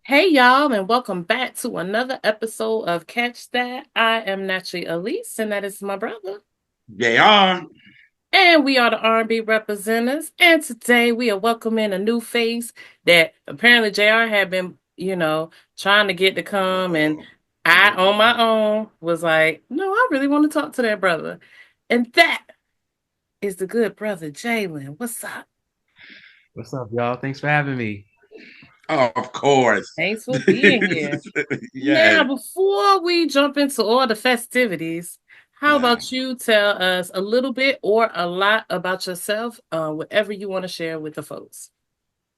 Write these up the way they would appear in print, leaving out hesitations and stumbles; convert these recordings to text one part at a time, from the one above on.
Hey y'all, and welcome back to another episode of Catch That. I am naturally Elise, and that is my brother. They are. And we are the R&B representatives. And today we are welcoming a new face that apparently JR had been, trying to get to come. And I, on my own, was like, no, I really want to talk to that brother. And that is the good brother, Jalen. What's up? What's up, y'all? Thanks for having me. Oh, of course. Thanks for being here. Now, Yes. before we jump into all the festivities, how Yeah. about you tell us a little bit or a lot about yourself, whatever you want to share with the folks?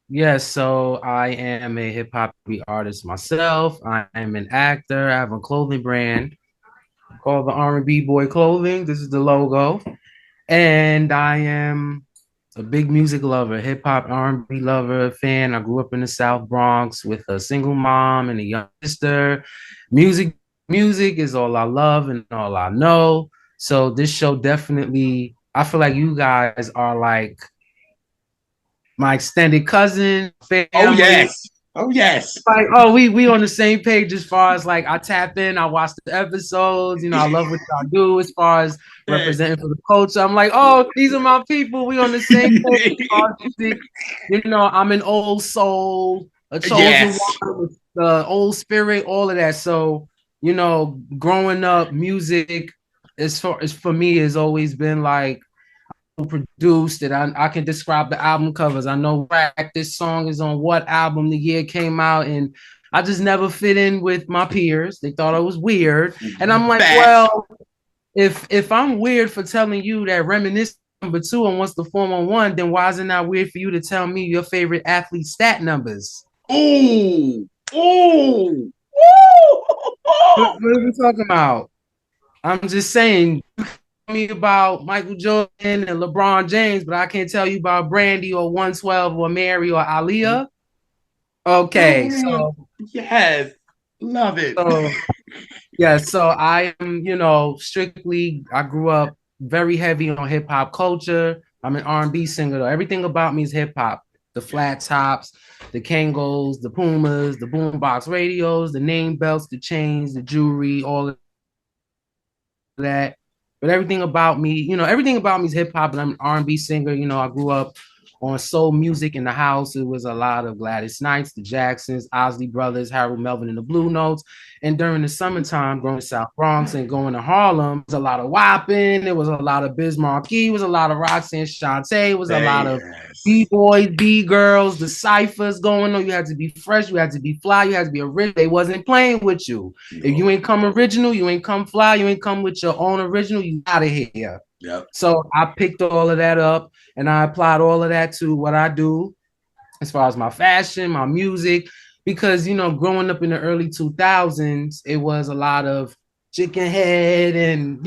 Yes, so I am a hip hop artist myself. I am an actor. I have a clothing brand called the R&B Boy Clothing. This is the logo. And I am a big music lover, hip hop R&B lover, fan. I grew up in the South Bronx with a single mom and a young sister. Music, music is all I love and all I know. So this show definitely, I feel like you guys are like my extended cousin, Oh, family. yes. Oh, yes. Like, oh, we on the same page as far as like I tap in, I watch the episodes, I love what y'all do as far as representing for the culture. I'm like, oh, these are my people. We on the same page as far as music. I'm an old soul, a chosen Yes. one with the old spirit, all of that. So, growing up, music for me has always been like produced it. I can describe the album covers. I know this song is on what album the year came out, and I just never fit in with my peers. They thought I was weird, and I'm like, Facts. well, if I'm weird for telling you that reminisce number two and what's the 411, then why is it not weird for you to tell me your favorite athlete stat numbers? Ooh. Ooh. What are we talking about? I'm just saying me about Michael Jordan and LeBron James, but I can't tell you about Brandy or 112 or Mary or Aaliyah. Okay, Ooh. Yes. Love it. so yeah, so I am, strictly. I grew up very heavy on hip hop culture. I'm an R&B singer though. Everything about me is hip hop. The flat tops, the Kangos, the Pumas, the boombox radios, the name belts, the chains, the jewelry, all of that. But everything about me is hip hop, and I'm an R&B singer. I grew up on soul music in the house. It was a lot of Gladys Knights, the Jacksons, Osley Brothers, Harold Melvin, and the Blue Notes. And during the summertime, growing to South Bronx and going to Harlem, there was a lot of Wapping. There was a lot of Biz Markie. It was a lot of Roxanne Shante. It was a lot of Yes. B-boys, B-girls, the ciphers going on. You had to be fresh. You had to be fly. You had to be original. They wasn't playing with you. If you No. ain't come original, you ain't come fly, you ain't come with your own original, you out of here. Yep. So I picked all of that up and I applied all of that to what I do as far as my fashion, my music, because growing up in the early 2000s, it was a lot of chicken head and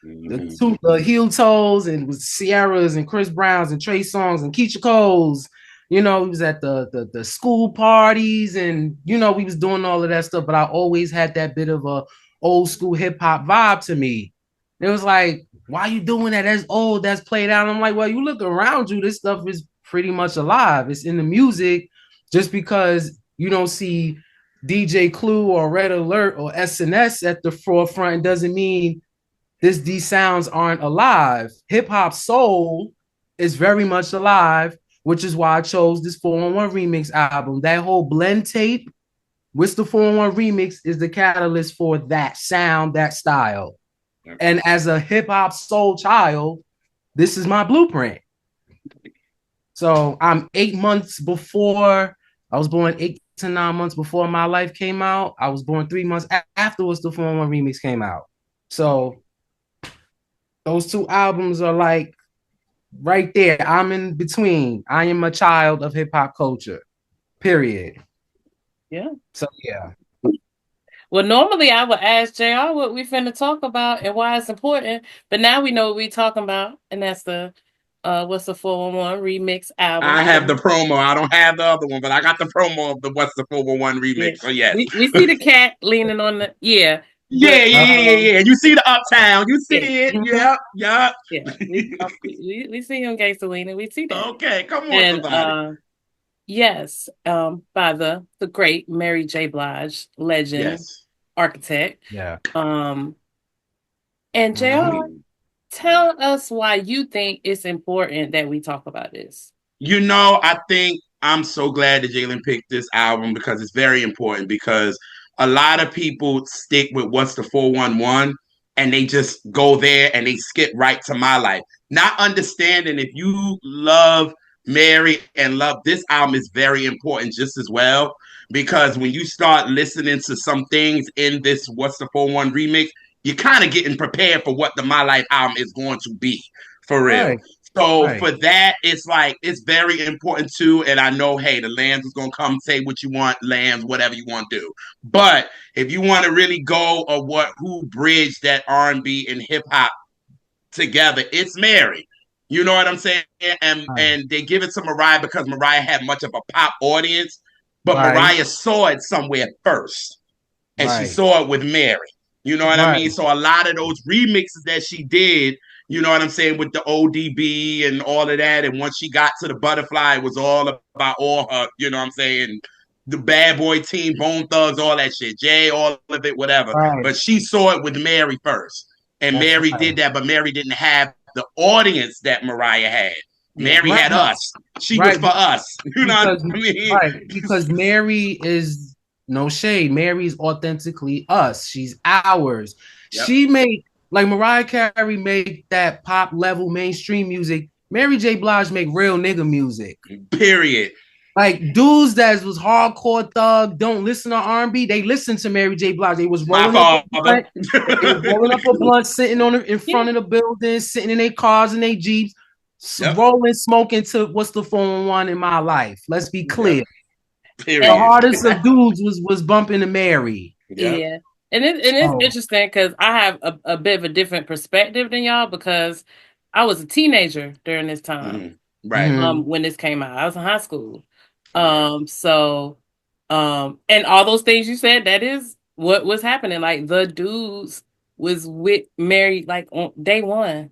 Mm-hmm. the heel toes and with Sierras and Chris Browns and Trey Songs and Keisha Coles. We was at the school parties and we was doing all of that stuff, but I always had that bit of a old school hip hop vibe to me. It was like, why are you doing that? That's old, that's played out. I'm like, well, you look around you, this stuff is pretty much alive. It's in the music. Just because you don't see DJ Clue or Red Alert or SNS at the forefront doesn't mean these sounds aren't alive. Hip hop soul is very much alive, which is why I chose this 411 remix album. That whole blend tape with the 411 remix is the catalyst for that sound, that style. And as a hip hop soul child, this is my blueprint. So I'm 8 months before I was born, 8 to 9 months before my life came out. I was born 3 months afterwards the 411 remix came out. So those two albums are like right there. I'm in between. I am a child of hip hop culture. Period. Yeah. So yeah. Well, normally I would ask JR what we finna talk about and why it's important, but now we know what we talking about, and that's the what's the 411 remix album. I have So the promo. I don't have the other one, but I got the promo of the What's the 411 yeah, remix. So yes. we see the cat leaning on the Yeah, but yeah, yeah, yeah, yeah. You see the Uptown. You yeah, see it. mhm, Yep, yep. yeah, we see him gangster leaning. We see that, Okay, come on, and somebody. Yes, by the great Mary J. Blige, legend, Yes. architect. Yeah. Um, and I JR, mean, yeah. tell us why you think it's important that we talk about this. I think I'm so glad that Jalen picked this album because it's very important because a lot of people stick with what's the 411 and they just go there and they skip right to my life. Not understanding if you love Mary and love this album is very important just as well because when you start listening to some things in this what's the 411 remix, you're kind of getting prepared for what the My Life album is going to be for real. Right. So Right. for that, it's like it's very important too. And I know, hey, the Lambs is gonna come say what you want, Lambs, whatever you want to do. But if you want to really go or what who bridged that R&B and hip hop together, it's Mary. You know what I'm saying? And Right. and they give it to Mariah because Mariah had much of a pop audience, but Right. Mariah saw it somewhere first and she Right. saw it with Mary. You know what I Right. mean? So a lot of those remixes that she did, you know what I'm saying, with the ODB and all of that. And once she got to the Butterfly, it was all about all her, you know what I'm saying, the Bad Boy Team, Bone Thugs, all that shit, Jay, all of it, whatever. Right. But she saw it with Mary first. And That's Mary right. did that, but Mary didn't have the audience that Mariah had. Yeah. Mary Right. had us. She was Right. for us. You know what Because I mean? right. Because Mary is no shade. Mary's authentically us. She's ours. Yep. She made like Mariah Carey make that pop level mainstream music. Mary J. Blige make real nigga music. Period. Like dudes that was hardcore thug don't listen to R&B. They listen to Mary J. Blige. They was My rolling up a father. blunt. They was rolling up a blunt, sitting on in Yeah. front of the building, sitting in their cars and their jeeps, Yep. rolling, smoking to what's the 411 in my life. Let's be Yep. clear. The Period. hardest of dudes was bumping to Mary. Yep. Yeah. And it's So, interesting because I have a bit of a different perspective than y'all because I was a teenager during this time. Mhm. Right. When this came out. I was in high school. Right. So and all those things you said, that is what was happening. Like the dudes was with Mary like on day one,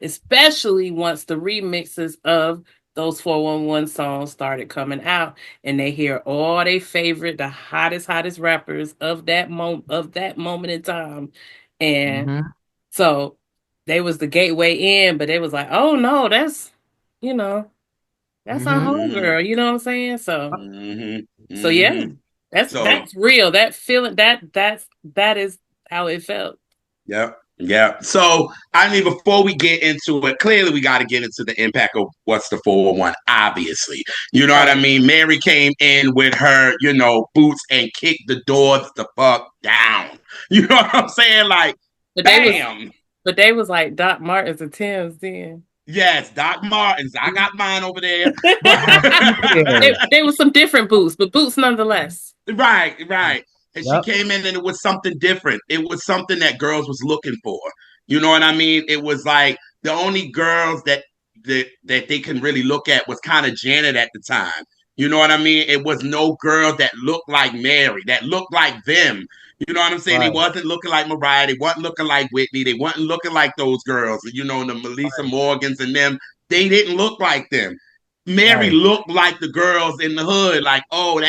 especially once the remixes of those 411 songs started coming out and they hear all their favorite, the hottest rappers of that moment in time. And mhm, so they was the gateway in, but it was like, oh no, you know, that's our mhm. Mm-hmm. homegirl, you know what I'm saying? So Mm-hmm. so yeah, Mm-hmm. that's So, real. That feeling that is how it felt. yep. Yeah. So, I mean, before we get into it, clearly we got to get into the impact of what's the 411, obviously. You know what I Right. mean? Mary came in with her, boots and kicked the doors the fuck down. You know what I'm saying? Like, But they was bam. but they was like Doc Martens and Tim's then. Yes, Doc Martens. I got mine over there. But Yeah. They was some different boots, but boots nonetheless. right, right. And she Yep. came in and it was something different. It was something that girls was looking for. You know what I mean? It was like the only girls that they can really look at was kind of Janet at the time. You know what I mean? It was no girl that looked like Mary, that looked like them. You know what I'm saying? They Right. wasn't looking like Mariah. They wasn't looking like Whitney. They wasn't looking like those girls. The Melissa Right. Morgans and them. They didn't look like them. Mary Right. looked like the girls in the hood. Like, oh,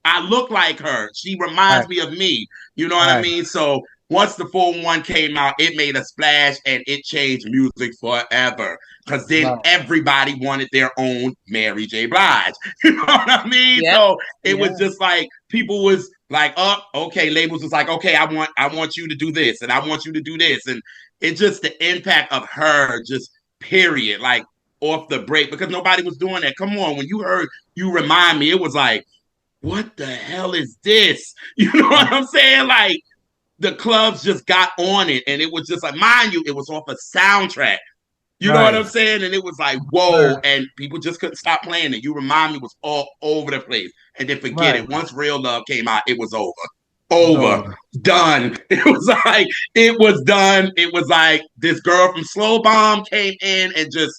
I look like her. She Right. reminds me of me. You know what I Right. mean? So once the 411 came out, it made a splash and it changed music forever. Because then Right. everybody wanted their own Mary J. Blige. You know what I mean? Yeah. So it was Yeah. just like people was like, oh, okay, labels was like, okay, I want you to do this and I want you to do this. And it just the impact of her, just period, like off the break, because nobody was doing that. Come on, when you heard You Remind Me, it was like, what the hell is this? You know what I'm saying? Like the clubs just got on it, and it was just like, mind you, it was off a soundtrack. You know what Right. I'm saying? And it was like, whoa, Right. and people just couldn't stop playing it. You Remind Me was all over the place. And then forget Right. it. Once Real Love came out, it was over. So, Over. Done. It was done. It was like this girl from Slow Bomb came in and just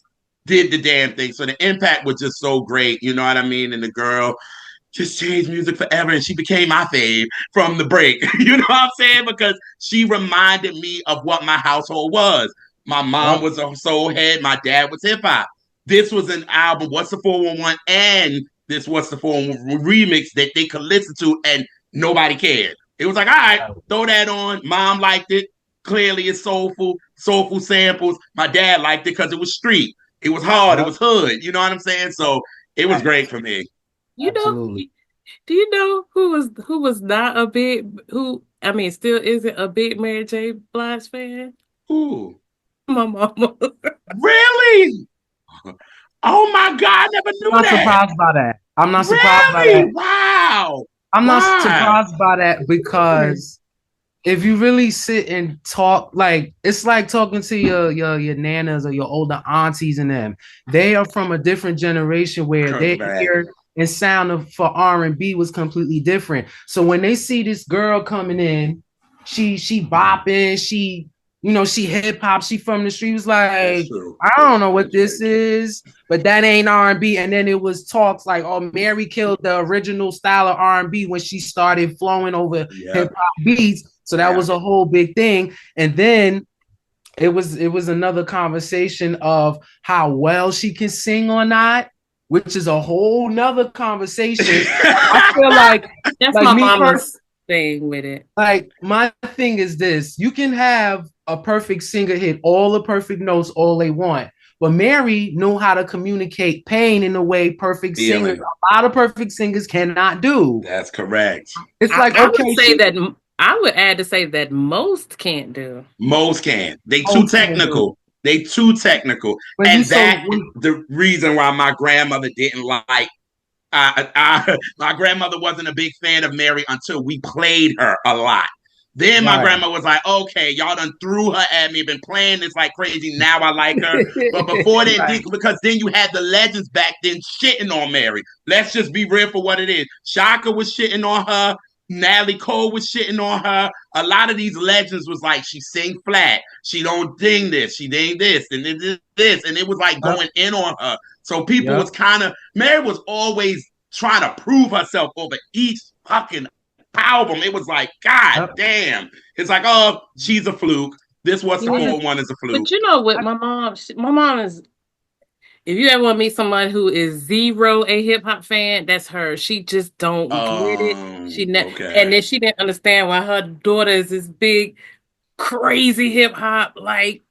did the damn thing. So the impact was just so great. You know what I mean? And the girl just changed music forever. And she became my fave from the break. You know what I'm saying? Because she reminded me of what my household was. My mom yep. was a soul head. My dad was hip hop. This was an album, What's the 411? And this What's the Form remix that they could listen to and nobody cared. It was like, all right, throw that on. Mom liked it. Clearly, it's soulful samples. My dad liked it because it was street. It was hard. It Yep. was hood. You know what I'm saying? So it was great for me. You know, Absolutely. do you know who was not a big who I mean still isn't a big Mary J. Blige fan? Ooh, My mama. really? Oh my God, I never I'm knew not that. surprised by that. I'm not surprised by Really? that. Wow. I'm not Why? surprised by that because if you really sit and talk, like it's like talking to your nanas or your older aunties and them. They are from a different generation where their Correct. ear and sound for R&B was completely different. So when they see this girl coming in, she bopping, she hip hop, she from the street, was That's like, true. I don't know what this is, but that ain't R&B. And then it was talks like, oh, Mary killed the original style of R&B when she started flowing over hip Yep. hop beats. So that Yeah. was a whole big thing. And then it was another conversation of how well she can sing or not, which is a whole nother conversation. I feel That's like my me first, mama's thing with it. like my thing is this: you can have a perfect singer hit all the perfect notes all they want, but Mary knew how to communicate pain in a way perfect singers, Feeling. a lot of perfect singers cannot do. That's correct. It's like, I would okay, say that I would add to say that most can't do. Most can. They too most can do. technical. They too technical. When you And so that is the reason why my grandmother didn't like my grandmother wasn't a big fan of Mary until we played her a lot. Then my right, grandma was like, okay, y'all done threw her at me, been playing this like crazy. Now I like her. But before then, right, because then you had the legends back then shitting on Mary. Let's just be real for what it is. Shaka was shitting on her. Natalie Cole was shitting on her. A lot of these legends was like, she sing flat. She don't ding this. She ding this and this. And it was like yep, going in on her. So people yep, was kind of, Mary was always trying to prove herself over each fucking album. It was like, God yep. damn. It's like, oh, she's a fluke. This What's the I Yeah. just, 401 is a fluke. But you know what, I, my mom is if you ever want to meet someone who is zero a hip hop fan, that's her. She just don't get it. And Okay. then she didn't understand why her daughter is this big, crazy hip hop like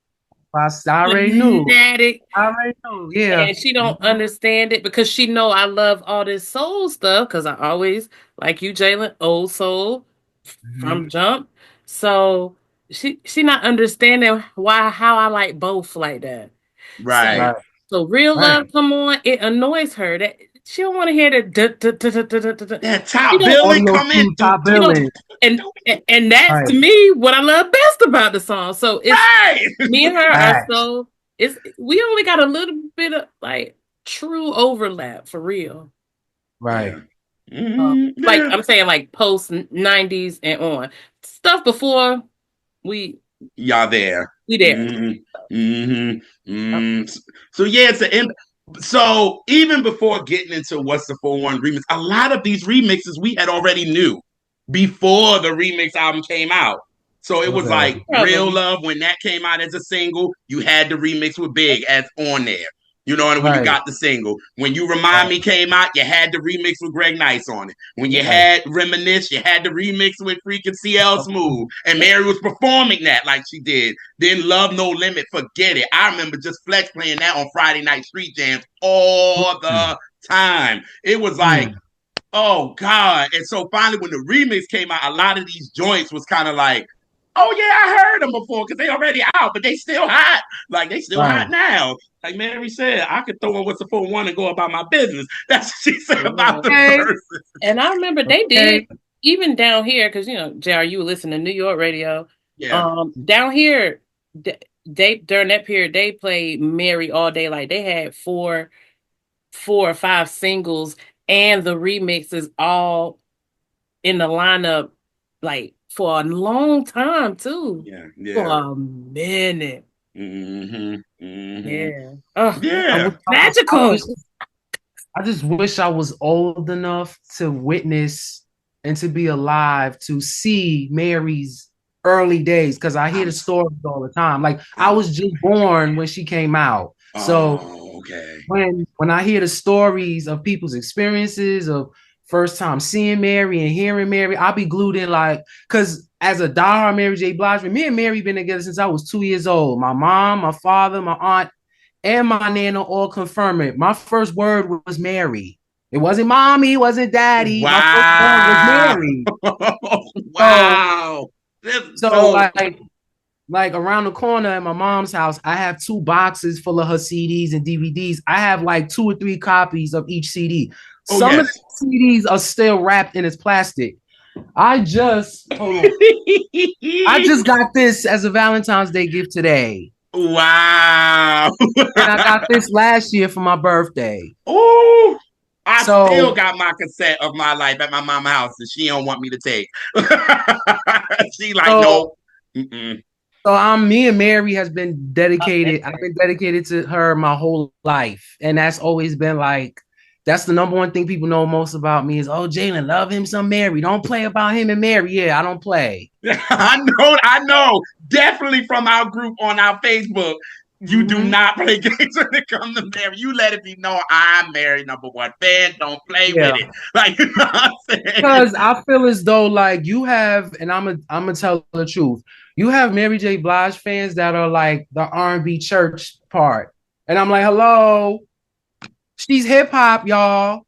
I already knew. fanatic, I already knew. Yeah. and she don't understand it because she know I love all this soul stuff because I always like you, Jalen, old soul Mhm. from Jump. So she not understanding why how I like both like that. So Right. Right. so real Right. love come on, it annoys her that she don't want to hear the That she top don't billing Audio come in. two top she don't billing. and that's Right. to me what I love best about the song. So it's Right. me and her are Facts. so it's we only got a little bit of like true overlap for real. Right. Yeah. Mm-hmm. Like Yeah. I'm saying like post 90s and on. Stuff before we Y'all there. we there. Mm-hmm. Mm-hmm. Yep. So yeah, so even before getting into What's the 401 remix, a lot of these remixes we had already knew before the remix album came out. So it was Okay. like Real Problem. Love when that came out as a single, you had the remix with Big as on there. You know, and when you Right. got the single, when You Remind Right. Me came out, you had the remix with Greg Nice on it. When you Yeah. Right. had Reminisce, you had the remix with freaking CL Smooth, and Mary was performing that like she did. Then Love No Limit, forget it. I remember just Flex playing that on Friday night street jams all the time. It was like, Mm. oh God. And so finally when the remix came out, a lot of these joints was kind of like, oh yeah, I heard them before because they already out, but they still hot. Like they still hot Right. now. Like Mary said, I could throw on What's the 401 and go about my business. That's what she said Yeah. about the Okay. verses. And I remember they did Okay. even down here because JR, you listen to New York radio. Yeah. Down here, they during that period they played Mary all day. Like they had four or five singles and the remixes all in the lineup, like for a long time too, Yeah. for Yeah. a minute. Mm-hmm. Mm-hmm. Yeah. Oh, I Yeah. wish I magical. wish I just wish I was old enough to witness and to be alive to see Mary's early days because I hear I'm the stories all the time. Like I was just born when she came out. So Oh, okay. when I hear the stories of people's experiences of first time seeing Mary and hearing Mary, I'll be glued in like, because as a diehard Mary J. Blige, me and Mary been together since I was 2 years old. My mom, my father, my aunt, and my nana all confirm it. My first word was Mary. It wasn't mommy, it wasn't daddy. My first word was Wow. Mary. So, Wow. This is so dope. like around the corner at my mom's house, I have 2 boxes full of her CDs and DVDs. I have like 2 or 3 copies of each CD. Oh, Some of the yes. CDs are still wrapped in its plastic. I just hold on. I just got this as a Valentine's Day gift today. Wow. And I got this last year for my birthday. Ooh. I still So got my cassette of my life at my mama's house that she don't want me to take. She like, so nope. Mm-mm. So I'm me and Mary has been dedicated. I've been dedicated to her my whole life. And that's always been like that's the number one thing people know most about me is oh Jalen, love him some Mary. Don't play about him and Mary. Yeah, I don't play. I know. Definitely from our group on our Facebook. You do Mm-hmm. not play games when it comes to Mary. You let it be known I'm Mary #1 fan. Don't play with Yeah. it. Like, you know what I'm saying? Because I feel as though like you have, and I'm gonna tell the truth. You have Mary J. Blige fans that are like the R&B church part. And I'm like, hello, she's hip hop, y'all.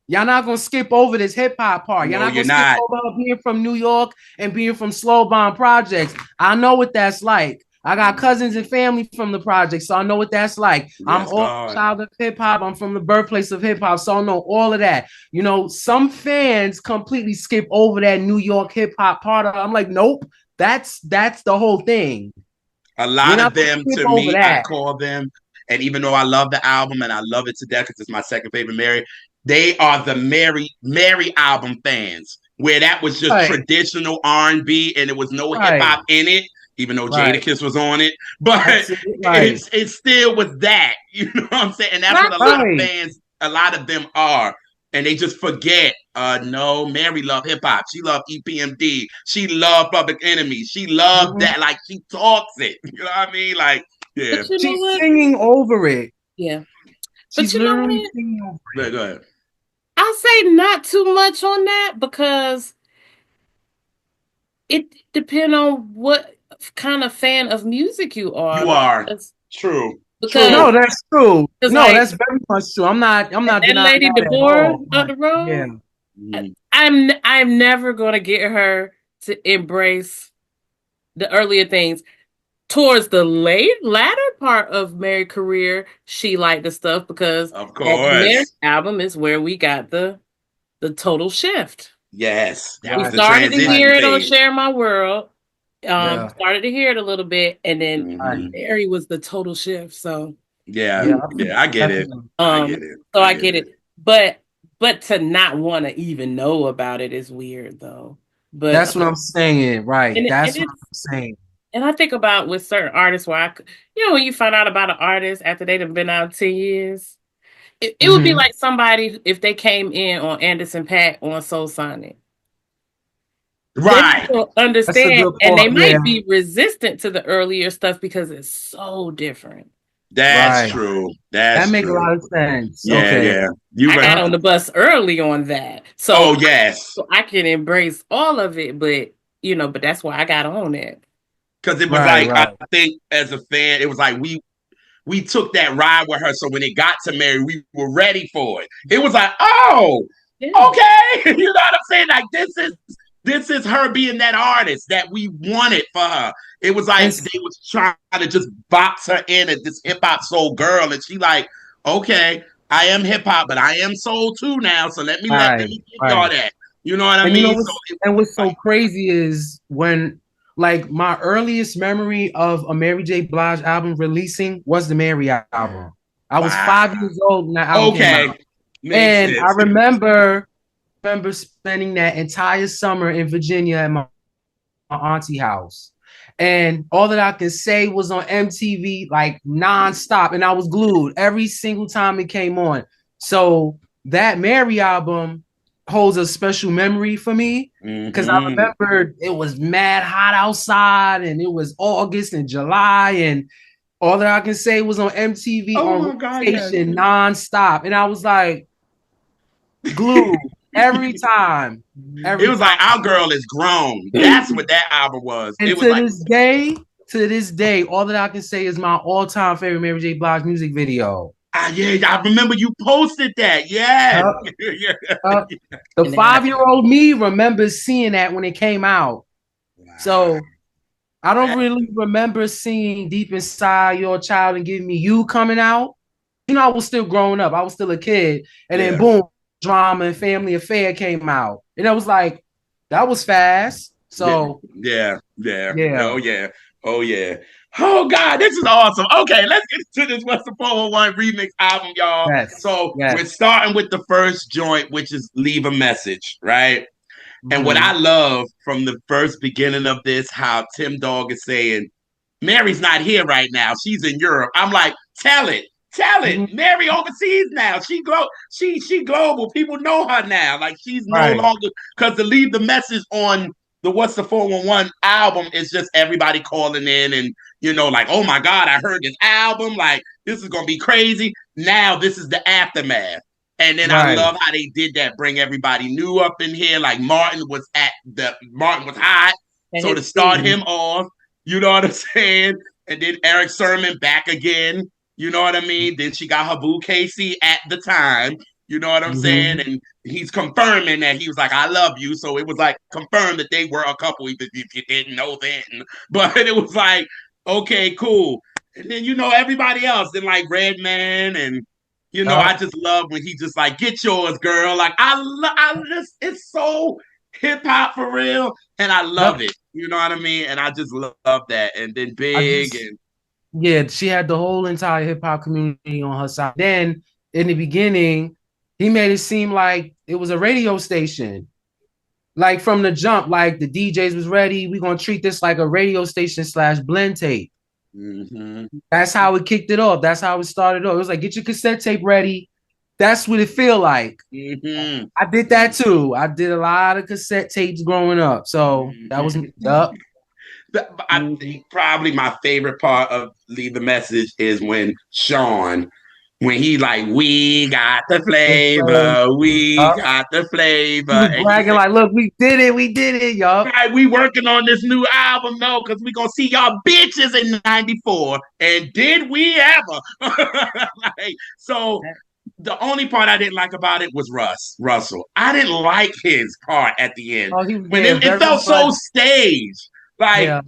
Y'all not gonna skip over this hip hop part. Y'all No, not you're gonna skip not. over being from New York and being from Slow Bomb Projects. I know what that's like. I got cousins and family from the project, so I know what that's like. I'm Yes, all God. child of hip hop. I'm from the birthplace of hip hop, so I know all of that. You know, some fans completely skip over that New York hip hop part of it. I'm like, nope, that's the whole thing. A You're lot not of gonna them, skip to over me, I that. call them, and even though I love the album and I love it to death because it's my second favorite Mary, they are the Mary album fans, where that was just Right, traditional R&B and there was no hip right, hop in it, even though right. Jadakiss was on it. But Absolutely right. it still was that, you know what I'm saying? And that's what a lot of Right. fans, a lot of them are. And they just forget. No, Mary loved hip hop. She loved EPMD. She loved Public Enemy. She loved Mhm. that. Like she talks it. You know what I mean? Like, yeah. But you know She's what? singing over it. Yeah. But She's you know literally what? singing over Go it. ahead. I say not too much on that because it depends on what kind of fan of music you are. You are Because true. because No, True. that's true. because No, like that's very much true. I'm not that denying lady that at Deborah all. up But the road, yeah, I- Mhm. I'm never gonna get her to embrace the earlier things. Towards the latter part of Mary's career, she liked the stuff because Of that Mary course. album is where we got the total shift. Yes. That We was right, the started to right, transition hear it on phase. Share My World. yeah, Started to hear it a little bit, and then right, Hmm. Mary was the total shift. So, Yeah. yeah, Yeah. I get it. definitely. I get it. so I I get get it. it. But to not want to even know about it is weird, though. But That's what I'm saying. Right. and That's what it's I'm saying. and I think about with certain artists where when you find out about an artist after they've been out 10 years, it would be Hmm. like somebody if they came in on Anderson Paak on Soul Sonic. They Right. don't That's a understand, good and they point. Yeah, might be resistant to the earlier stuff because it's so different. That's right. true. That That's make a true. lot of sense. Yeah. Okay. Yeah. You I right. got on the bus early on that, Oh, yes. so I can embrace all of it. But but that's why I got on it. Because it was Right, like, I right. think as a fan, it was like we took that ride with her. So when it got to Mary, we were ready for it. It was like, oh, Yeah, okay. You know what I'm saying? Like this is her being that artist that we wanted for her. It was And like they was trying to just box her in as this hip hop soul girl, and she like, okay, I am hip hop, but I am soul too now. So let right, me give y'all right. that. You know what I And you know mean? So what's it and what's was so crazy is when like my earliest memory of a Mary J. Blige album releasing was the Mary album. I like, was wow. 5 years old when that album came Okay, out. makes And I sense. remember spending that entire summer in Virginia at my auntie house. And all that I can say was on MTV like nonstop. And I was glued every single time it came on. So that Mary album holds a special memory for me because I Hmm. remember it was mad hot outside and it was August and July. And All That I Can Say was on MTV Oh on my God, yes. rotation nonstop, and I was like glued every time, It every was like time. our girl is grown. That's what that album was. And It was like, to this day, All That I Can Say is my all-time favorite Mary J. Blige music video. ah, yeah, I remember you posted that. Yes. Yep, yep. The And then 5-year-old me remembers seeing that when it came out. Wow. So I don't really remember seeing Deep Inside Your Child and Give Me You coming out. You know, I was still growing up. I was still a kid. And then Yeah. boom, Drama and Family Affair came out. And I was like, that was fast. Yeah. So Yeah. Yeah. yeah. Oh yeah. Oh yeah. Oh God, this is awesome. Okay, let's get to this What's the 411 remix album, y'all. Yes. So we're Yes. starting with the first joint, which is Leave a Message, right? And what I Mm-hmm. love from the first beginning of this, how Tim Dog is saying, Mary's not here right now. She's in Europe. I'm like, tell it. Tell it. Mm-hmm. Mary overseas now. She global. People know her now. Like she's no Right. longer because to leave the message on the What's the 411 album is just everybody calling in and like, oh my God, I heard this album. Like, this is gonna be crazy. Now this is the aftermath. And then I Right. love how they did that, bring everybody new up in here. Like Martin was hot. So his to start theme. him off, you know what I'm saying? And then Eric Sermon back again. You know what I mean? Then she got her boo Casey at the time. You know what I'm saying? Mm-hmm. And he's confirming that he was like, I love you. So it was like confirmed that they were a couple, even if you didn't know then. But it was like, okay, cool. And then, everybody else, then like Redman and, I Yep. just love when he just like, get yours, girl. Like, I just, it's so hip hop for real. And I love Yep. it. You know what I mean? And I just love that. And then I Big just and Yeah, she had the whole entire hip hop community on her side. Then in the beginning, he made it seem like it was a radio station. Like from the jump, like the DJs was ready. We're gonna treat this like a radio station slash blend tape. mm-hmm. That's how it kicked it off. That's how it started off. It was like, get your cassette tape ready. That's what it feel like. Mm-hmm. I did that too. I did a lot of cassette tapes growing up. So that was Mm-hmm. up. I think probably my favorite part of Leave the Message is when he like, we got the flavor, He was and he bragging said, like, look, we did it, yup. right, we working on this new album, no, because we gonna see y'all bitches in '94, and did we ever? So the only part I didn't like about it was Russell. I didn't like his part at the end Oh, he was when there it very felt much. so staged. Like Yeah.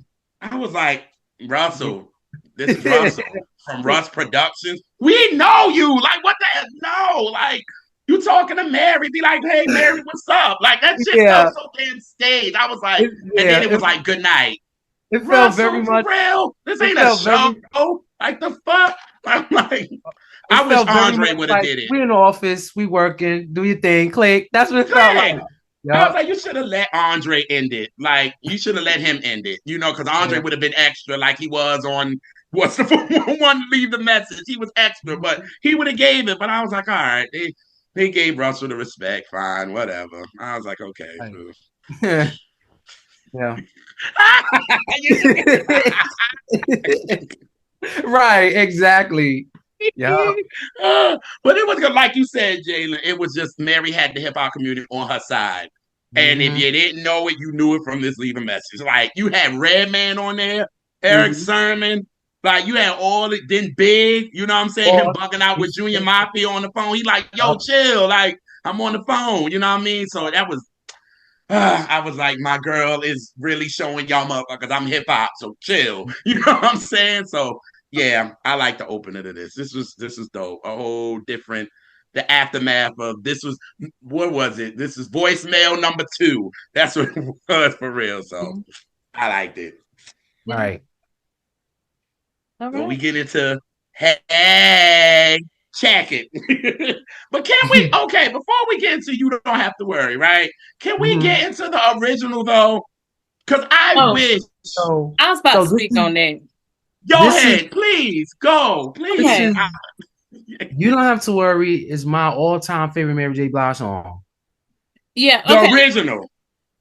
I was like, Russell, this is Russell from Russ Productions. We know you. Like, what the hell? No, like you talking to Mary, be like, hey Mary, what's up? Like that shit Yeah. felt so damn staged. I was like, and then Yeah. it was like, good night. It felt very Russell, for much. real? This It ain't a felt very. show. Like the fuck? I'm like, It I wish felt very Andre much would have like did it. we in the office, we working, do your thing, click. That's what it felt like. Click. I was Yep. like, you should have let Andre end it. Like, you should have let him end it, because Andre Yeah. would have been extra, like he was on What's the one Leave the Message. He was extra, but he would have gave it. But I was like, all right, they gave Russell the respect, fine, whatever. I was like, okay. Right. Yeah. Right, exactly. Yeah. But it was like you said, Jalen. It was just Mary had the hip hop community on her side, and if Mm-hmm. you didn't know it, you knew it from this Leave a Message. Like you had Redman on there, Eric Mm-hmm. Sermon. Like you had all it, then Big. You know what I'm saying? Him Or bugging out with Junior Mafia on the phone. He like, yo, chill. Like I'm on the phone. You know what I mean? So that was. I was like, my girl is really showing y'all motherfuckers I'm hip hop, so chill. You know what I'm saying? So yeah, I like the opener to this. This was dope. A whole different the aftermath of this was what was it? This is voicemail number 2. That's what it was for real. So I liked it. right. All So we right. get into hey check it. But can we okay, before we get into you don't have to worry, right? Can we Mm-hmm. get into the original though? Because I Oh, wish So I was about so to speak on that. Go this is ahead, please go, this please. Okay. is You Don't Have to Worry is my all-time favorite Mary J. Blige song. Yeah. The Okay. original.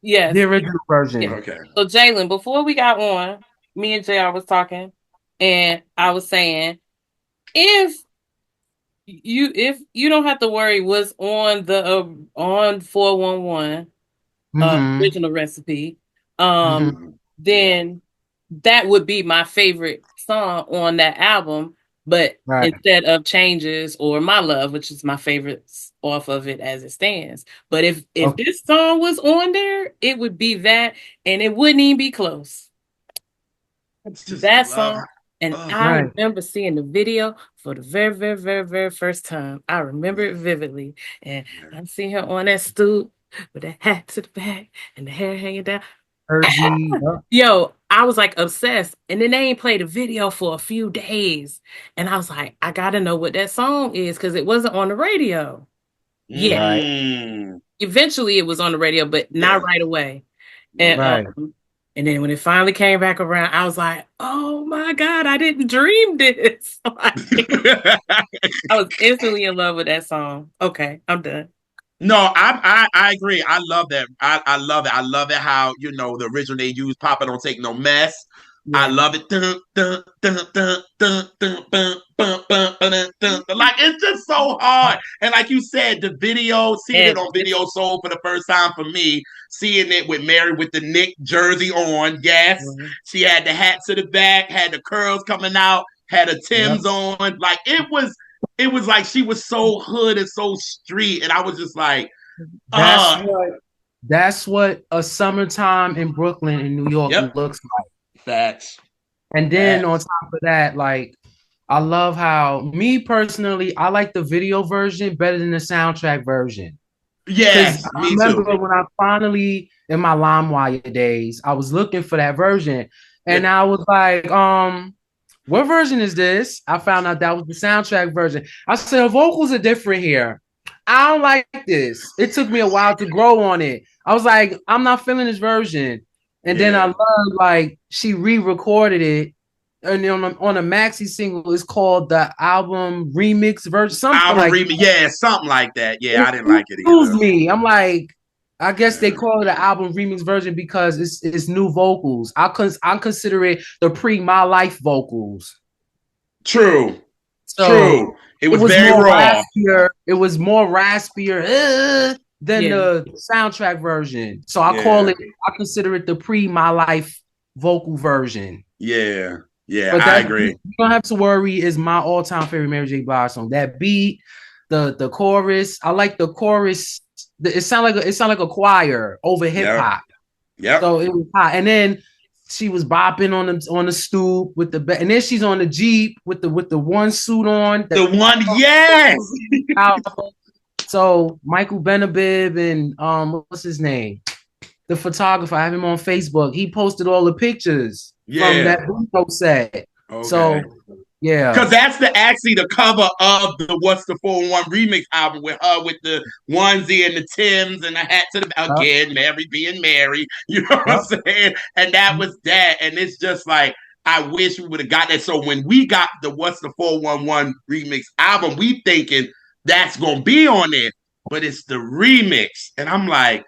Yes. The original Yeah. version. Okay. So Jalen, before we got on, me and JR was talking. And I was saying, if you don't have to worry what's on the on 411 Mm-hmm. original recipe, Mm-hmm. Yeah. then that would be my favorite song on that album. But Right. instead of Changes or My Love, which is my favorite off of it as it stands. But if Okay. this song was on there, it would be that, and it wouldn't even be close. I just That love song. how. And Oh, I Right. remember seeing the video for the very, very, very, very first time. I remember yeah, it vividly. And yeah. I see her on that stoop with that hat to the back and the hair hanging down. Jersey. Yup. Yo, I was like obsessed. And then they ain't played a video for a few days. And I was like, I gotta know what that song is because it wasn't on the radio. Yeah. Right. Mm, Eventually it was on the radio, but not yeah. right away. And Right. then when it finally came back around, I was like, "Oh my God, I didn't dream this." Like, I was instantly in love with that song. Okay, I'm done. No, I agree. I love that. I love it. I love it how the original they use Papa Don't Take No Mess. I Yeah. love it. Dun, dun, dun, dun, dun, dun, bun, bun, bun, bun, dun, dun. Like it's just so hard. And like you said, the video, seeing it And on Video Soul for the first time for me, seeing it with Mary with the Nick jersey on. Yes, she had the hat to the back, had the curls coming out, had a Yep. Tim's on. Like it was like she was so hood and so street, and I was just like, That's uh, what that's what a summertime in Brooklyn in New York yep, looks like. facts, And then on facts. top of that, like I love how me personally, I like the video version better than the soundtrack version. Because Yes, I me remember too. when I finally, in my LimeWire days, I was looking for that version. And I was like, what version is this? I found out that was the soundtrack version. I said, the vocals are different here. I don't like this. It took me a while to grow on it. I was like, I'm not feeling this version. And then I Yeah, learned like she re-recorded it. And on a maxi single, it's called the album remix version, something album like remix. Yeah, something like that. Yeah, it I didn't like it confused either. me. I'm like, I guess they Yeah. call it an album remix version because it's new vocals. I consider it the pre My Life vocals. True, So true. It it was was very more raw. raspier. It was more raspier than yeah. the soundtrack version. So I call Yeah, it. I consider it the pre My Life vocal version. yeah, yeah. But I that's you agree. don't have to worry. Is my all time favorite Mary J. Blige song. That beat, the chorus. I like the chorus. It sound like a choir over hip Yep, hop. yep. So it was hot. And then she was bopping on the stoop with the and then she's on the Jeep with the one suit on. The one, yes, So Michael Benabib and what's his name? The photographer. I have him on Facebook. He posted all the pictures from yeah. that video set. Okay. So yeah. Because that's actually the cover of the What's the 411 remix album with her with the onesie and the Tims and the hat to the Yep. again, Mary being Mary. You know what I'm Yep. saying? And that was that. And it's just like I wish we would have got that. So when we got the What's the 411 remix album, we thinking that's gonna be on it, but it's the remix. And I'm like,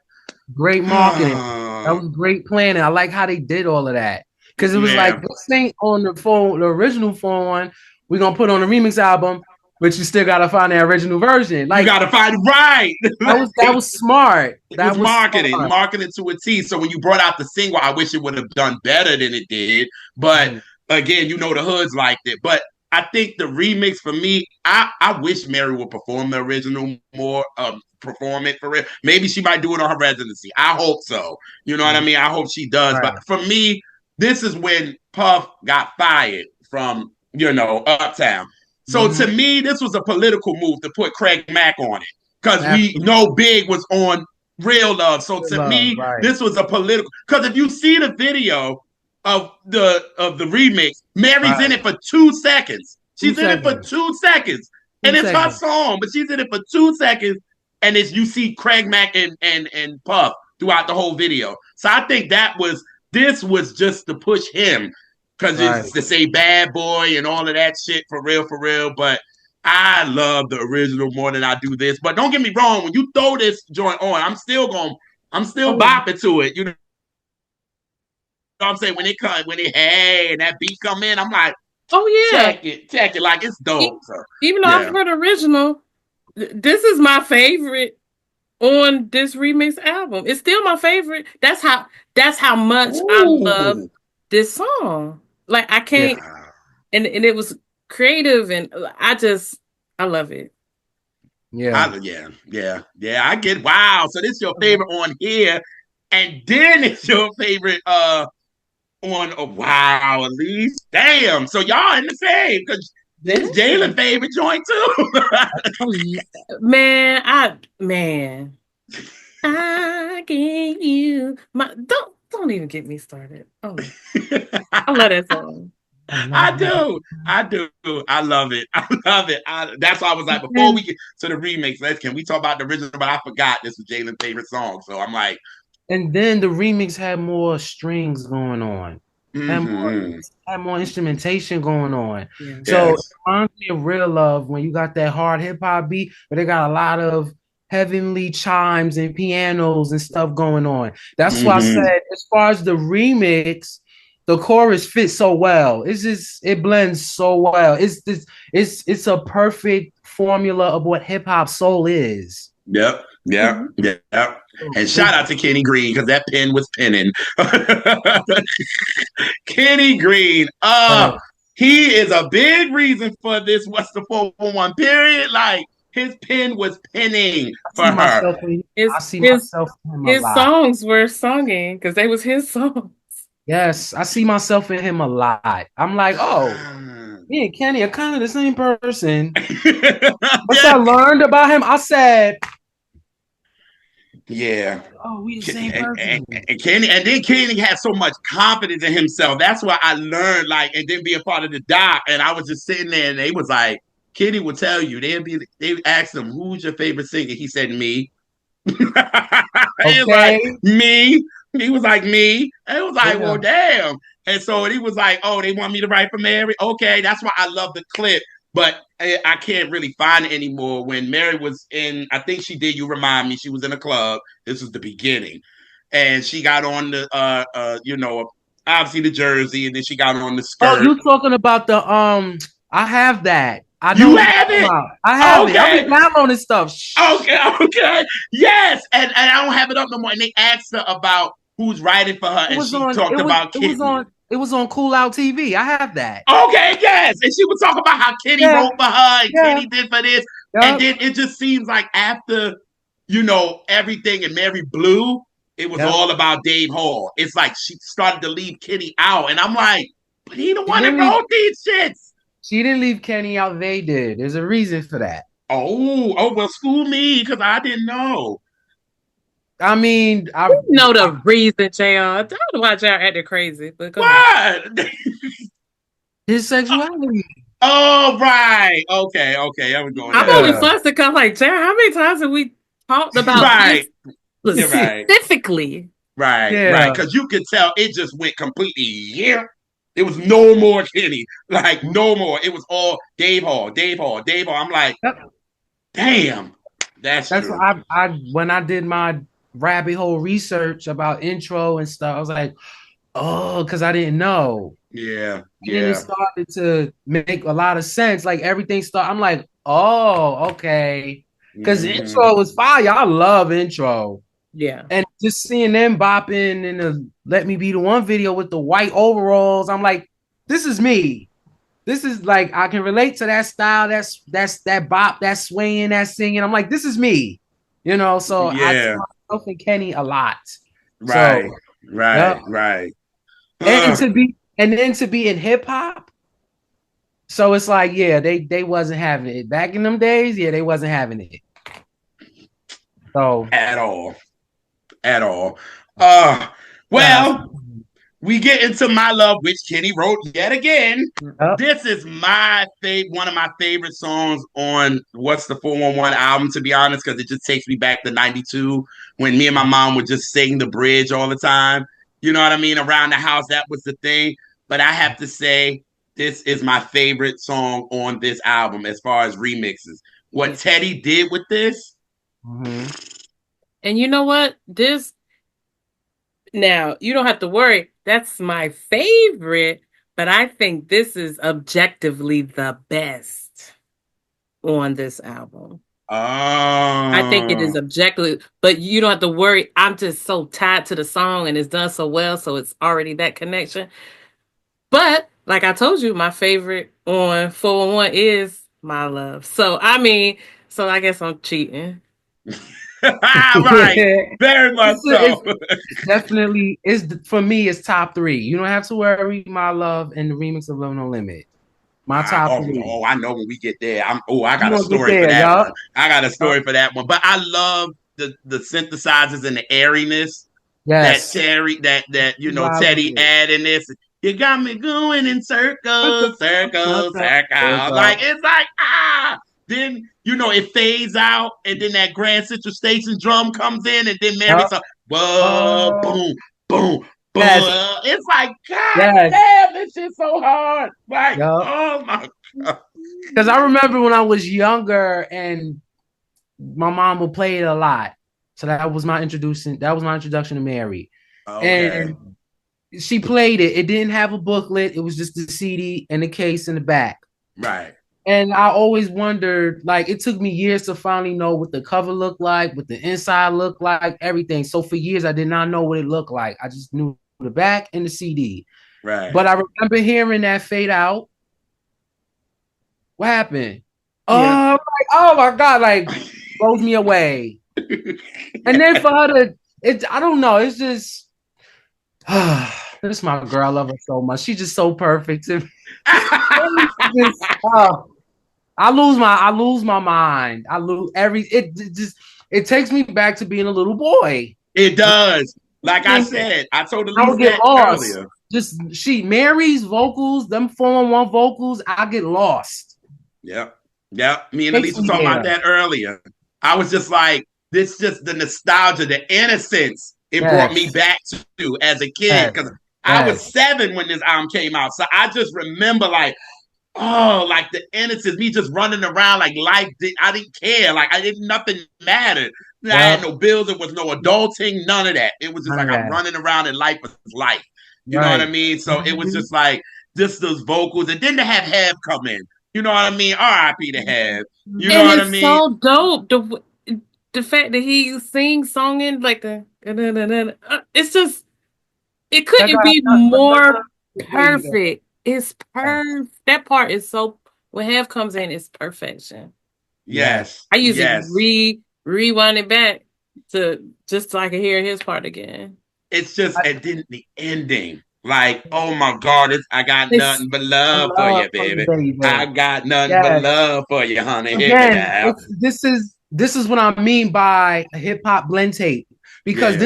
Great marketing. That oh, was great planning. I like how they did all of that. Because it was like yeah. this thing on the phone, the original phone one, we're gonna put on the remix album, but you still gotta find the original version. You Like gotta find right. that was smart. It That was was marketing, smart. marketing to a T. So when you brought out the single, I wish it would have done better than it did. But Mhm. again, the hoods liked it. But I think the remix for me, I wish Mary would perform the original more, perform it for real. Maybe she might do it on her residency. I hope so. You know what I Mhm. mean? I hope she does. But Right. for me, this is when Puff got fired from, Uptown. So to Mm-hmm. me, this was a political move to put Craig Mack on it because we Absolutely know Big was on Real Love. So to love. me, Right. this was a political. Because if you see the video of the remix, Mary's in Right. it for 2 seconds. 2 She's in it for seconds. 2 seconds, and 2 it's her seconds. song, but she's in it for 2 seconds, and it's you see Craig Mack and Puff throughout the whole video. So I think this was just to push him because Right. it's to say bad boy and all of that shit for real, for real. But I love the original more than I do this. But don't get me wrong, when you throw this joint on, I'm still Oh, bopping to it. You know what I'm saying? When it hey and that beat come in, I'm like, Oh yeah. Check it like it's E- dope. So Even though I've yeah. heard original, this is my favorite on this remix album. It's still my favorite. That's how much I love Ooh. this song. Like I Yeah, can't, and it was creative, and I love it. yeah. Yeah. I get wow. So this is your favorite on here, and then it's your favorite on wow, at least. Damn. So y'all in the same because Yeah. it's Jalen favorite joint too. Man, I gave you my don't even get me started. Oh, I love that song. I love I you. do. I do. I love it. I love it. That's why I was like, before we And, get to the remix, can we talk about the original? But I forgot this was Jalen's favorite song. So I'm like, and then the remix had more strings going on. Had more, mm-hmm. had more instrumentation going on. Yeah. So it Yes. reminds me of Real Love when you got that hard hip hop beat, but they got a lot of heavenly chimes and pianos and stuff going on. That's why I Mm-hmm. said, as far as the remix, the chorus fits so well. It's just it blends so well. It's a perfect formula of what hip hop soul is. Yep. Yep. Mhm. Yep. So And shout out to Kenny Green because that pen was penning. Kenny Green. yeah. He is a big reason for this. What's the 411 period? Like his pen was penning I for see her. myself in I His see his myself in him a his lot. songs were sunging because they was his songs. Yes, I see myself in him a lot. I'm like, oh, me and Kenny are kind of the same person. Once I Yeah. learned about him, I said, Yeah. oh, we the same person. And Kenny, and then Kenny had so much confidence in himself. That's why I learned, like, and then being part of the doc. And I was just sitting there, and they was like, Kenny will tell you. They asked him, "Who's your favorite singer?" He said, "Me." He was like, Okay. "Me." He was like, "Me." And it was like, "Well, Yeah. damn." And so he was like, "Oh, they want me to write for Mary." Okay, that's why I love the clip. But I can't really find it anymore. When Mary was in, I think she did. You remind me, she was in a club. This was the beginning, and she got on the, obviously the jersey, and then she got on the Oh, skirt. you talking about the I have that. I know You what you're have talking it, about. I have it. I've been okay, downloading stuff. Shh. okay, yes, and I don't have it up no more. And they asked her about who's writing for her, It and was she on. talked about It was Kitty. on. It was on Cool Out TV. I have that. Okay, yes. And she was talking about how Kitty Yeah. wrote for her and Yeah. Kitty did for this. And Yep. then it just seems like after, everything in Mary Blue, it was Yep. all about Dave Hall. It's like she started to leave Kitty out. And I'm like, but he the She one that didn't leave. wrote these shits. She didn't leave Kenny out. They did. There's a reason for that. Well, school me because I didn't know. I mean, You know the reason, JR. Don't know why JR acting crazy, but go ahead. What? his sexuality. Oh, right. Okay. I was going I'm that only Yeah. way. fussing because, like, JR, how many times have we talked about Right. this You're right. specifically? Right. Yeah. Because you could tell it just went completely. Yeah. It was no more Kenny. Like, no more. It was all Dave Hall, Dave Hall, Dave Hall. I'm like, Yep. damn, that's That's what true. I when I did my rabbit hole research about intro and stuff, I was like, oh, because I didn't know. Yeah, And then it yeah. started to make a lot of sense. Like everything started. I'm like, oh, okay. Because the Mm-hmm. intro was fire. I love intro. Yeah. And just seeing them bopping in the Let Me Be the One video with the white overalls, I'm like, this is me. This is like I can relate to that style. That's that bop, that swaying, that singing. I'm like, this is me. So I see Yeah, myself in Kenny a lot. So right, yeah. right. And Uh, to be in hip hop. So it's like, yeah, they wasn't having it. Back in them days, yeah, they wasn't having it. So at all. At all. Uh, yeah. well, we get into My Love, which Kenny wrote yet again. Yep. This is one of my favorite songs on What's the 411 album, to be honest, because it just takes me back to 92 when me and my mom would just sing the bridge all the time. You know what I mean? Around the house, that was the thing. But I have to say, this is my favorite song on this album as far as remixes. What Yeah. Teddy did with this, Mm-hmm. And you know what? Now, you don't have to worry. That's my favorite, But I think this is objectively the best on this album. I think it is Oh, objectively, but you don't have to worry. I'm just so tied to the song and it's done so well, so it's already that connection. But like I told you, my favorite on 411 is My Love. So I mean, so I guess I'm cheating. right. Very much so. It's definitely is for me. It's top three. You don't have to worry. My Love and the remix of Love No Limit. My top three. I know when we get there. I You got a gonna get story for there, that y'all. one. I got a story for that one. But I love the synthesizers and the airiness that Yes. Terry Vibes with Teddy it. adding this. You got me going in circles, circles, circles. Like Circle. it's like Then it fades out, and then that Grand Central Station drum comes in, and then Mary's Yup. like, whoa, Oh, boom, boom, boom. yes. It's like, God Yes. damn, this shit's so hard. Like, Yup. oh my God. Because I remember when I was younger and my mom would play it a lot. So that was my introduction. That was my introduction to Mary. Okay. And she played it. It didn't have a booklet. It was just the CD and the case in the back. Right. And I always wondered, like, it took me years to finally know what the cover looked like, what the inside looked like, everything. So for years, I did not know what it looked like. I just knew the back and the CD. Right. But I remember hearing that fade out. What happened? Yeah. Like, oh my God, like, blows me away. And then for her to, I don't know, it's just, this is my girl. I love her so much. She's just so perfect. Just, I lose my mind. I lose it takes me back to being a little boy. It does. Like I said, I told I Elise would get that lost. earlier. Just Mary's vocals, them 411 vocals, I get lost. Yep. Yep. Me and Takes Elise were me talking about there. that earlier. I was just like, this just the nostalgia, the innocence it brought me Yes. back to as a kid. Yes. Because I was Yes. 7 when this album came out. So I just remember like, oh, like the innocence, me just running around like I didn't care. Like nothing mattered. I had Yep. no bills. There was no adulting, none of that. It was just None of like I'm that. running around and life was life. You know what I Right. mean? So it was Mhm. just like just those vocals. And then to have come in. You know what I mean? R.I.P. to Have. You know And what I it's mean? so dope. The fact that he sings song in like the it's just it I couldn't got be nothing but love more for you, baby. perfect. It's Yes. perfect. That part is so when Have comes in, it's perfection. Yes. Yes. I usually Yes. rewind it back to just so I can hear his part again. It's just and then the ending. Like, oh my God, I got It's nothing but love for Love you, for you, baby. I baby. got nothing but Yes. love for you, honey. Hit me Again, now. this is what I mean by a hip hop blend tape because Yeah.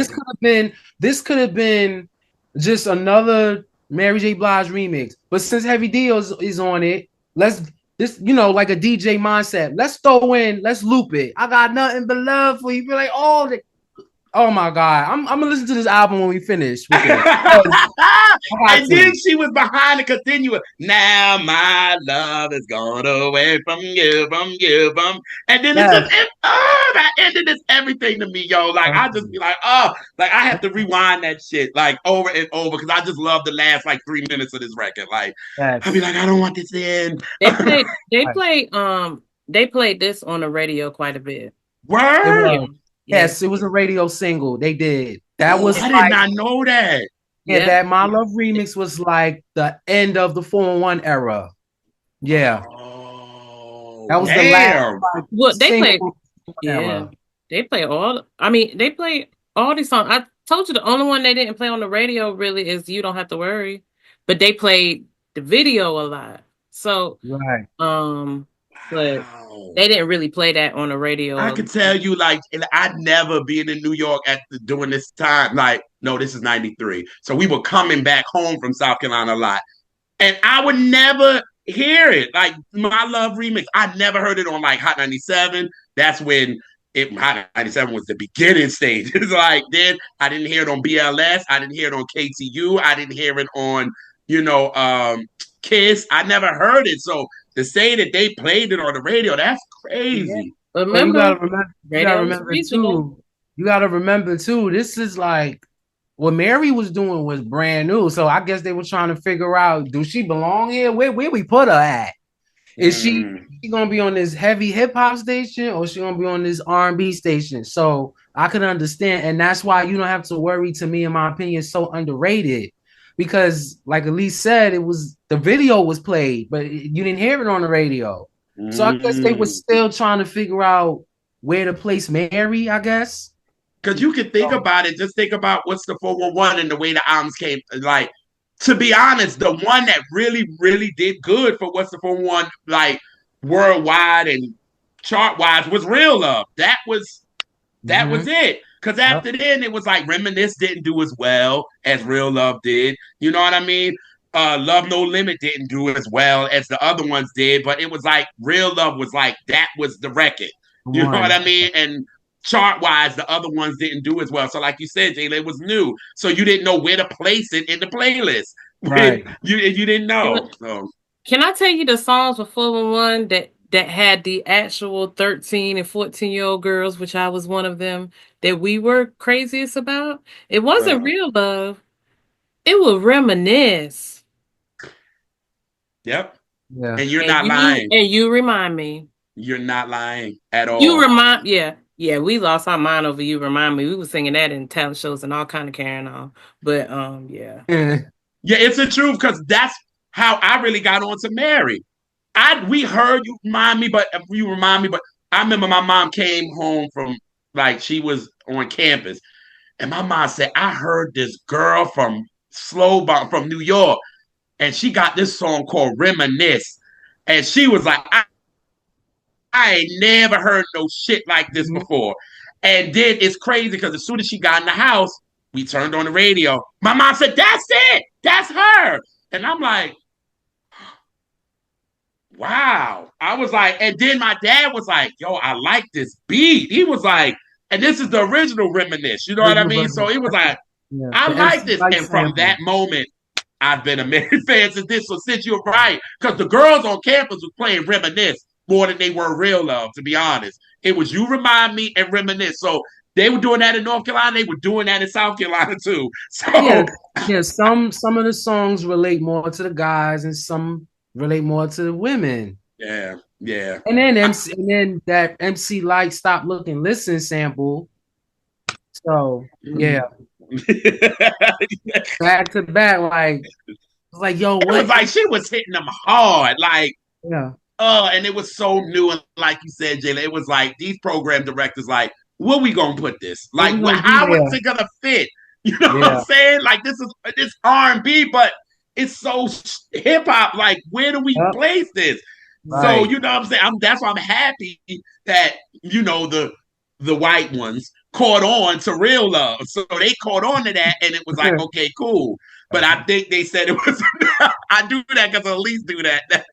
this could have been just another Mary J. Blige remix, but since Heavy D is on it, let's this like a DJ mindset. Let's loop it. I got nothing but love for you. Be like, oh my God, I'm gonna listen to this album when we finish with it. I got and then to. she was behind the continuous. Now my love is gone away from you, and then it's just Yes. that ended is everything to me, yo. Like I just be like, oh, like I have to rewind that shit like over and over because I just love the last like 3 minutes of this record. Like I'd be Yes. like, I don't want this to end. they played this on the radio quite a bit. It Word? Yeah. was. Yeah. Yes, it was a radio single. They did. That Oh, was I did like, not know that. yeah, Yeah. that My Love remix was like the end of the 411 era. Yeah. Oh, That was the last damn. like, Well, they played single yeah. era. They play all I mean, they play all these songs. I told you the only one they didn't play on the radio really is You Don't Have to Worry. But they played the video a lot. So Right. but Wow. they didn't really play that on the radio. I could tell you, like, and I'd never been in New York during this time. Like, no, this is '93, so we were coming back home from South Carolina a lot, and I would never hear it. Like My Love remix, I never heard it on like Hot 97. That's when Hot 97 was the beginning stage. It's like then I didn't hear it on BLS. I didn't hear it on KTU. I didn't hear it on you know Kiss. I never heard it. So to say that they played it on the radio, that's Yeah. crazy. But Remember, you gotta radio was remember regional. too. You gotta remember too. This is like what Mary was doing was brand new. So I guess they were trying to figure out, do she belong here? Where we put her at? Is Mm. she gonna be on this heavy hip hop station or she gonna be on this R&B station? So I could understand, and that's why you don't have to worry. To me, in my opinion, it's so underrated because, like Elise said, it was the video was played, but you didn't hear it on the radio. So I guess they were Mm. still trying to figure out where to place Mary. I guess. Because you can think So, about it, just think about what's the 411 and the way the albums came. Like, to be honest, the one that really, really did good for what's the 411, like worldwide and chart wise, was Real Love. That was mhm. it. Because Yep. after then, it was like Reminisce didn't do as well as Real Love did. You know what I mean? Love No Limit didn't do as well as the other ones did, but it was like Real Love was like that was the record. You know what One. I mean? And chart wise, the other ones didn't do as well. So, like you said, Jayla, it was new, so you didn't know where to place it in the playlist. When Right. you didn't know. So Can I tell you the songs for 411 that had the actual 13 and 14-year-old girls, which I was one of them, that we were craziest about? It wasn't uh, Real Love. It was Reminisce. yep. Yeah. And you're And not you lying. and you remind me. You're not lying at You all. remind yeah. Yeah, we lost our mind over You Remind Me. We were singing that in talent shows and all kind of carrying on. But yeah. Yeah, it's the truth because that's how I really got on to Mary. We heard you remind me, but you remind me, but I remember my mom came home from like she was on campus, and my mom said, I heard this girl from Slow Bomb from New York, and she got this song called Reminisce. And she was like, I ain't never heard no shit like this Mhm. before. And then it's crazy because as soon as she got in the house, we turned on the radio. My mom said, That's it. That's her. And I'm like, wow. I was like, and then my dad was like, yo, I like this beat. He was like, and this is the original Reminisce. You know what I Original mean? version. So he was like, Yeah. I The like MC this. Light And from that sample. moment, I've been a Mary fan since this. So since you're right, because the girls on campus was playing Reminisce more than they were Real Love, to be honest. It was You Remind Me and Reminisce. So they were doing that in North Carolina. They were doing that in South Carolina too. Yeah, So yeah. Some of the songs relate more to the guys, and some relate more to the women. yeah, yeah. And then I, MC, and then that MC Light Stop Look and Listen sample. So yeah, back to back, like yo, it was what? like she was hitting them hard. Like Yeah, and it was so new. And like you said, Jayla, it was like these program directors, like, where we gonna put this? what Like, we gonna do how is there? it gonna fit? You know what I'm Yeah, saying? Like, this R&B, but it's so hip hop. Like, where do we yep, place this? So right. you know what I'm saying? That's why I'm happy that the white ones caught on to Real Love. So they caught on to that, and it was like, okay, cool. But I think they said it was. I do that because at least do that.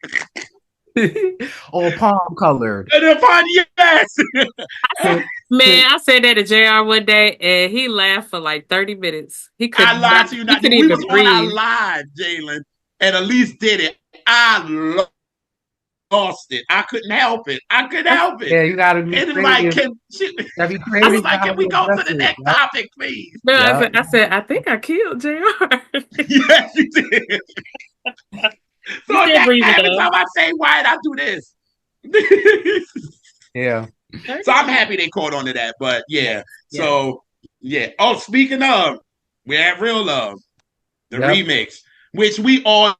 Or palm colored. And if I yes, Man, I said that to JR one day and he laughed for like 30 minutes. He I could lied not to you he not. couldn't We was even on our breathe. live, Jalen, and Elise did it. I lost it. I couldn't help it. I couldn't help it. Yeah, you gotta be And it was like, creative. can Gotta be I was creative like, how can we you go to address the it. next Yep, topic, please? No, yep. I said, I think I killed JR. Yes, you did. You So still now breathing every though. time I say white, I do this. Yeah. So I'm happy they caught on to that. But Yes, yeah. yes. So yeah. Oh, speaking of, we're at Real Love, the Yep. remix, which we all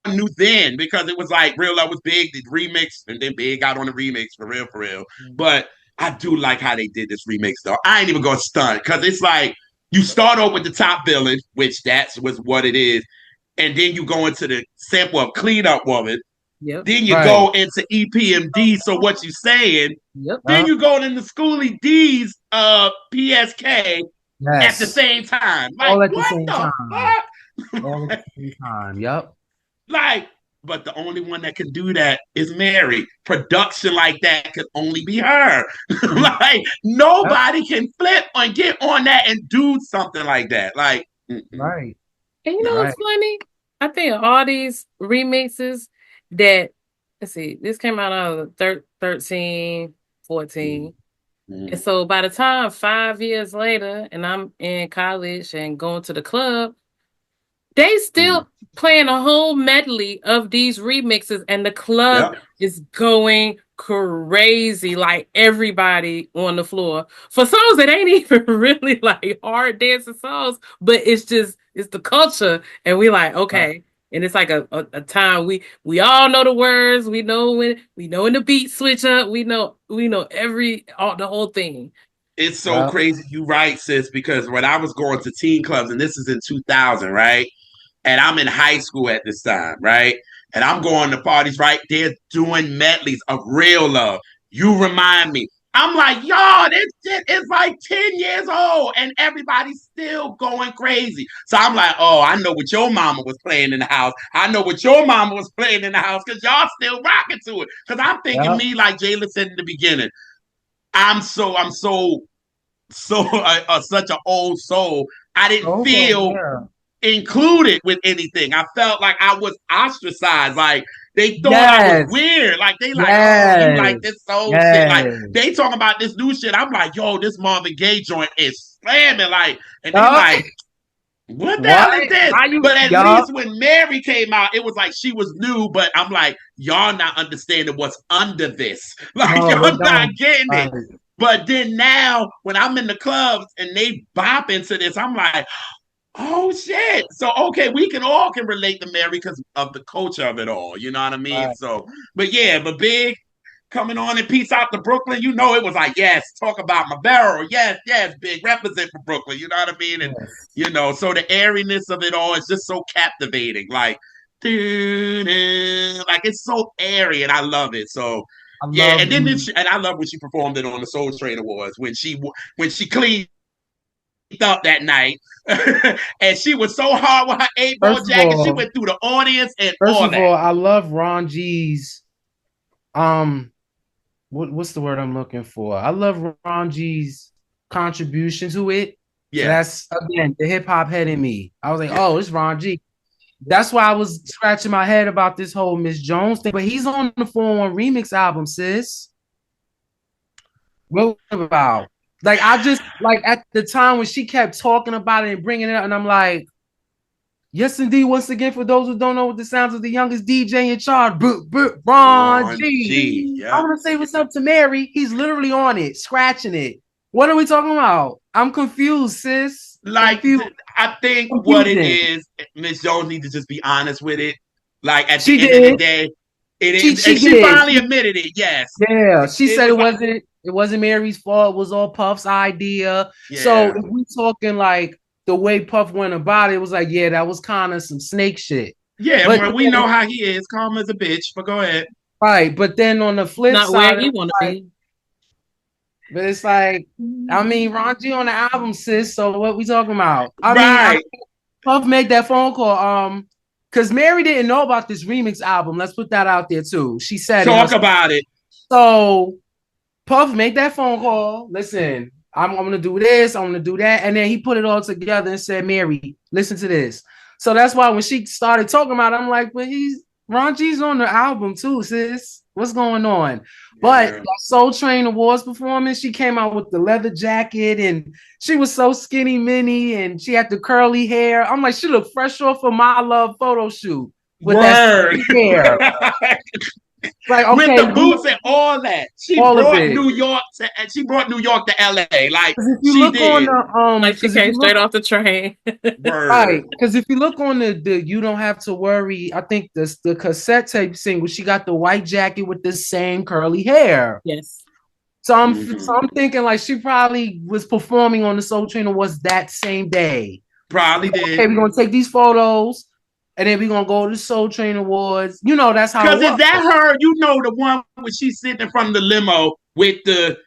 knew then because it was like Real Love was big, the remix, and then Big got on the remix for real, for real. But I do like how they did this remix though. I ain't even gonna stunt because it's like you start off with the top billing, which that's was what it is, and then you go into the sample of Clean Up Woman. Yep. Then you Right. go into EPMD. So what you saying? Yep. Then Yep. you go into Schoolie D's PSK at the Yes. same time. Like All at the what same the time. All at fuck? the same time. Yep. Like, but the only one that can do that is Mary. Production like that could only be her. Mhm. Like, Yep. nobody can flip and get on that and do something like that. Like, Right. And you know no. what's Right. funny? I think all these remixes that let's see, this came out of 13, 14. And so by the time 5 years later, and I'm in college and going to the club, they still playing a whole medley of these remixes, and the club Yep. is going crazy, like everybody on the floor for songs that ain't even really like hard dancing songs, but it's the culture, and we like Right. okay, and it's like a time we all know the words, we know when the beat switch up, we know the whole thing. It's so Yep. crazy. You right, sis, because when I was going to teen clubs, and this is in 2000, right? And I'm in high school at this time, right? And I'm going to parties, right? They're doing medleys of Real Love. You remind me. I'm like, y'all, this shit is like 10 years old and everybody's still going crazy. So I'm like, oh, I know what your mama was playing in the house. I know what your mama was playing in the house because y'all still rocking to it. Because I'm thinking Yep. me, like Jalen said in the beginning, I'm so such an old soul. I didn't So feel yeah. included with anything. I felt like I was ostracized. Like they thought I was Yes. weird. Like they like, oh, you like Yes. this soul shit. Like Yes. they talking about this new shit. I'm like, yo, this Marvin Gaye joint is slamming. Like, and they Yup. like, what the What? hell is this? How you? But at Yup. least when Mary came out, it was like she was new. But I'm like, y'all not understanding what's under this. Like No, they y'all not don't. getting it. Right. But then now, when I'm in the clubs and they bop into this, I'm like, oh shit. So okay, we can all can relate to Mary because of the culture of it all. You know what I mean? Right. So, but yeah, but Big coming on and peace out to Brooklyn. You know, it was like, yes, talk about my barrel. Yes, yes, Big represent for Brooklyn. You know what I mean? And Yes. so the airiness of it all is just so captivating. Like, like it's so airy, and I love it. So I yeah, love and then you. and I love when she performed it on the Soul Train Awards when she cleaned up that night, and she was so hard with her 8 ball First of jacket. She all, went through the audience and first all of that. all, I love Ron G's um what's the word I'm looking for? I love Ron G's contribution to it. So Yeah, that's again the hip hop head in me. I was like, yeah. oh, it's Ron G. That's why I was scratching my head about this whole Miss Jones thing. But he's on the 4-1 remix album, sis. What about? Like I just like at the time when she kept talking about it and bringing it up, and I'm like, yes, indeed. Once again, for those who don't know what the sounds of the youngest DJ in charge, Ron Ron G. G. I Yeah. want to say what's up to Mary. He's literally on it, scratching it. What are we talking about? I'm confused, sis. Like Confused. I think what it Confusion. is, Miss Jones needs to just be honest with it. Like at She the end of the did. day, it She is, and she she did. finally admitted it. Yes, Yeah. She it said was it like, wasn't Mary's fault. It was all Puff's idea. So yeah, if we talking like the way Puff went about it, it was like, yeah, that was kind of some snake shit. yeah. But Well, we know how he is, calm as a bitch. But go ahead. right, but then on the flip Not where side, he want to like, be. but it's like, I mean, Ron G on the album, sis. So what we talking about? I mean, Right. Puff made that phone call. Because Mary didn't know about this remix album. Let's put that out there too. She said it Talk herself. about it. So Puff made that phone call. Listen, I'm gonna do this. I'm gonna do that, and then he put it all together and said, "Mary, listen to this." So that's why when she started talking about it, I'm like, "But he's Ron G's on the album too, sis. What's going on?" But Yeah. that Soul Train Awards performance, she came out with the leather jacket, and she was so skinny mini, and she had the curly hair. I'm like, she looked fresh off of My Love photo shoot with that Word. hair. Like, With okay, the boots and all that. She all of brought it. New York to and she brought New York to LA. Like Because if you she look on did. the Like she because if came you look straight off the train. right, Word. because if you look on the you don't have to worry. I think the cassette tape single, she got the white jacket with the same curly hair. Yes. So Mm-hmm. I'm thinking like she probably was performing on the Soul Train Awards that same day. Probably Okay, did. we're gonna take these photos and then we're gonna go to the Soul Train Awards. You know that's how it Cause is was. that her? You know the one where she's sitting in front of the limo with the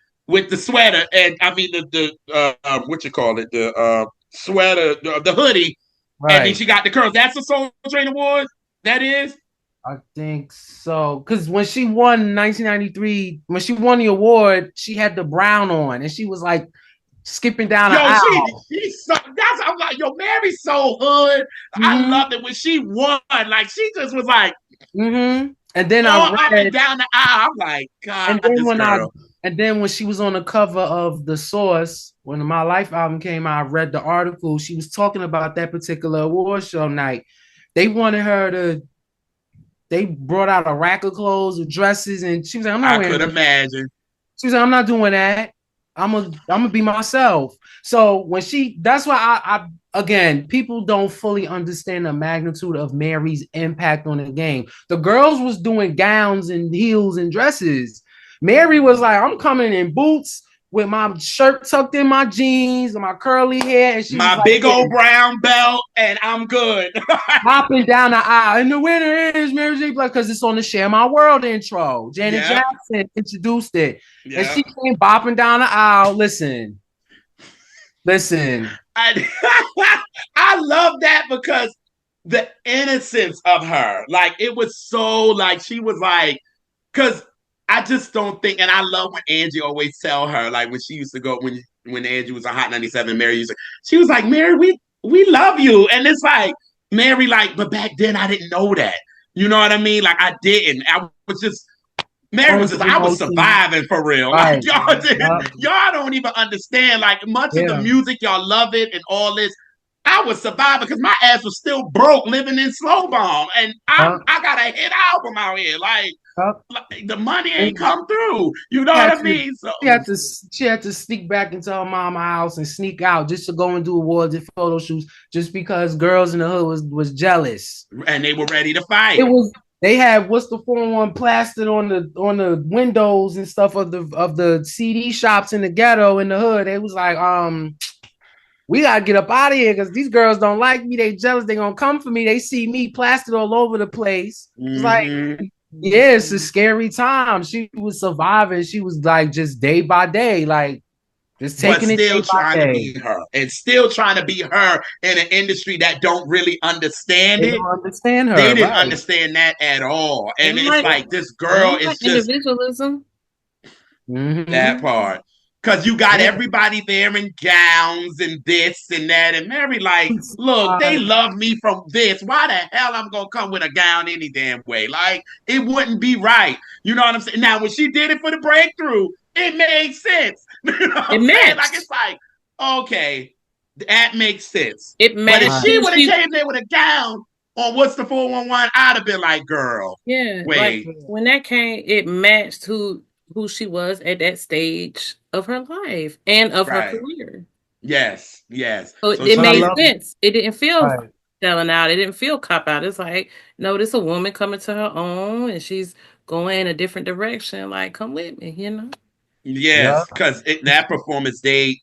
sweater and I mean the what you call it sweater the hoodie and then Right. she got the curls. That's the Soul Train Award. That is. I think so. Because when she won 1993, when she won the award, she had the brown on and she was like skipping down the Yo, aisle. I'm like, yo, Mary's so hood. I Mm-hmm. loved it when she won. Like she just was like Mm-hmm. And then I all up and read, down the aisle. I'm like, God, and then this when I girl. And then when she was on the cover of The Source, when the My Life album came out, I read the article. She was talking about that particular award show night. They wanted her to, they brought out a rack of clothes or dresses, and she was like, I'm not I wearing could this. imagine. She was like, I'm not doing that. I'm gonna be myself. So when she, that's why I again, people don't fully understand the magnitude of Mary's impact on the game. The girls was doing gowns and heels and dresses. Mary was like, I'm coming in boots with my shirt tucked in my jeans and my curly hair, and she was My like, big yeah, old brown belt, and I'm good. hopping down the aisle. And the winner is Mary J. Blige because it's on the Share My World intro. Janet Yep. Jackson introduced it. And Yep. she came bopping down the aisle. Listen. I, I love that because the innocence of her, like it was so like she was like, because I just don't think, and I love when Angie always tell her, like when she used to go when Angie was on Hot 97, Mary used to, she was like, Mary, we love you, and it's like Mary, like, but back then I didn't know that, you know what I mean? Like I didn't, I was just. Mary Going was just, through I was emotions. surviving for real. Like Right. y'all didn't, Yep. y'all don't even understand. Like much of the Yeah. music, y'all love it and all this. I was surviving because my ass was still broke living in Slow Bomb. And Yep. I got a hit album out here. Yep. Like the money ain't And come through. You know what had I to, mean? So she had to sneak back into her mama's house and sneak out just to go and do awards and photo shoots just because girls in the hood was jealous. and they were ready to fight. It was they had what's the 4-1 plastered on the windows and stuff of the CD shops in the ghetto in the hood. It was like, we gotta get up out of here because these girls don't like me. They jealous. They gonna come for me. They see me plastered all over the place. It's like, Mm-hmm. yeah, it's a scary time. She was surviving. She was like just day by day, like just But taking it still day by trying to day. be her and still trying to be her in an industry that don't really understand They it. don't understand They her, didn't right? understand that at all. They And it's like like this they girl like is just individualism. Mm-hmm. that part. Cause you got Yeah. everybody there in gowns and this and that. And Mary, like, look, they love me from this. Why the hell I'm gonna come with a gown any damn way? Like, it wouldn't be right. You know what I'm saying? Now, when she did it for the breakthrough, it made sense. You know what It I'm saying? Like, matched. it's like, okay, that makes sense. It But if matched Right. she who would have she. came there with a gown on What's the 411, I'd have been like, girl, Yeah, like wait. when that came, it matched who she was at that stage of her life and of her Right. career. Yes, yes. So So it But I she made love sense. It didn't feel right. selling out. It didn't feel cop out. It's like, no, this a woman coming to her own and she's going in a different direction. Like, come with me, you know? Yeah. Yes, because that performance they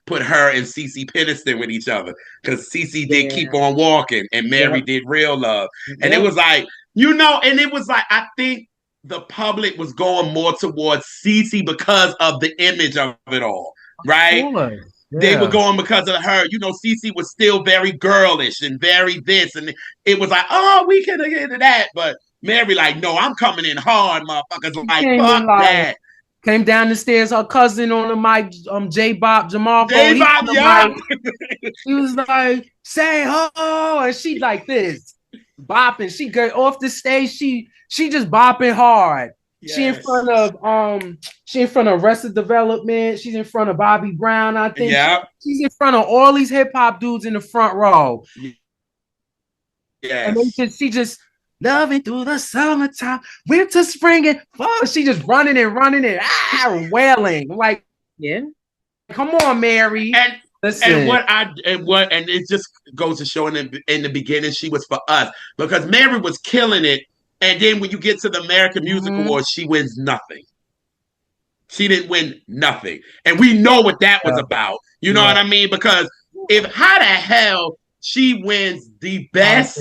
put her and Cece Peniston with each other because Cece did Keep Yeah. on Walking and Mary Yep. did Real Love, and it Yep. was like and it was like I think the public was going more towards Cece because of the image of it all, right? Cool. They were Yeah. going because of her. Cece was still very girlish and very this, and it was like, oh, we can get into that, but Mary like, no, I'm coming in hard, motherfuckers. She Like, came in fuck like that. came down the stairs, her cousin on the mic, J Bop Jamarco, J he Bob, on the yup. mic. He was like, say ho, and she like this, bopping. She go off the stage, she just bopping hard. She in Yes. front of Arrested Development. She's in front of Bobby Brown. I think Yep. she's in front of all these hip hop dudes in the front row. And Yes. she just loving through the summertime, winter, spring, and fall. She just running and wailing. Like, Yeah. come on, Mary. And Listen. and it just goes to show in the beginning she was for us because Mary was killing it, and then when you get to the American Music Mhm. Awards, she wins nothing. She didn't win nothing, and we know what that was Yeah. about. You know Yeah. what I mean? Because if how the hell she wins the best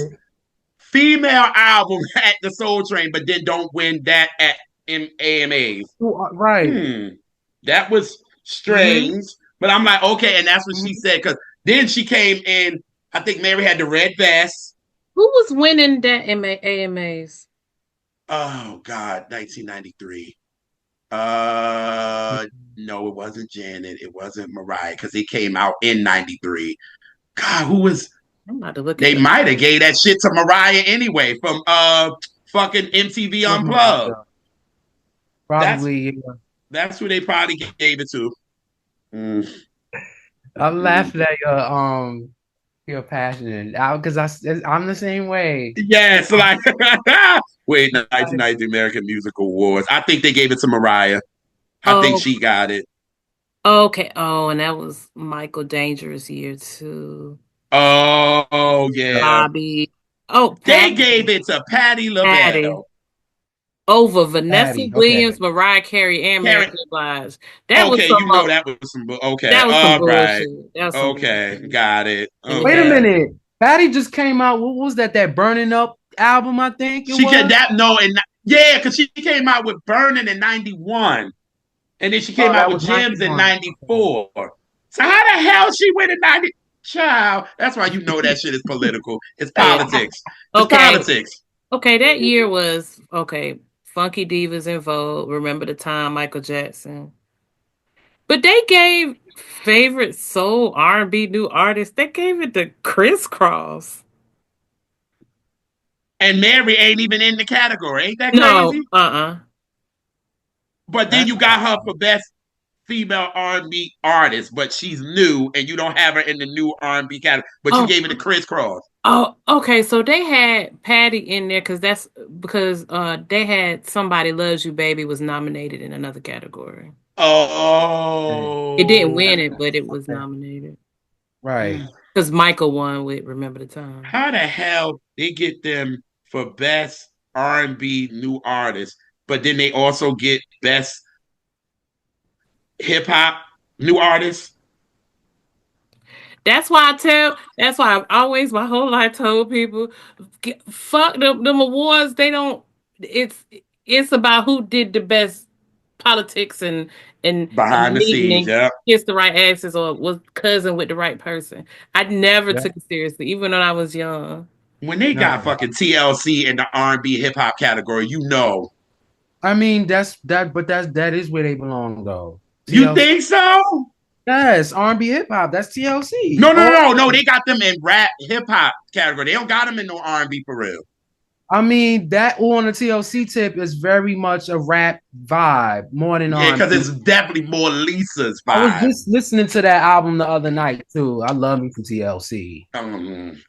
female album at the Soul Train, but then don't win that at AMAs. Right. That was Mhm. strange. But I'm like, okay, and that's what she said because then she came in. I think Mary had the red vest. Who was winning that AMAs? Oh God, 1993. No, it wasn't Janet. It wasn't Mariah because it came out in '93. God, who was? I'm about to look They at it. might have gave that shit to Mariah anyway from fucking MTV Unplugged. Yeah. That's Probably. Yeah. That's who they probably gave it to. Mm. I'm Mm. laughing at your passion because I'm the same way. Yes, like wait, 1990 American Music Awards. I think they gave it to Mariah. I think Oh, she got it. okay. Oh, and that was Michael Dangerous year too. Oh yeah, Bobby. Oh, they gave it to Patti Patty. LaBelle. Over Vanessa Patty, okay. Williams, Mariah Carey, and Mary Karen, J. Blige. That was okay, some. you know that was some. Okay, That was some all right, bullshit. That was some okay, bullshit. got it. And you Wait a had Okay, minute. Patty just came out. What was that? That Burning Up album, I think it she can was. that no and yeah, because she came out with Burning in '91. And then she Oh, came out that with was Gems in 91. Okay. '94. So how the hell she went in '90? Child, that's why you know that shit is political. It's yeah. politics. It's Okay. politics. Okay. That year was okay. Funky Divas in Vogue. Remember the time, Michael Jackson. But they gave favorite soul R&B new artist. They gave it to Crisscross. And Mary ain't even in the category. Ain't that No. crazy? But then That's you got her for best female R&B artist, but she's new, and you don't have her in the new R&B category. But you Oh. gave it to Chris Cross. Oh, okay. So they had Patty in there because they had Somebody Loves You Baby was nominated in another category. okay. It didn't Oh, win it, but it was Okay. nominated. Right. Because Michael won with Remember the Time. how the hell they get them for best R&B new artist, but then they also get best hip hop new artist? That's why I've always my whole life told people, fuck them awards. They don't, it's, it's about who did the best politics and Behind the meeting scenes, and yeah. kiss the right asses or was cousin with the right person. I never Yeah. took it seriously, even when I was young. When they got No. fucking TLC in the R&B hip hop category, you know. I mean, that is where they belong though. You TLC. think so? Yes, R&B hip hop. That's TLC. No, no, Or no, no, no. They got them in rap hip hop category. They don't got them in no R&B for real. I mean, that on the TLC tip is very much a rap vibe more than Yeah, because R&B. it's definitely more Lisa's I was vibe. just listening to that album the other night too. I love me some TLC.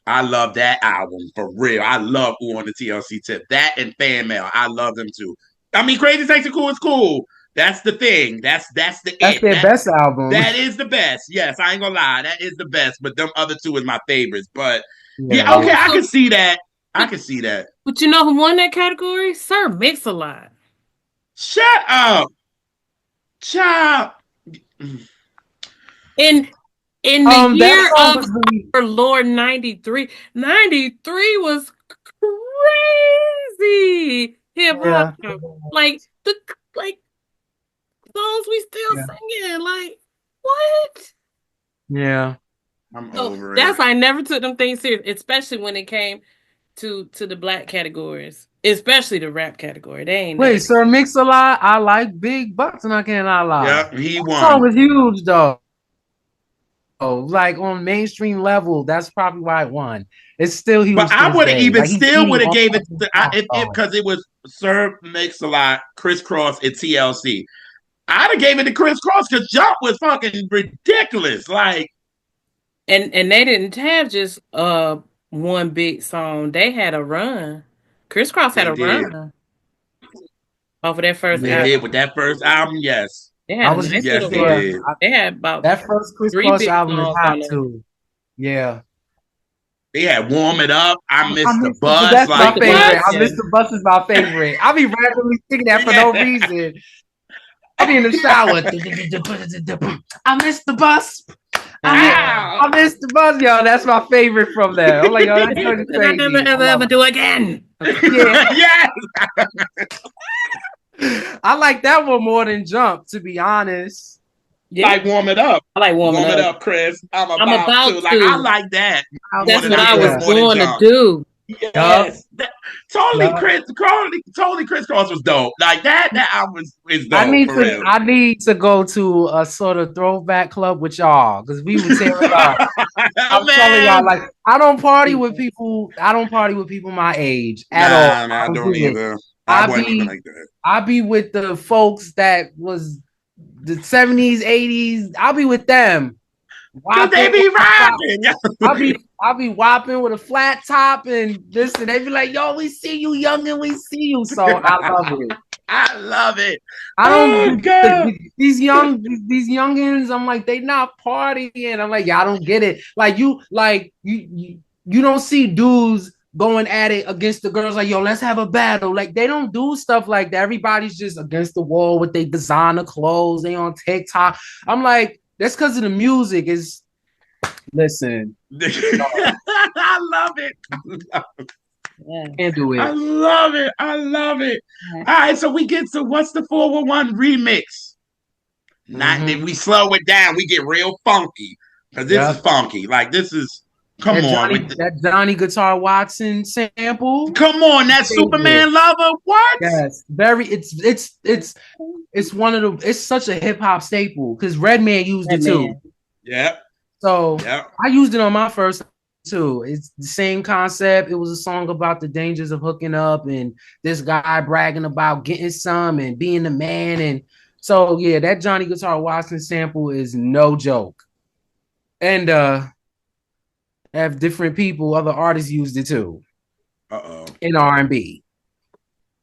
I love that album for real. I love Ooh on the TLC tip. That and Fan Mail. I love them too. I mean, Crazy Sexy Cool is cool. That's the thing. That's the That's it. their best album. That is the best. Yes, I ain't gonna lie. That is the best. But them other two is my favorites. But yeah, Yeah. okay, Oh, I so, can see that. I but, can see that. but you know who won that category? Sir Mix-a-Lot. Shut up, child. In in the That year song of was really our Lord 93, 93 was crazy hip hop. yeah. Like the like songs we still Yeah. singing. Like what? Yeah. I'm So over it. that's why I never took them things serious, especially when it came to the black categories, especially the rap category. They ain't Wait, never. Sir Mix-a-Lot. I like Big Bucks and I cannot lie. Yep, he That song won. was huge though. Like on mainstream level, that's probably why it won. It's still But huge to I this would have day. even Like he's still beating would have all gave it types of to, pop if stars. because it was Sir Mix a Lot, Chris Cross, and TLC. I'd have gave it to Chris Cross because Jump was fucking ridiculous. Like And they didn't have just one big song. They had a run. Criss Cross had they a did. run off of their first They Yeah, did album. with that first album, yes. They I had a was nice just Yes, little they yeah. run. did. They had about That first Chris three Cross big album is songs hot on there. too. Yeah. They had Warm It Up. I I missed the miss the bus. that's my Like, Mr. Bus, what? favorite. I yeah. miss the bus is my favorite. I be randomly singing that for no Yeah. reason. I be in the shower. I miss the bus. I miss the bus, yo. That's my favorite from that. I'm like, yo, that's pretty That I never crazy. I ever love ever do again. Okay. it. Yes. Yeah, I like that one more than Jump, to be honest. Yeah, Like Warm It Up. I like warming Warm It up. Up, Chris. I'm I'm about to. about Like, I to. like that more That's than what I I do was Yeah. more than going to Jump. do. Yup. Yes. Totally Yup. Chris Cross was dope. Like that album is dope for real. I need to go to a sort of throwback club with y'all because we would tear it up. Oh I'm telling y'all, man. like I don't party with people. I don't party with people my age at all. Nah, I I don't don't do it. either. I I wasn't even be like that. I be with the folks that was the 70s, 80s. I'll be with them. Cause they be rocking. I'll be whopping with a flat top and this, and they be like, "Yo, we see you, youngin, we see you." So I love it. I love it. I Oh don't God. these youngins. I'm like, they not partying. I'm like, y'all don't get it. You don't see dudes going at it against the girls like, yo, let's have a battle. Like they don't do stuff like that. Everybody's just against the wall with their designer clothes. They on TikTok. I'm like, that's because of the music. Is listen. I love it. Yeah. Can't do I it. love it. I love it. All right, so we get to what's the 411 remix. Not that we slow it down, we get real funky. Because this is Yeah. funky. Like this is come on with the, That Johnny Guitar Watson sample. come on, that Superman lover. What? Yes, very. It's one of the. It's such a hip hop staple because Redman used it too. Yep. So Yep. I used it on my first too. It's the same concept. It was a song about the dangers of hooking up and this guy bragging about getting some and being the man. And so yeah, that Johnny Guitar Watson sample is no joke. And have different people, other artists used it too. Uh-oh. In R&B.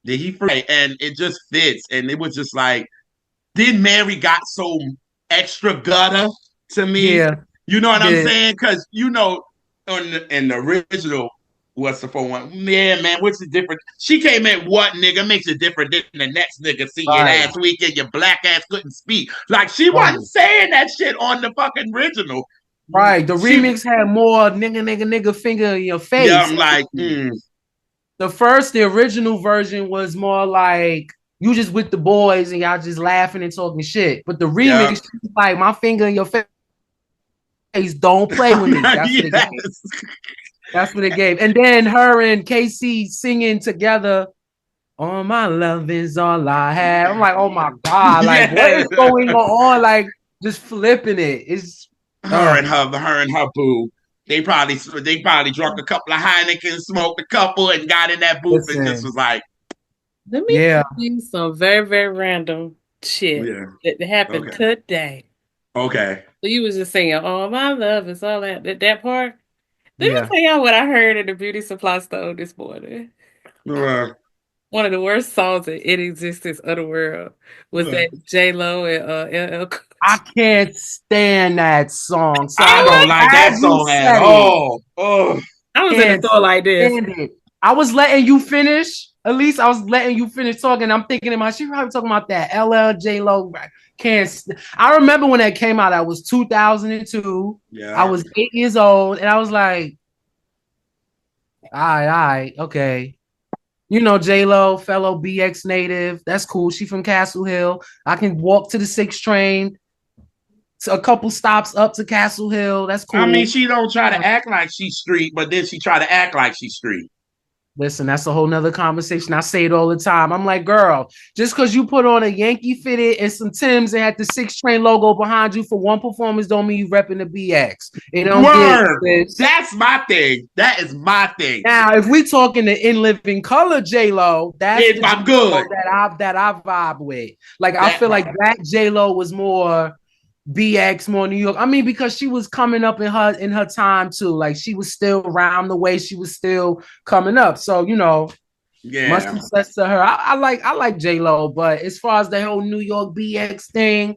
Did he forget? And it just fits. And it was just like, then Mary got so extra gutter to me. Yeah. You know what I'm saying? Because in the original, what's the 4-1? Yeah, man, what's the difference? She came in, what nigga makes it different than the next nigga see your ass weak and your black ass couldn't speak. Like she wasn't saying that shit on the fucking original. Right. The remix had more nigga finger in your face. Yeah, I'm like, the original version was more like you just with the boys and y'all just laughing and talking shit. But the remix, like my finger in your face, don't play with me. That's what it gave. That's what it gave. And then her and KC singing together. All my love is all I have. I'm like, oh my God, like what is going on? Like just flipping it. It's her and her boo. They probably drunk a couple of Heineken, smoked a couple, and got in that booth and just was like, let me do some very, very random shit that happened today. Okay. So you was just saying, "Oh, my love is all that part." Let me tell y'all what I heard in the beauty supply store this morning. One of the worst songs in existence of the world was that J-Lo and LL Cool. I can't stand that song. So I don't like that song at all. I was in the store like this. I was letting you finish. At least I was letting you finish talking. I'm thinking in my she probably talking about that LL J-Lo. I remember when that came out. That was 2002. Yeah. I was 8 years old, and I was like, all right, okay. You know, J-Lo, fellow BX native. That's cool. She from Castle Hill. I can walk to the 6 train. To a couple stops up to Castle Hill. That's cool. I mean, she don't try to act like she's street, but then she try to act like she's street. Listen, that's a whole nother conversation. I say it all the time. I'm like, girl, just because you put on a Yankee fitted and some Timbs and had the 6 train logo behind you for one performance don't mean you repping the BX. It don't get that's my thing. That is my thing. Now, if we talking the In Living Color J-Lo, that's I'm good. That I vibe with. Like I feel like that J-Lo was more BX, more New York. I mean, because she was coming up in her time too. Like she was still around the way, she was still coming up. So much success to her. I like J-Lo, but as far as the whole New York BX thing,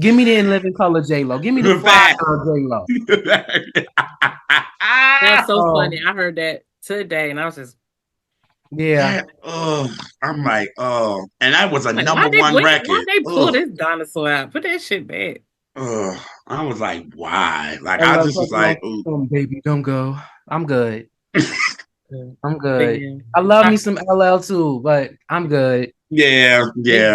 give me the In Living Color J-Lo. Give me the fly J-Lo. That's so funny. I heard that today, and I was just. Yeah. I'm like, and that was a number one record. Why they pull this dinosaur out? Put that shit back. I was like, why? Like, I just was like, baby, don't go. I'm good. I'm good. I love me some LL too, but I'm good. Yeah.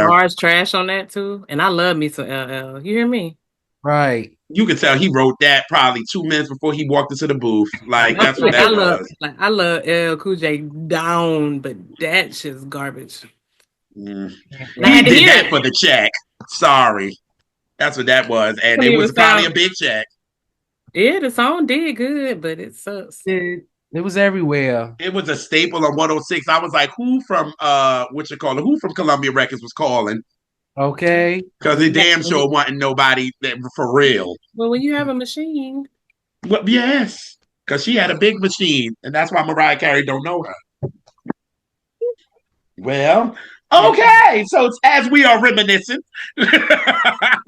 Bars trash on that too, and I love me some LL. You hear me? Right. You could tell he wrote that probably 2 minutes before he walked into the booth. Like that's what that was. I love LL Cool J down, but that shit's garbage. He did that for the check. Sorry, that's what that was, and it was probably a big check. Yeah, the song did good, but it sucks. It was everywhere. It was a staple on 106. I was like, who from who from Columbia Records was calling? Okay. Because he damn sure wasn't nobody that for real. Well, when you have a machine. Well, yes, because she had a big machine, and that's why Mariah Carey don't know her. Well, Yeah. okay. So as we are reminiscing, the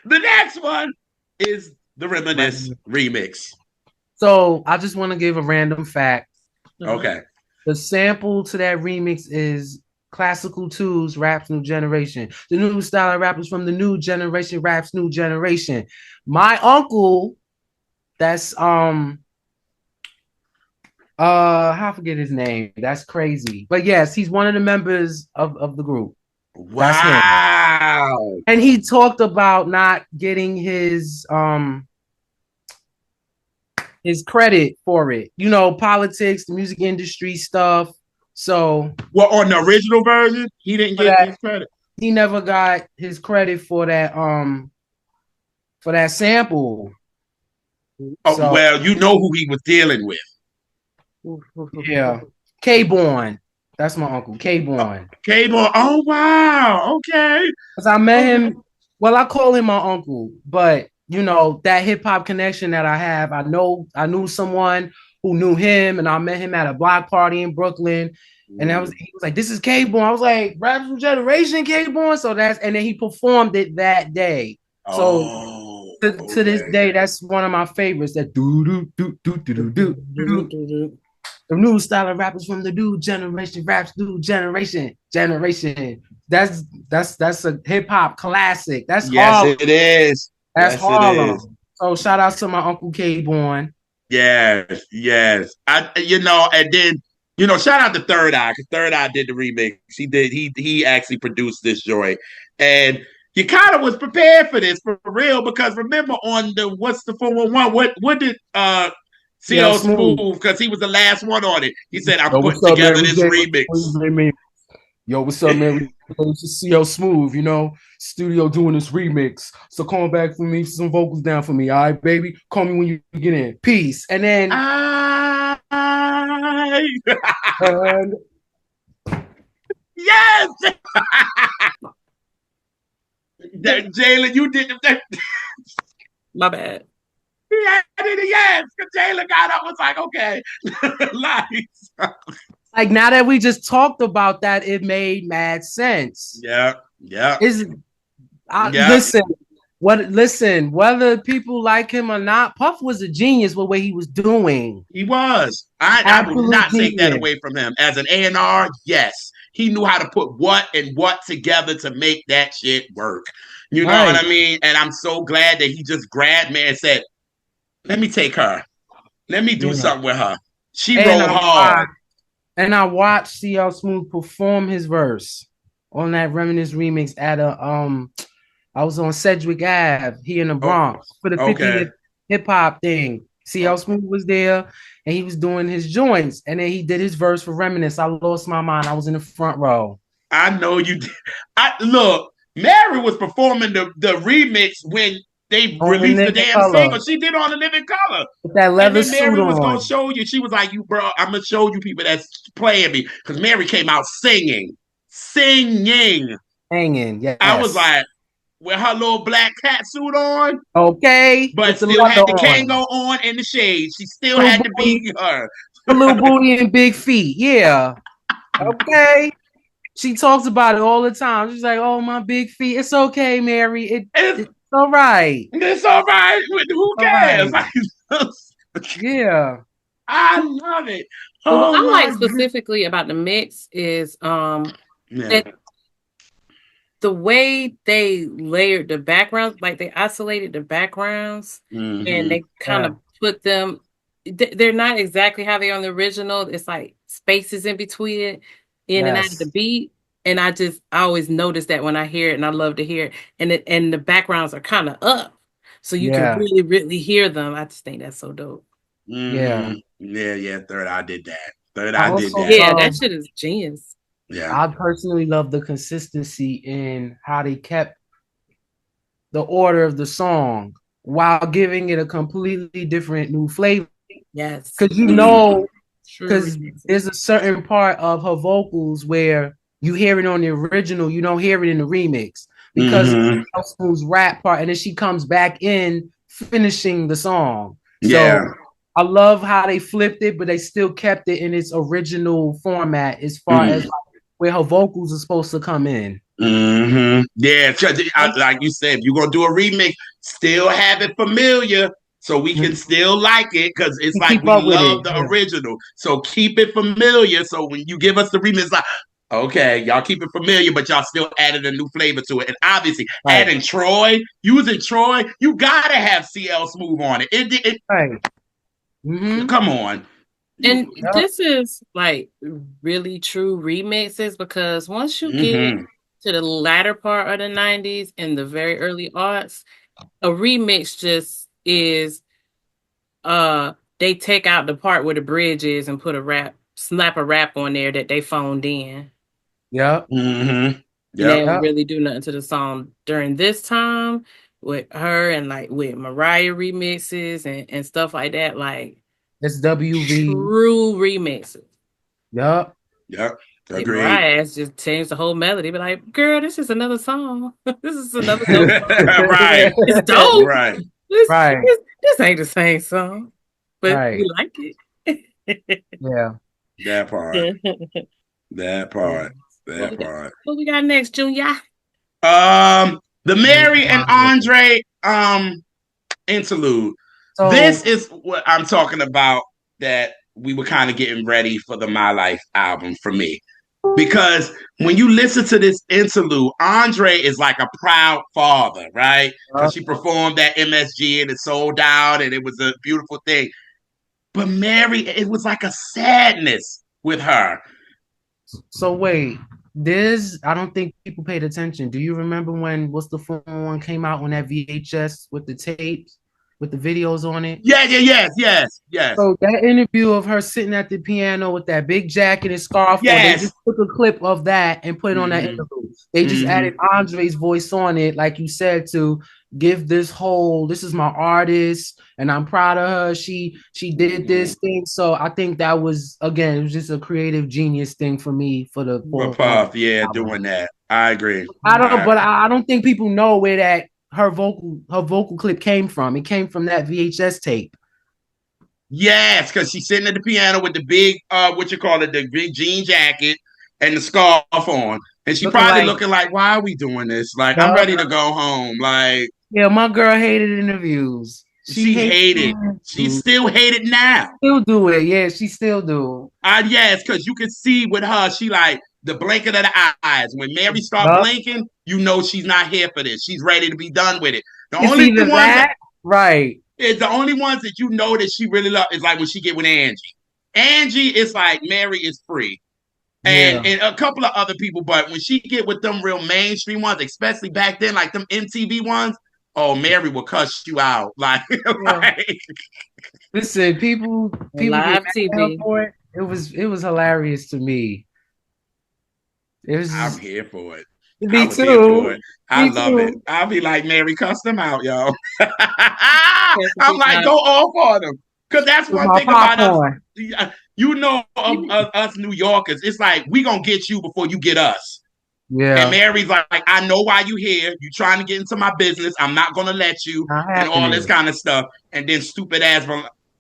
next one is the Reminisce remix. So I just want to give a random fact. Okay. The sample to that remix is Classical Two's Rap's New Generation. The new style of rappers from the new generation, Rap's New Generation. My uncle, that's I forget his name. That's crazy. But yes, he's one of the members of the group. That's him. Wow. And he talked about not getting his credit for it. You know, politics, the music industry stuff. So well, on the original version, he didn't get his credit. He never got his credit for that sample. Oh, so, well, you know who he was dealing with. Yeah. K-Born. That's my uncle, K-Born. K-Born. Oh, wow. Okay. Because I met him. Well, I call him my uncle, but you know, that hip-hop connection that I have, I knew someone who knew him, and I met him at a block party in Brooklyn. And he was like, "This is K-Born." I was like, "Rap's New Generation, K-Born." So and then he performed it that day. So to this day, that's one of my favorites. That do. The new style of rappers from the new generation, Rap's New Generation. That's a hip hop classic. That's Harlem. It is. That's Harlem. So shout out to my Uncle K-Born. Yes. And then shout out to Third Eye, because Third Eye did the remix. He actually produced this joint. And you kind of was prepared for this for real, because remember on the what's the 411, what did CL Smooth, because he was the last one on it. He said, I'm putting together this remix. Yo, what's up, man? It's just CL Smooth, studio doing this remix. So call back for me, some vocals down for me. All right, baby. Call me when you get in. Peace. And then yes. Jalen, you did that. My bad. Yeah, yes, because Jalen got up, was like, okay. Like, now that we just talked about that, it made mad sense. Yeah. Listen, whether people like him or not, Puff was a genius with what he was doing. He was. I will not take that away from him. As an A&R, yes. He knew how to put what and what together to make that shit work. You know what I mean? And I'm so glad that he just grabbed me and said, let me take her. Let me do something with her. She rolled hard. And I watched CL Smooth perform his verse on that Reminisce remix at I was on Sedgwick Ave here in the Bronx for the 50th hip hop thing. CL Smooth was there and he was doing his joints, and then he did his verse for Reminisce. I lost my mind. I was in the front row. I know you did. Look, Mary was performing the remix when they released the damn single. She did on the Living Color. With that leather suit on. Mary was going to show you. She was like, bro, I'm going to show you people that's playing me. Because Mary came out singing. Yes. I was like, with her little black cat suit on. Okay. But still had the Kango on in the shade. She still had to be her. A little booty and big feet. Yeah. Okay. She talks about it all the time. She's like, oh, my big feet. It's okay, Mary. It's all right. It's all right. Who cares? Right. Yeah. I love it. So what I like specifically about the mix is that the way they layered the backgrounds, like they isolated the backgrounds and they kind of put them, they're not exactly how they are on the original. It's like spaces in between it, in and out of the beat. And I always notice that when I hear it, and I love to hear it. And the backgrounds are kind of up, so you can really, really hear them. I just think that's so dope. Yeah. Third Eye did that. Yeah, that shit is genius. Yeah, I personally love the consistency in how they kept the order of the song while giving it a completely different new flavor. Yes, because there's a certain part of her vocals where you hear it on the original, you don't hear it in the remix because Mm-hmm. Smooth's rap part, and then she comes back in finishing the song. Yeah. So I love how they flipped it, but they still kept it in its original format as far as Mm. like, where her vocals are supposed to come in. Mm-hmm. Yeah, like you said, if you're gonna do a remix, still have it familiar so we can still like it because it's You like keep we up with love it. the Yeah. original. So keep it familiar. So when you give us the remix, like, okay, y'all keep it familiar, but y'all still added a new flavor to it. And obviously, Right. adding Troy, using Troy, you gotta have CL Smooth on it. Right. Mm-hmm. Come on. And Yep. this is like really true remixes because once you get Mm-hmm. to the latter part of the 90s and the very early aughts, a remix just is they take out the part where the bridge is and put a rap, slap a rap on there that they phoned in. Yep. Mm-hmm. And they Yep. don't Yep. really do nothing to the song during this time with her and like with Mariah remixes and stuff like that, like SWV. true remixes. Yep. Yep. Like Agreed. Mariah has just changed the whole melody. Be like, girl, this is another song. This is another dope song. Right. It's dope. Right. Right. This ain't the same song, but we Right. like it. Yeah. That part. That Yeah. part. That part. What we got next, Junior? The Mary and Andre interlude. This So is what I'm talking about that we were kind of getting ready for the My Life album for me. Because when you listen to this interlude, Andre is like a proud father, right? Because she performed at MSG and it sold out and it was a beautiful thing. But Mary, it was like a sadness with her. so wait, this I don't think people paid attention. Do you remember when What's the Phone One came out on that VHS with the tapes, with the videos on it? Yeah, yeah, yes, yes, yes, So that interview of her sitting at the piano with that big jacket and scarf on, they yes. just took a clip of that and put it on that Mm-hmm. interview. They just Mm-hmm. added Andre's voice on it, like you said, to give this is my artist, and I'm proud of her. She did Mm-hmm. this thing. So I think that was again, it was just a creative genius thing for me for the For for Puff, yeah, album. doing that. I agree. I don't think people know where that her vocal clip came from. It came from that VHS tape. Yes, because she's sitting at the piano with the big, what you call it, the big jean jacket and the scarf on. And she Looking probably like, looking like, why are we doing this? Like, I'm yup. ready to go home. Like, Yeah, my girl hated interviews. She she hated hated. She interviews. still hated now. Still do it. Yeah, she still do. Yes, because you can see with her, she like the blinking of the eyes. When Mary start Yup. blinking, you know she's not here for this. She's ready to be done with it. The It's only either ones that that, right? is the only ones that you know that she really love is like when she get with Angie. Angie is like Mary is free. Yeah. And a couple of other people, but when she get with them real mainstream ones, especially back then, like them MTV ones, oh, Mary will cuss you out. Like, Yeah. Listen, people get Live mad at her TV. for it. It was hilarious to me. It was I'm just, here for it. I me was here for too. it. I Me love it. too. I'll be like, Mary, cuss them out, yo. Cussing I'm people like, out. go off on them. Because that's With one my thing about us. popcorn. You know, of us New Yorkers, it's like, we going to get you before you get us. And Yeah. Mary's like, I know why you here. You trying to get into my business. I'm not gonna let you, Not and all this happening. kind of stuff. And then stupid ass,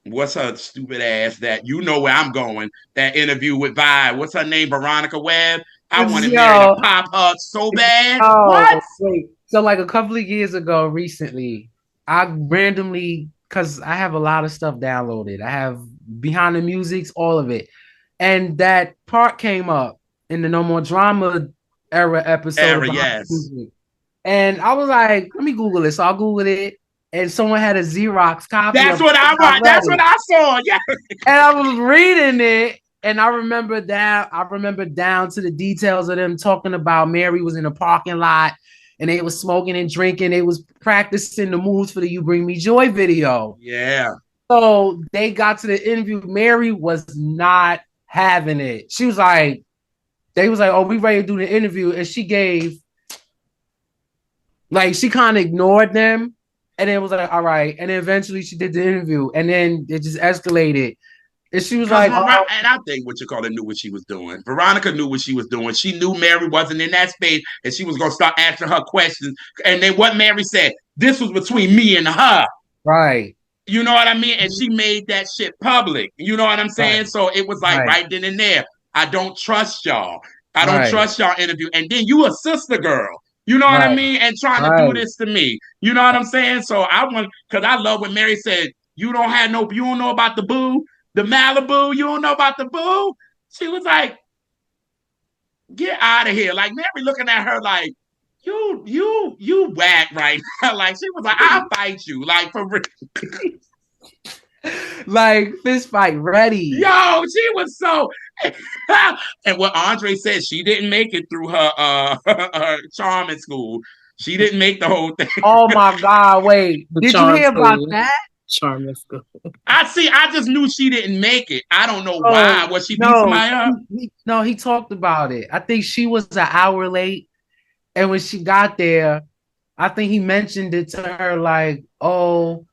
what's her stupid ass that you know where I'm going? That interview with Vi. What's her name? Veronica Webb. I wanted Mary to Yo, pop her so bad. What? oh, wait. So, like a couple of years ago, recently, I randomly, because I have a lot of stuff downloaded. I have Behind the Musics, all of it. And that part came up in the No More Drama era episode of Era, Behind the yes. Music. And I was like, let me Google it. So I Googled it. And someone had a Xerox copy That's of it. what I I want. read That's what it. I saw. Yeah. And I was reading it, and I remember that. I remember down to the details of them talking about Mary was in a parking lot and they was smoking and drinking. They was practicing the moves for the You Bring Me Joy video. Yeah. So they got to the interview. Mary was not having it. She was like, they was like, oh, we ready to do the interview. And she gave, like, she kind of ignored them. And then it was like, all right. And then eventually she did the interview. And then it just escalated. And she was Because like, Veronica, oh, and I think what you call it knew what she was doing. Veronica knew what she was doing. She knew Mary wasn't in that space, and she was gonna start asking her questions. And then what Mary said, this was between me and her. right, You know what I mean? And she made that shit public. You know what I'm right, saying? So it was like right, right then and there. I don't trust y'all. I don't right, trust y'all interview. And then you a sister girl. You know what I right, mean? And trying to do right. this to me. You know what I'm saying? So I want because I love when Mary said, you don't know about the boo, the Malibu, you don't know about the boo. She was like, get out of here. Like Mary looking at her like, you whack right now. Like she was like, I'll fight you. Like for real. Like fist fight ready. Yo, she was so. And what Andre said, she didn't make it through her her charming school. She didn't make the whole thing. Oh my God! Wait, The did you charm hear about school. that? Charming school. I see. I just knew she didn't make it. I don't know Oh why. Was she beat no, somebody up? no, he talked about it. I think she was an hour late, and when she got there, I think he mentioned it to her like, "Oh,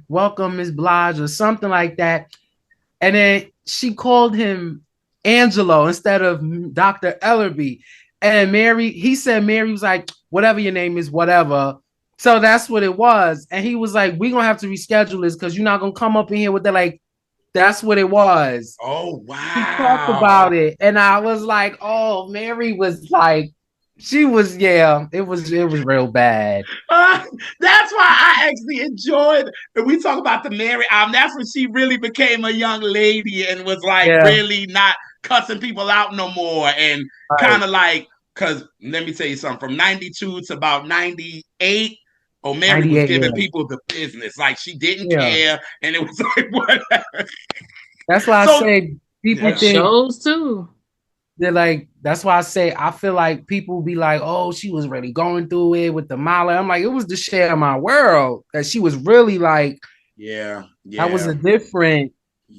welcome, Miss Blige," or something like that. And then she called him Angelo instead of Dr. Ellerby. And Mary, he said Mary was like, whatever your name is, whatever. So that's what it was. And he was like, we're gonna have to reschedule this because you're not gonna come up in here with that. Like, that's what it was. Oh He talked wow. about it. And I was like, oh, Mary was like, she was, yeah, it was real bad. Uh, that's why I actually enjoyed. When we talk about the Mary album, that's when she really became a young lady and was like Yeah, really not cussing people out no more and kind right. of like. Because let me tell you something. From '92 to about '98, oh, Mary was 98, giving yeah. people the business. Like she didn't Yeah. care, and it was like whatever. That's why I So say people That yeah, think shows too. they're like, that's why I say I feel like people be like, oh, she was really going through it with the Mala. I'm like, it was the share of my world. That she was really like, yeah, that was yeah, a different,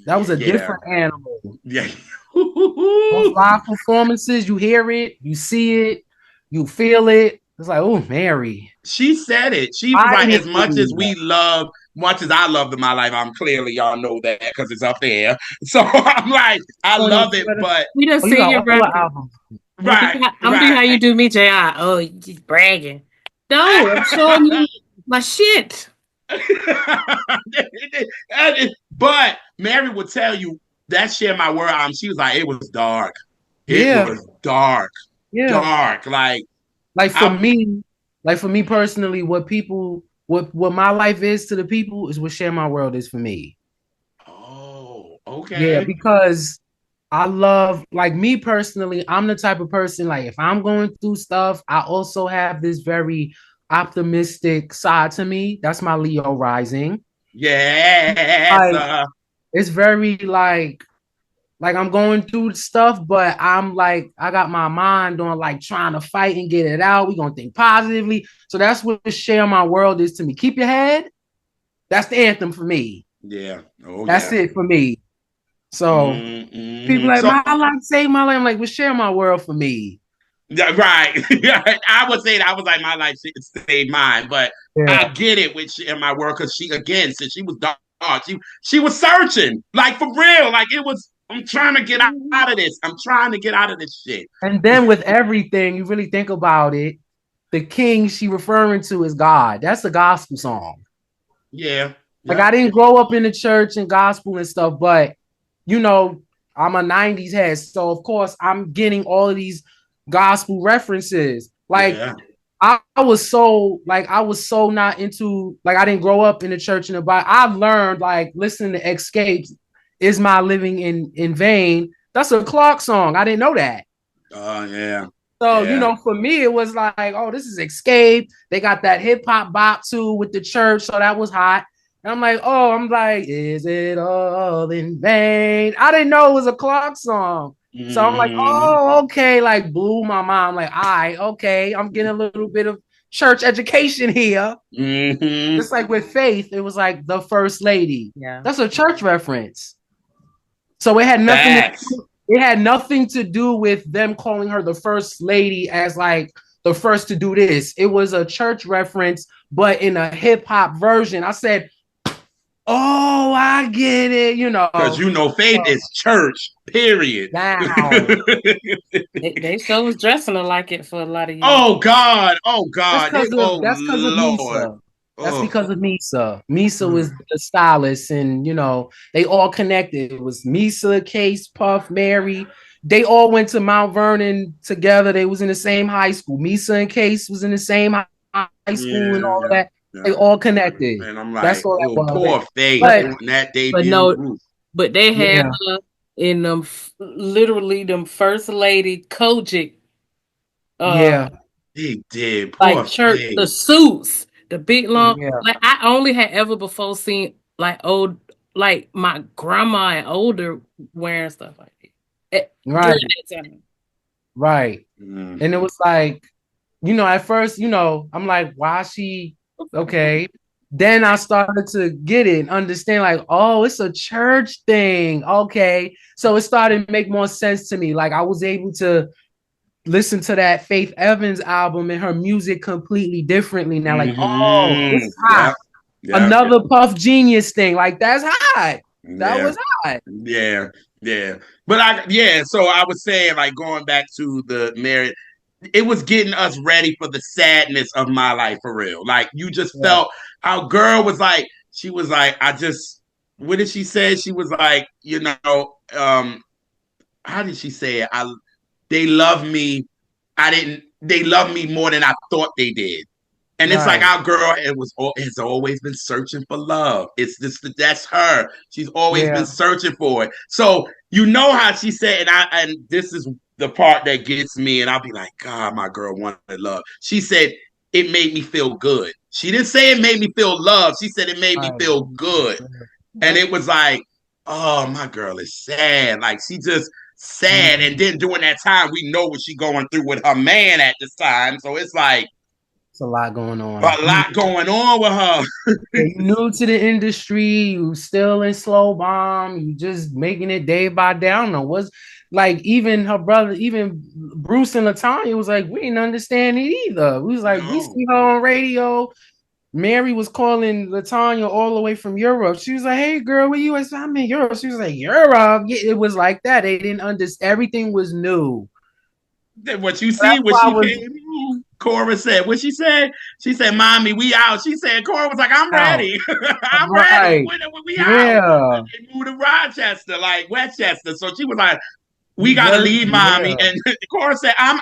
that was a yeah, different animal. yeah. Those live performances, you hear it, you see it, you feel it. It's like, oh, Mary. She said it. She was I like, didn't as hear much as that. we love, much as I loved in my life, I'm clearly y'all know that because it's up there. So I'm like, I Oh, your love it, Twitter. but We done Oh, you sing got your all the record. albums. right, I'm gonna do right. how you do me, JI. Oh, you just bragging. No, I'm showing you my shit. But Mary would tell you that share my word. She was like, it was dark. It Yeah, was dark, yeah. dark. Like Like for I. me, like for me personally, what my life is to the people is what share my world is for me. Oh, Yeah, okay. because I love, like me personally, I'm the type of person, like if I'm going through stuff, I also have this very optimistic side to me. That's my Leo rising. Yes. Like it's very like I'm going through stuff, but I'm like, I got my mind on like trying to fight and get it out. We're gonna think positively. So that's what share my world is to me. Keep your head. That's the anthem for me. Yeah. Oh That's yeah. it for me. So people Mm-hmm. like So my life, save my life. I'm like, well, share my world for me. yeah, right. I would say that I was like my life saved mine, but I Yeah. get it with she in my work because she again since she was dark, she was searching like for real. Like it was. I'm trying to get out of this. I'm trying to get out of this shit. And then with everything, you really think about it, the king she referring to is God. That's a gospel song. Yeah. Like I Yep. didn't grow up in the church and gospel and stuff, but you know, I'm a 90s head. So of course I'm getting all of these gospel references. Like Yeah. I was so not into, like I didn't grow up in the church and the Bible. I've learned like listening to Escapes, Is My Living in Vain. That's a Clark song. I didn't know that. Yeah. So, you Yeah. know, for me, it was like, oh, this is Escape. They got that hip hop bop too with the church. So that was hot. And I'm like, is it all in vain? I didn't know it was a Clark song. So I'm like, Mm-hmm. oh, okay. Like, blew my mind. I'm like, all right, okay. I'm getting a little bit of church education here. Mm-hmm. Just like with Faith, it was like the first lady. Yeah. That's a church reference. So Facts. it had nothing to do with them calling her the first lady as like the first to do this. It was a church reference, but in a hip hop version. I said, Oh, I get it. Because you know, faith Uh, is church. Period. now They sure was dressing her like it for a lot of years. Oh God. Oh that's God. because of Oh Lord. Misa. That's Oh. because of Misa. Misa was the stylist, and they all connected. It was Misa, Case, Puff, Mary. They all went to Mount Vernon together. They was in the same high school. Misa and Case was in the same high school and Yeah, all of yeah, that. They yeah. all connected. And I'm That's like, all that oh, was. poor Faith But on that But debut. no, Ooh. but they had yeah, her in them literally them first lady Kojic uh yeah, He did. like Poor church the Faith. suits, the big long yeah, like I only had ever before seen like old like my grandma and older wearing stuff like that during right, that time. right. Mm. And it was like, at first, I'm like, why she okay? Then I started to get it and understand, like, oh, it's a church thing. Okay. So it started to make more sense to me. Like I was able to listen to that Faith Evans album and her music completely differently now. Like, oh, this Hmm. is hot. Yep. Yep. Another Puff Genius thing. Like, that's hot. That Yeah. was hot. Yeah. Yeah. But yeah, so I was saying, like, going back to the marriage, it was getting us ready for the sadness of my life for real. Like, you just Yeah. felt our girl was like, she was like, what did she say? She was like, how did she say it? They love me. They love me more than I thought they did. And it's like Right. our girl has always been searching for love. It's just that's her. She's always been Yeah. searching for it. So you know how she said, and this is the part that gets me, and I'll be like, God, my girl wanted love. She said it made me feel good. She didn't say it made me feel love. She said it made me Right. feel good. And Yep. it was like, oh, my girl is sad. Like she just sad. And Mhm. then during that time, we know what she's going through with her man at this time. So it's like It's a lot going on. a lot going on with her. You new to the industry, you still in slow bomb, you just making it day by day. I don't know what's like even her brother, even Bruce and Latanya was like, we didn't understand it either. We was like, we No. see her on radio. Mary was calling Latanya all the way from Europe. She was like, hey girl, where you at? I'm in Europe. She was like, Europe. Yeah, it was like that. They didn't understand. Everything was new. What you see That's when why I she was came home, Cora said, what she said? She said, Mommy, we out. She said, Cora was like, I'm out. ready. I'm ready. Right. When we out. Yeah. They moved to Rochester, like Westchester. So she was like, we New gotta Jersey. leave, Mommy. Yeah. And Cora said, I'm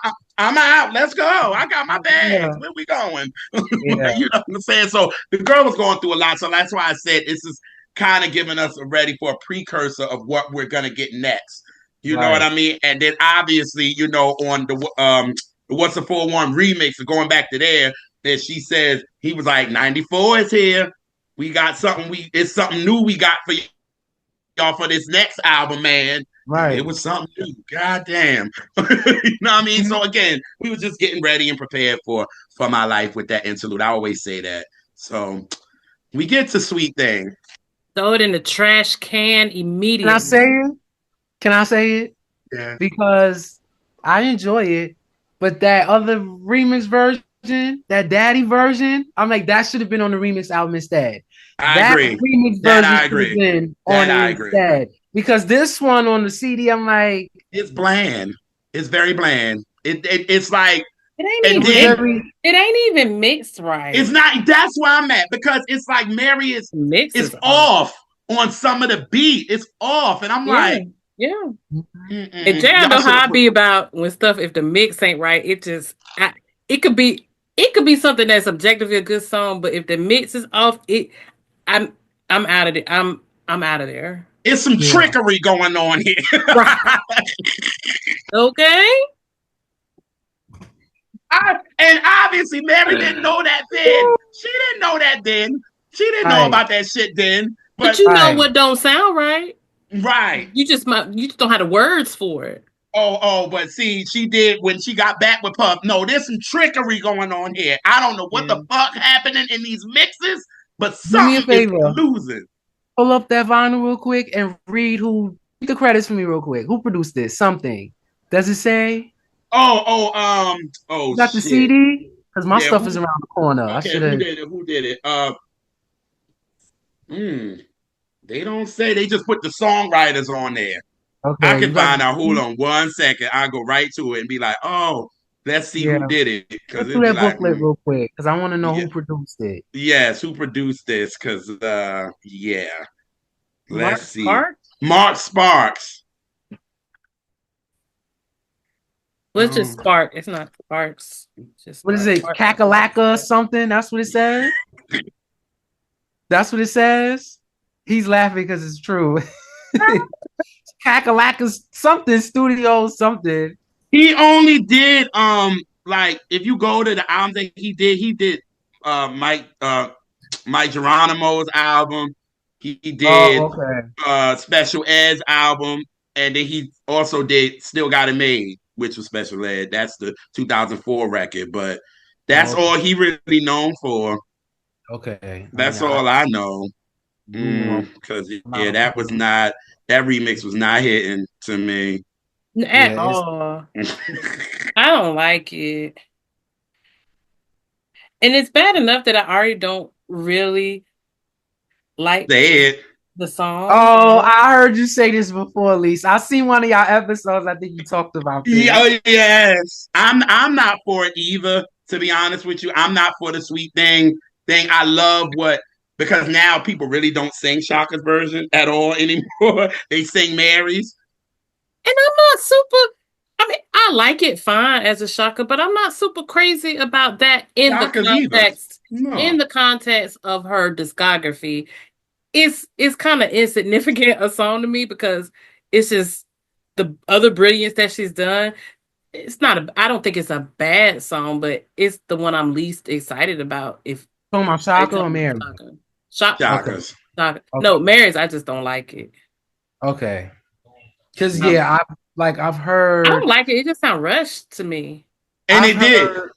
out. Let's go. I got my bags. Yeah. Where we going? Yeah. You know what I'm saying? So the girl was going through a lot. So that's why I said this is kind of giving us ready for a precursor of what we're gonna get next. You know what Right. I mean? And then obviously, on the What's the 4-1 remix, going back to there, that she says he was like 94 is here. We got something it's something new we got for y'all for this next album, man. And it Right. was something new. God damn. You know what I mean? So again, we were just getting ready and prepared for my life with that interlude. I always say that. So we get to Sweet Thing. Throw it in the trash can Can I immediately. say it? Can I say it? Yeah. Because I enjoy it, but that other remix version, that daddy version, I'm like, that should have been on the remix album instead. I That agree. remix That version I should have agree. been That on I it agree. instead. Because this one on the CD, I'm like, It's bland. It's very bland. It's like, It ain't and it was even then very, it ain't even mixed it's right. not. That's where I'm at because it's like Mary The mix is is off. off on some of the beat. It's off, and I'm Yeah, like, yeah. And Jared y'all know should how have I put. be about when stuff if the mix ain't right, it could be something that's objectively a good song, but if the mix is off, I'm I'm out of it. I'm out of there. It's some yeah, trickery going on here. Right. Okay. And obviously, Mary didn't know that then. She didn't know that then. She didn't know right, about that shit then. But But you know right. what don't sound right. right. You just don't have the words for it. But see, she did when she got back with Puff. No, there's some trickery going on here. I don't know what Yeah. the fuck happening in these mixes, but Do me a something is favor. losing. Pull up that vinyl real quick and read the credits for me real quick. Who produced this? Something. Does it say? Oh You got the shit. CD? Because my Yeah, stuff is around the corner. I okay, should who have. did it? Who did it? Hmm. They don't say. They just put the songwriters on there. I Okay, can you got find out. Hold the on 1 second. I'll go right to it and be like, oh, let's see yeah. who did it. Because Look through it'd be that like, booklet real quick because I want to know yeah, who produced it. yes, who produced this? Because yeah, let's Mark see. Sparks? Mark Sparks. Well, it's just Um, Spark. It's not Sparks. It's just What is Spark. it? Kakalaka something? That's what it says. That's what it says. He's laughing because it's true. Kakalaka something studio something. he only did like if you go to the album that he did Mike Geronimo's album. He did Oh, okay. Special Ed's album, and then he also did Still Got It Made, which was Special Ed. That's the 2004 record, but that's Oh, all he really known for. okay. I mean, That's all I know. you know, Because I'm yeah, not that was not that remix was not hitting to me. At yeah, it's all. I don't like it. And it's bad enough that I already don't really like Say it. the song. oh, I heard you say this before, at least. I seen one of y'all episodes. I think you talked about Yeah, this. oh, yes. I'm not for it either, to be honest with you. I'm not for the sweet thing. I love what because now people really don't sing Shaka's version at all anymore. They sing Mary's. And I'm not super. I mean, I like it fine as a shocker, but I'm not super crazy about that in the Shaka's either. context. In No. the context of her discography, it's kind of insignificant a song to me because it's just the other brilliance that she's done. It's not a. I don't think it's a bad song, but it's the one I'm least excited about. If Talking about I Shaka or talking about Mary? Shaka, Shaka, Okay, Shaka's. Shaka. okay, No, Mary's. I just don't like it. okay. Because Um, yeah, I've I don't heard, like it. It just sounds rushed to me. and I've it did. heard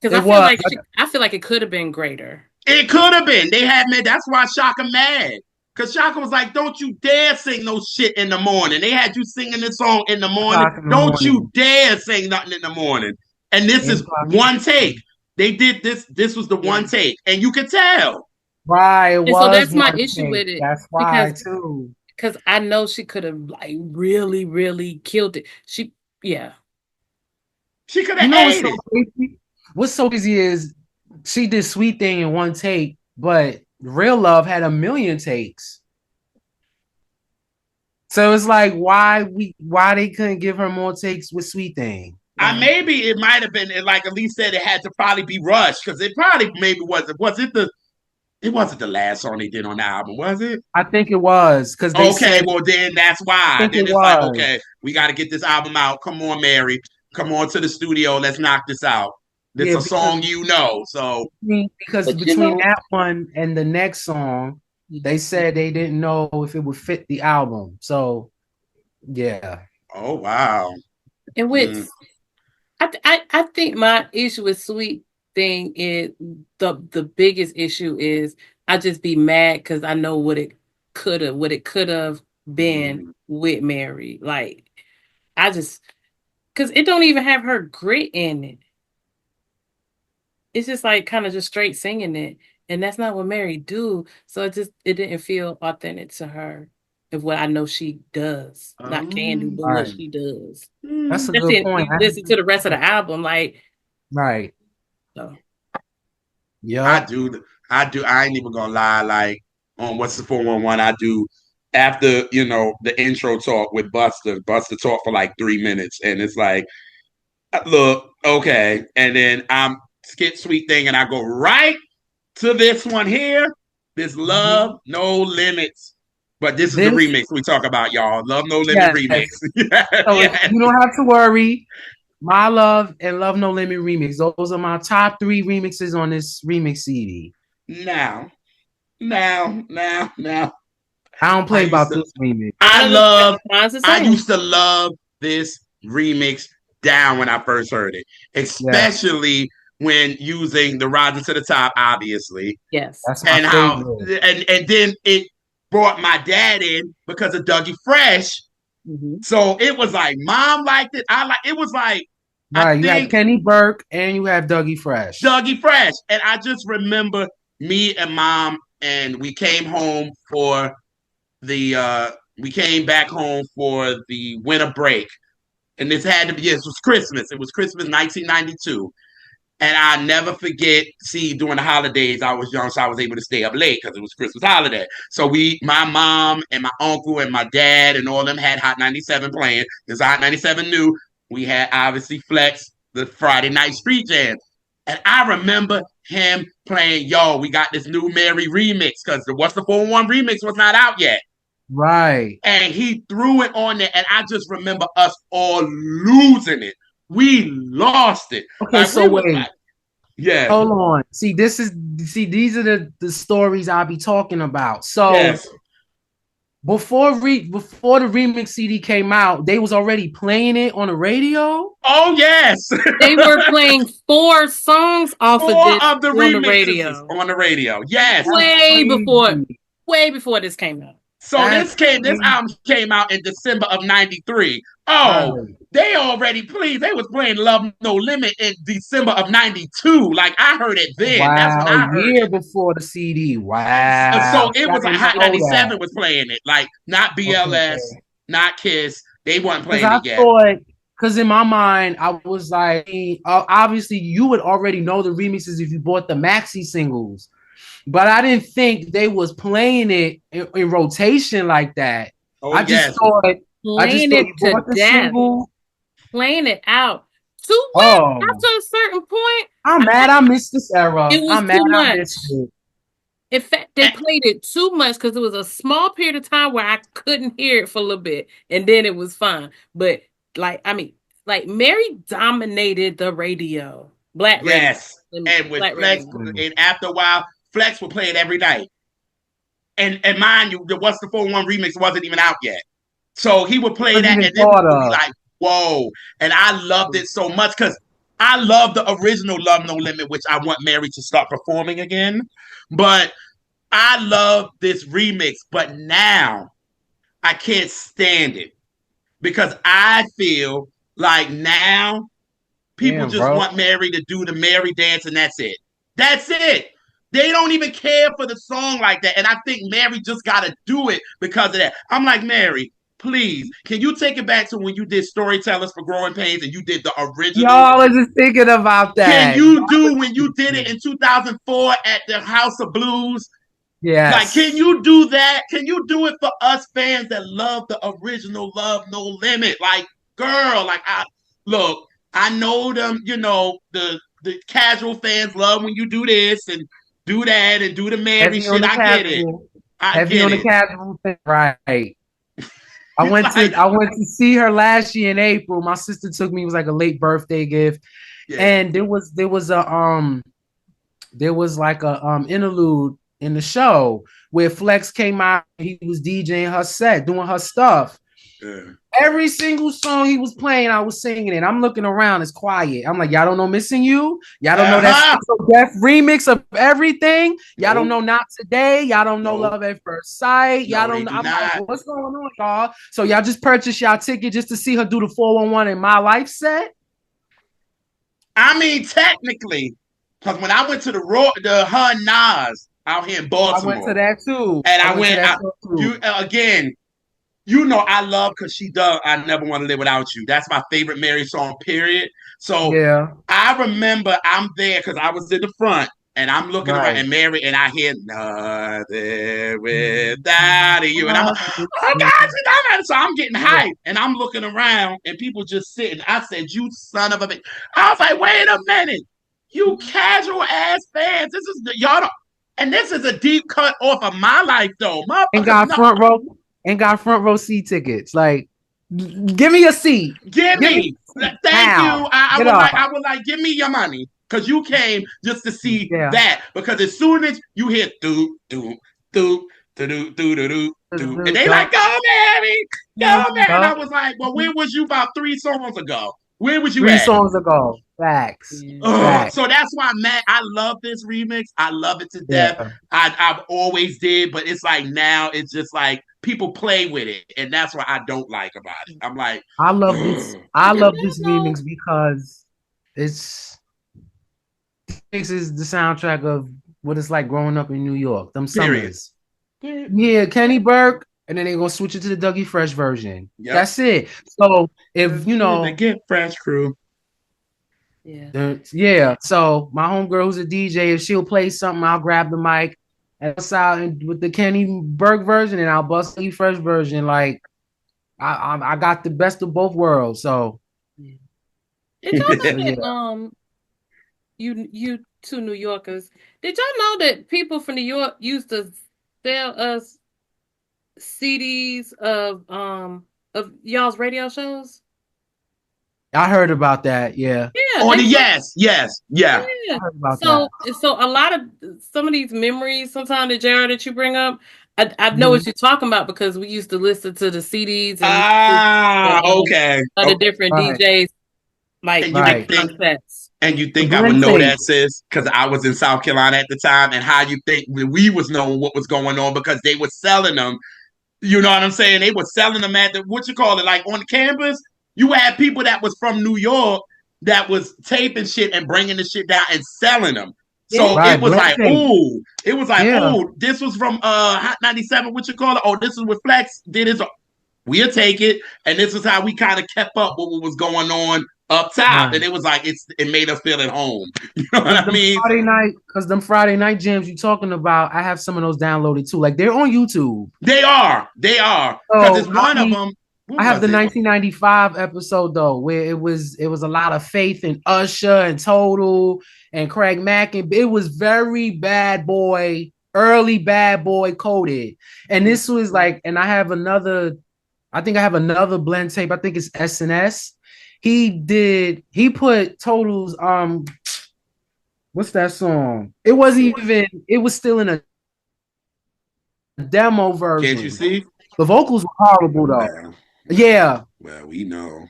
Because it was. Like, I feel like it could have been greater. It could have been. They had me. That's why Shaka mad. Because Shaka was like, don't you dare sing no shit in the morning. They had you singing this song in the morning. o'clock in the Don't you morning. dare sing nothing in the morning. And this 8 is o'clock in the one take. morning. They did this. This was the Yeah. one take. And you could tell. Right, it And so was that's my one issue take. with it That's why because too. I know she could have like really, really killed it. Yeah. She could You have know what's ate so it. crazy? What's so crazy is she did Sweet Thing in one take, but Real Love had a million takes. So it's like why they couldn't give her more takes with Sweet Thing? Like, Maybe it might have been like Elise said. It had to probably be rushed because it probably maybe wasn't. Was it the? It wasn't the last song they did on the album, was it? I think it was because they Okay, said well then that's I why. think Then it it's like, was. okay, we got to get this album out. Come on, Mary. Come on to the studio. Let's knock this out. This Yeah, a song you know. So, because But you between know, that one and the next song, they said they didn't know if it would fit the album. So yeah. oh wow. and Mm. with I think my issue with Sweet Thing is the biggest issue is I just be mad because I know what it could have been Mm. with Mary. Like I just because it don't even have her grit in it. It's just like kind of just straight singing it, and that's not what Mary do. So it didn't feel authentic to her of what I know she does, not can do, but All what right. she does. That's a Mm. That's good it. point. You listen to the rest of the album, like Right. so. I Yup. do. I do. I ain't even gonna lie. Like on what's the 411? I do after the intro talk with Buster. Buster talk for like 3 minutes, and it's like, look, okay, and then I'm skip Sweet Thing, and I go right to this one here. This Mhm. Love No Limits. But this is the This, remix we talk about, y'all. Love No Limit yes. remix. So Yes. you don't have to worry. My Love and Love No Limit remix. Those are my top three remixes on this remix CD. Now, now. I don't I play used about to this remix. Mine's the I same. used to love this remix down when I first heard it, Yeah, especially when using the Rising to the Top, obviously, Yes. that's my and how favorite. and then it brought my dad in because of Dougie Fresh. Mm-hmm. So it was like mom liked it. I like it was like I Right, you have think Kenny Burke and you have Dougie Fresh. Dougie Fresh. And I just remember me and mom and we came home for we came back home for the winter break, and this had to be, yes, it was Christmas. It was Christmas 1992. And I never forget, see, during the holidays, I was young, so I was able to stay up late because it was Christmas holiday. So my mom and my uncle and my dad and all of them had Hot 97 playing. This Hot 97 knew we had obviously Flex, the Friday night street jam. And I remember him playing, yo, we got this new Mary remix because the What's the 411 remix was not out yet. Right. And he threw it on there, and I just remember us all losing it. We lost it. Okay, Like, so we was wait. like, yeah. Hold on. See, these are the stories I'll be talking about. So Yes. before the remix CD came out, they was already playing it on the radio. Oh yes. They were playing 4 songs off Four of this of the on the remixes radio. on the radio. Yes. Way before this came out. So this album came out in December of 93. Oh, Right. they was playing Love No Limit in December of 92. Like, I heard it then. That's when Wow, I a heard year it. before the CD. Wow. So it was I like didn't Hot know 97 that. was playing it. Like, not BLS, Okay. not Kiss. They weren't Because playing I it yet. thought, because in my mind, I was like, obviously, you would already know the remixes if you bought the maxi singles, but I didn't think they was playing it in rotation like that. Oh, I just yes. thought, Playing it you to bought the death. single. Playing it out. Too much Oh, after a certain point. I'm mad I missed this era. It was I'm mad too I much. missed it. In fact, they played it too much because it was a small period of time where I couldn't hear it for a little bit, and then it was fine. But like Mary dominated the radio, black radio. Yes. And with Black Flex, radio. and after a while, Flex would play it every night. And mind you, the What's the 411 remix wasn't even out yet. So he would play that, and then people would be like, whoa. And I loved it so much because I love the original Love No Limit, which I want Mary to start performing again. But I love this remix. But now I can't stand it because I feel like now people just want Mary to do the Mary dance, and that's it. That's it. They don't even care for the song like that. And I think Mary just got to do it because of that. I'm like, Mary, please, can you take it back to when you did Storytellers for Growing Pains and you did the original? Yo, I was just thinking about that. Can you do when you did it in 2004 at the House of Blues? Yeah. Like, can you do that? Can you do it for us fans that love the original Love No Limit? Like, girl, like, I know them, the casual fans love when you do this and do that and do the Mary shit. I get it. Heavy on the casual thing, right? I went to see her last year in April. My sister took me. It was like a late birthday gift, and there was like a interlude in the show where Flex came out. He was DJing her set, doing her stuff. Yeah. Every single song he was playing, I was singing it. I'm looking around, it's quiet. I'm like, y'all don't know Missing You? Y'all don't know that Death remix of everything? Y'all don't know Not Today? Y'all don't know Love at First Sight? Y'all don't know. I'm like, what's going on, y'all? So y'all just purchased y'all ticket just to see her do the 411 in My Life set? I mean, technically, because when I went to her and Nas out here in Baltimore. I went to that too. And again, I love Cause She Done I Never Want to Live Without You. That's my favorite Mary song, period. So yeah. I remember I'm there because I was in the front and I'm looking around and Mary and I hear Nothing Without You. And I'm like, oh gosh, so I'm getting hyped and I'm looking around and people just sitting. I said, you son of a bitch. I was like, wait a minute. You casual ass fans. This is y'all don't, and this is a deep cut off of My Life though. And got front row seat tickets. Like, give me a seat. Give me. Thank you. I would like, give me your money. Because you came just to see that. Because as soon as you hear do, and they like, go, Mary. Go, Mary. And I was like, well, where was you about 3 songs ago? Where was you at? 3 songs ago. Facts. So that's why, man, I love this remix. I love it to death. Yeah. I've always did, but it's like now it's just like people play with it, and that's what I don't like about it. I'm like, I love this. I love this remix because this is the soundtrack of what it's like growing up in New York. Them summers. Yeah, Kenny Burke. and then they're gonna switch it to the Dougie Fresh version. Yep. That's it. So if That's you it. They know, get fresh crew. Yeah. yeah. So my homegirl who's a DJ, if she'll play something, I'll grab the mic and bust out with the Kenny Burke version, and I'll bust the Fresh version. Like I got the best of both worlds. So Yeah. Did y'all know so yeah. that you two New Yorkers, did y'all know that people from New York used to sell us CDs of y'all's radio shows? I heard about that. Yeah. Yeah, Oh, they put yes, yes, yeah. yeah. I heard about that. So a lot of some of these memories, sometimes the Jared that you bring up, I know Mhm. what you're talking about because we used to listen to the CDs and Ah, okay. the Okay. different Right, DJs like And you like right. think concepts. and you The think I would blend know tape. that, sis, because I was in South Carolina at the time, and how you think we was knowing what was going on because they were selling them. You know what I'm saying? They were selling them at the what you call it, like on campus. You had people that was from New York that was taping shit and bringing the shit down and selling them. Yeah. So Right, it was blend like, tape. oh, it was like, Yeah. oh, this was from Hot 97, what you call it? Oh, this is what Flex did his. We'll take it. And this is how we kind of kept up with what was going on up top. And Right. it was like it made us feel at home. You know what I mean? Because them Friday night jams you talking about, I have some of those downloaded too. Like they're on YouTube. They are. They are. Because So it's one of them. What I have was the it? 1995 episode though, where it was a lot of Faith and Usher and Total and Craig Mack, and it was very bad boy, early bad boy coded. And this was like, and I think I have another blend tape. I think it's SNS. He put Total's what's that song? It wasn't even, it was still in a demo Can't you version. see? The vocals were horrible though. Well, Yeah. we know.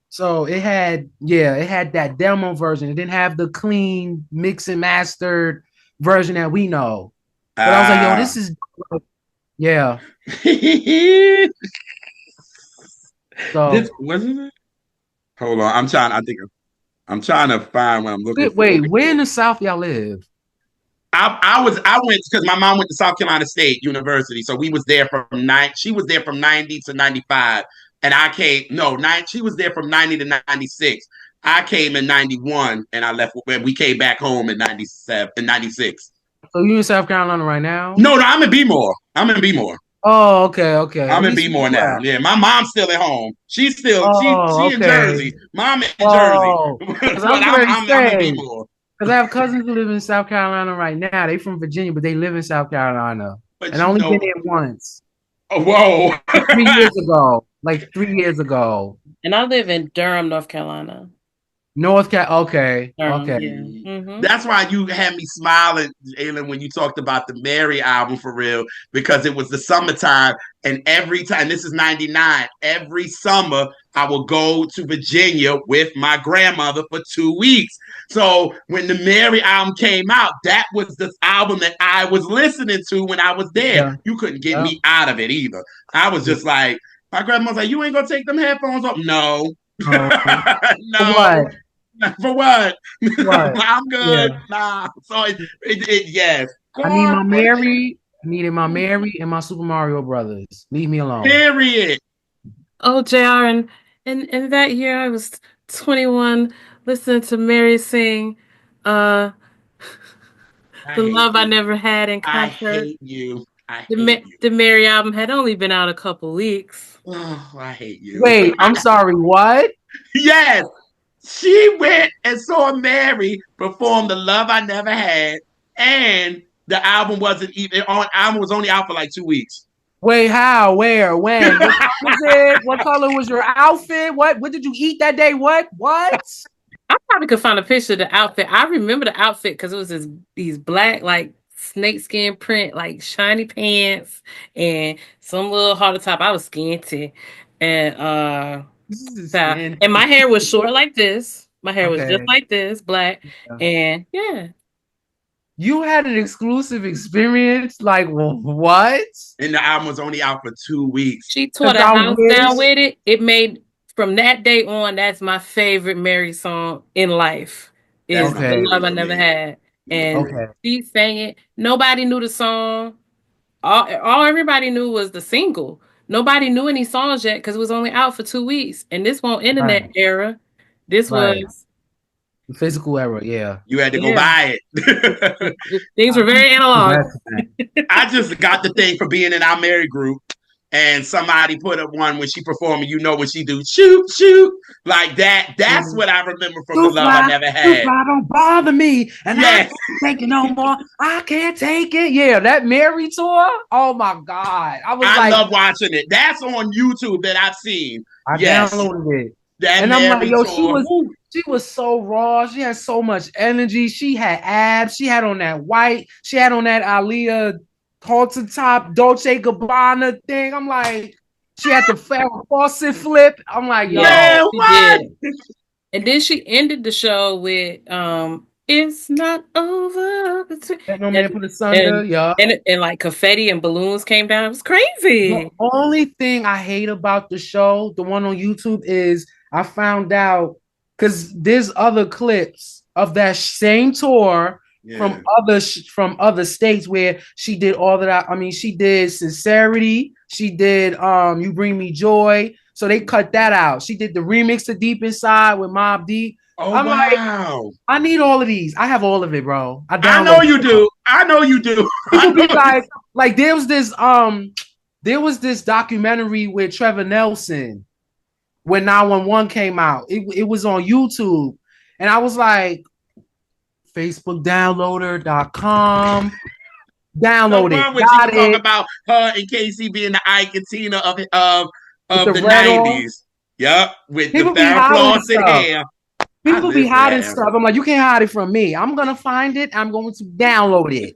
So it had that demo version. It didn't have the clean mix and mastered version that we know. But I was like, yo, Ah. this is yeah. So This wasn't it? Hold on. I'm trying to find what I'm looking for. wait, where in the South y'all live? I went because my mom went to South Carolina State University, so we was there from nine. She was there from 90 to 95, and I came no nine. She was there from 90 to 96. I came in 91, and I left when we came back home in 97 and 96. So you in South Carolina right now? No, I'm in Bmore. I'm in Bmore. Oh, okay, okay. I'm At in least where Bmore you now. at? Yeah, my mom's still at home. She's still Oh, she in okay. Jersey. Mom in Jersey, Oh, but because I was I'm ready to I'm in say, Bmore. because I have cousins who live in South Carolina right now. They from Virginia, but they live in South Carolina. But And I you only been know, there once, oh, whoa. like 3 years ago. Like 3 years ago. And I live in Durham, North Carolina. North Cat. Okay, Durham, okay. yeah. Mm-hmm. That's why you had me smiling, Jalen, when you talked about the Mary album for real, because it was the summertime. And every time, this is 99, every summer, I would go to Virginia with my grandmother for 2 weeks. So when the Mary album came out, that was the album that I was listening to when I was there. Yeah. You couldn't get Yeah. me out of it either. I was just like, my grandma's like, you ain't gonna take them headphones off? No. Oh, No. what? For what? What? I'm good. Yeah. Nah. So yes. I need my Cornbread. Mary. I needed my Mary and my Super Mario Brothers. Leave me alone. Period. Oh, JR, and that year I was 21, listening to Mary sing uh I The hate Love I you. Never Had in I concert. hate you. I hate you. The Mary album had only been out a couple weeks. Oh, I hate you. Wait, I'm sorry. What? Yes. She went and saw Mary perform The Love I Never Had, and the album wasn't even on. Album was only out for like 2 weeks. Wait, how? Where? When? What time was it? What color was your outfit? What did you eat that day? What? What? I probably could find a picture of the outfit. I remember the outfit because it was these black, like snakeskin print, like shiny pants and some little halter top. I was skinty. And This is so, skin. and my hair was short like this. My hair was just Okay. like this, black. And yeah. You had an exclusive experience? Like what? And the album was only out for 2 weeks. She tore Because the I house down wish. with it. It made from that day on, that's my favorite Mary song in life. That's Is number The Okay. three Love I for Never me. Had. Number And three. Okay. she sang it. Nobody knew the song. all everybody knew was the single. Nobody knew any songs yet because it was only out for 2 weeks. And this won't internet Right, era. This right. was The physical era, yeah. You had to go yeah. buy it. Things were very analog. I just got the thing for being in our married group, and somebody put up one when she performing. You know when she do shoot shoot like that. That's what I remember from the love I never Too had. fly, don't bother me, and I Yes, can't take it no more. I can't take it. Yeah, that Mary tour. Oh my God, I was I like, love watching it. That's on YouTube that I've seen. I Yes, downloaded it, that and I'm like, Mary yo, tour. Woo. she was so raw. She had so much energy. She had abs. She had on that white. She had on that Aaliyah halter top Dolce Gabbana thing. I'm like, she had the faucet flip. I'm like, Yeah, Man, yo, she what? did. And then she ended the show with "It's Not Over," that no man and put asunder. Yeah. and like confetti and balloons came down. It was The crazy. only thing I hate about the show, the one on YouTube, is I found out because there's other clips of that same tour from Yeah. other states where she did all of that. I mean, she did Sincerity, she did You Bring Me Joy. So they cut that out. She did the remix to Deep Inside with Mobb Deep. Oh I'm like, wow. I need all of these. I have all of it, bro. I I know download you do. I know you do. I people be know you. like there was this documentary with Trevor Nelson when 911 came out. It was on YouTube. And I was like, FacebookDownloader.com. The Download it. one when she was Got talking it. about her and Casey being the Ike and Tina With of the the red on. 90s. Yep, with the People be hiding floss and stuff. hair. I People be live for hiding that. stuff. I'm like, you can't hide it from me. I'm gonna find it. I'm going to download it.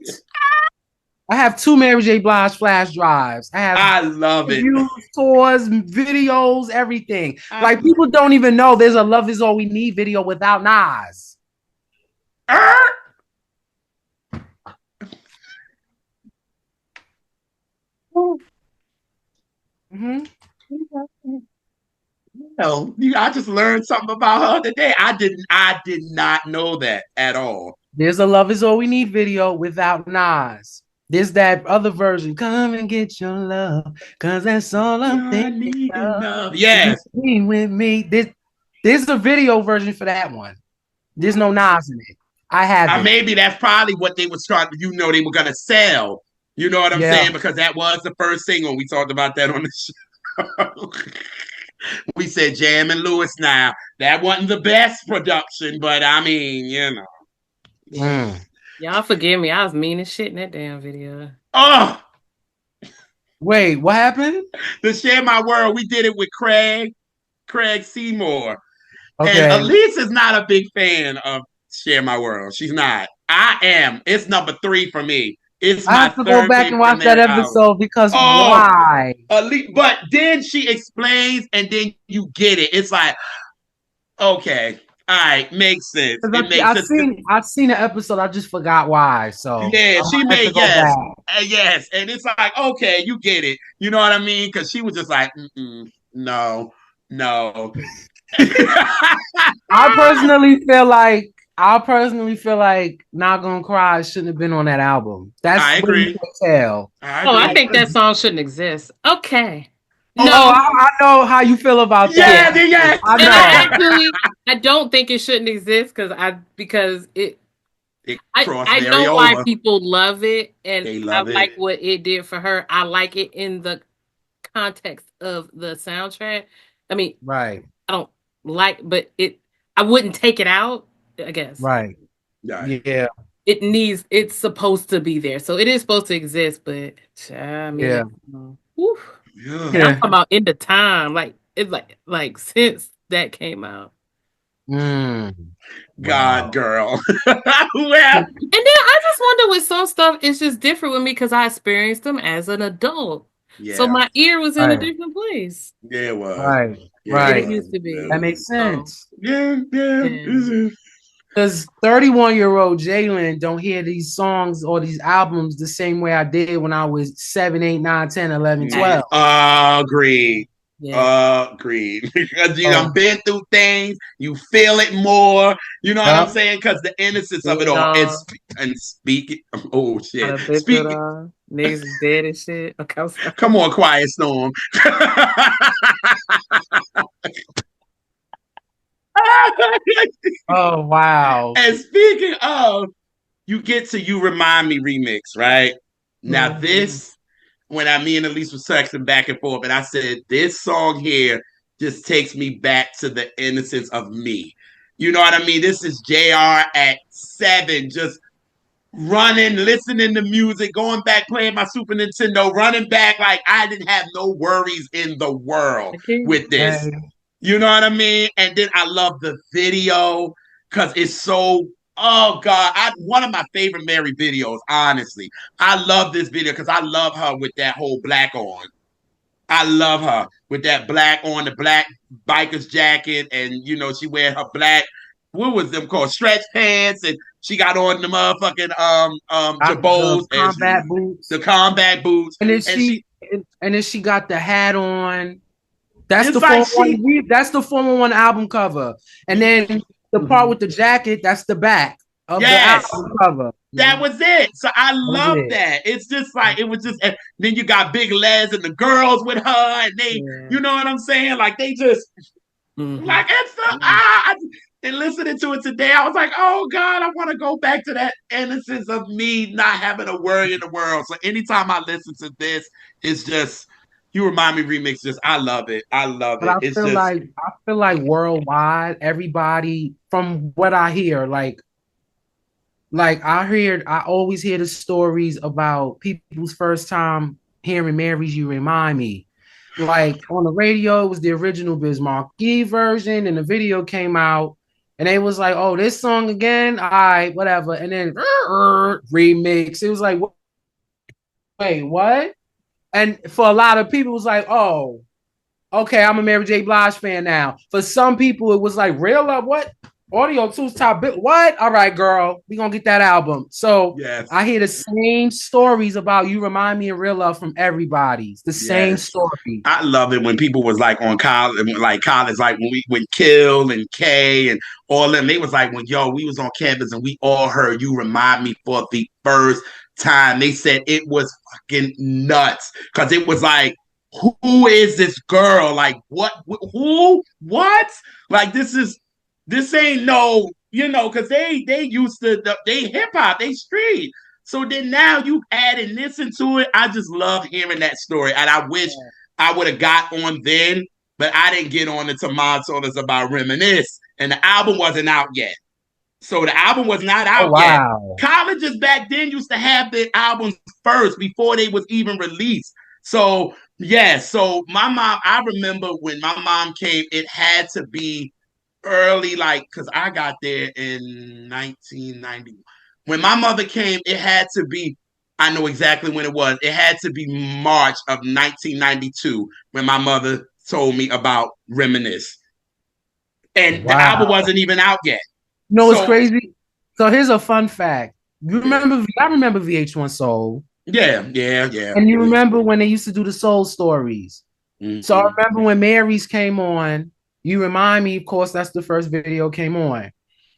I have 2 Mary J. Blige flash drives. I have I love it. reviews, tours, videos, everything. I, Like people don't even know there's a "Love Is All We Need" video without Nas. Mm-hmm. no, I just learned something about her today. I did not know that at all. There's a "Love Is All We Need" video without Nas. There's that other version. Come and get your love, cause that's all I'm I thinking need of. enough. You Yes. be with me. There's a video version for that one. There's no Nas in it. I have it. Maybe that's probably what they was trying to, they were gonna sell. You know what I'm Yeah. saying? Because that was the first single. We talked about that on the show. We said Jam and Lewis now. That wasn't the best production, but I mean, Yeah. Y'all forgive me. I was mean as shit in that damn video. Oh, Wait, what happened? to share my world, we did it with Craig Seymour. And Okay. Elise is not a big fan of Share My World. She's not. I am. It's number 3 for me. It's I my have to go third back and favorite from watch that their album. episode because Oh, why? but then she explains, and then you get it. It's like, okay, all right, makes sense. It makes sense. I've seen the episode. I just forgot why. So Yeah, I she might have to made go back. yes, and it's like, okay, you get it. You know what I mean? Because she was just like, no, no. I personally feel like "Not Gonna Cry" shouldn't have been on that album. That's I what you agree. can tell. I think that song shouldn't exist. Okay. Oh, No. I know how you feel about that. Yeah, yes. I know. I don't think it shouldn't exist because It crossed I Mary know why over. people love it, and They I love it. like what it did for her. I like it in the context of the soundtrack. I mean, Right, I don't like, but I wouldn't take it out, I guess. right. Yeah. Yeah, It's supposed to be there. So it is supposed to exist, but I mean, yeah. whew. Yeah. And I'm talking about in the time, like it's like since that came out. Mm. God, Wow. girl. And then I just wonder with some stuff, it's just different with me because I experienced them as an adult. So Yeah. my ear was in a Right, different place Yeah, it was. right, Yeah, than it it right. was. used to be. That makes sense. Yeah, Yeah. Because 31-year-old Jalen don't hear these songs or these albums the same way I did when I was 7, 8, 9, 10, 11, 12. Agreed. Yeah. Agreed. Because you done been through things, you feel it more. You know what I'm saying? Because the innocence of it all. And speaking, oh shit. I've been through it Speaking, all. Niggas is dead and shit. Okay, I'm sorry. Come on, Quiet Storm. Oh wow. And speaking of, you get to You Remind Me remix, right? Now Mhm. this, when me and Elise was texting back and forth, and I said, this song here just takes me back to the innocence of me. You know what I mean? This is JR at 7, just running, listening to music, going back, playing my Super Nintendo, running back like I didn't have no worries in the world Okay. with this. Hey, You know what I mean? And then I love the video because it's so, oh God, one of my favorite Mary videos, honestly. I love this video because I love her with that whole black on. I love her with that black on, the black biker's jacket, and she wear her black, what was them called, stretch pants, and she got on the motherfucking got the jabos and combat the boots, combat boots, and then and she she got the hat on. That's it's the like 411. she That's the 411 album cover, and then the part with the jacket. That's the back of the yes. album cover. That Mhm. was it. So I That was love it. that. It's just like it was just. And then you got Big Les and the girls with her, and Yeah. you know what I'm saying? Like they just Mm-hmm. like it's the and listening to it today, I was like, oh God, I want to go back to that innocence of me not having a worry in the world. So anytime I listen to this, it's just You Remind Me remix. Just I love it. I love But it. It's just I feel like worldwide, everybody from what I hear, I always hear the stories about people's first time hearing Mary's You Remind Me. Like on the radio, it was the original Biz Markie version, and the video came out, and they was like, "Oh, this song again? All right, whatever." And then remix. It was like, wait, what? And for a lot of people, it was like, "Oh, okay, I'm a Mary J. Blige fan now." For some people, it was like, real love, what? Audio 2's top bit. What? All right, girl, we gonna get that album. So yes, I hear the same stories about You Remind Me of Real Love from everybody. It's the same yes. story. I love it when people was like on college, like when Kill and K and all them, they was like when we was on campus and we all heard You Remind Me for the first time. They said it was fucking nuts because it was like, who is this girl? Like what? Who? What? Like this ain't no, because they used to they hip hop, they street. So then now you adding this into it. I just love hearing that story. And I wish I would have got on then, but I didn't get on until Mod told us about Reminisce. And the album wasn't out yet. So the album was not Oh out yet. wow. Colleges back then used to have their albums first before they was even released. So yeah, so my mom, I remember when my mom came, it had to be early, like, because I got there in 1990. When my mother came, it had to be, I know exactly when it was. It had to be March of 1992 when my mother told me about Reminisce. And the album Wow. wasn't even out yet. You know what's So, crazy? So here's a fun fact. You yeah, remember I remember VH1 Soul. yeah. And you remember when they used to do the soul stories. So I Mm-hmm. remember when Mary's came on, You Remind Me, of course, that's the first video came on.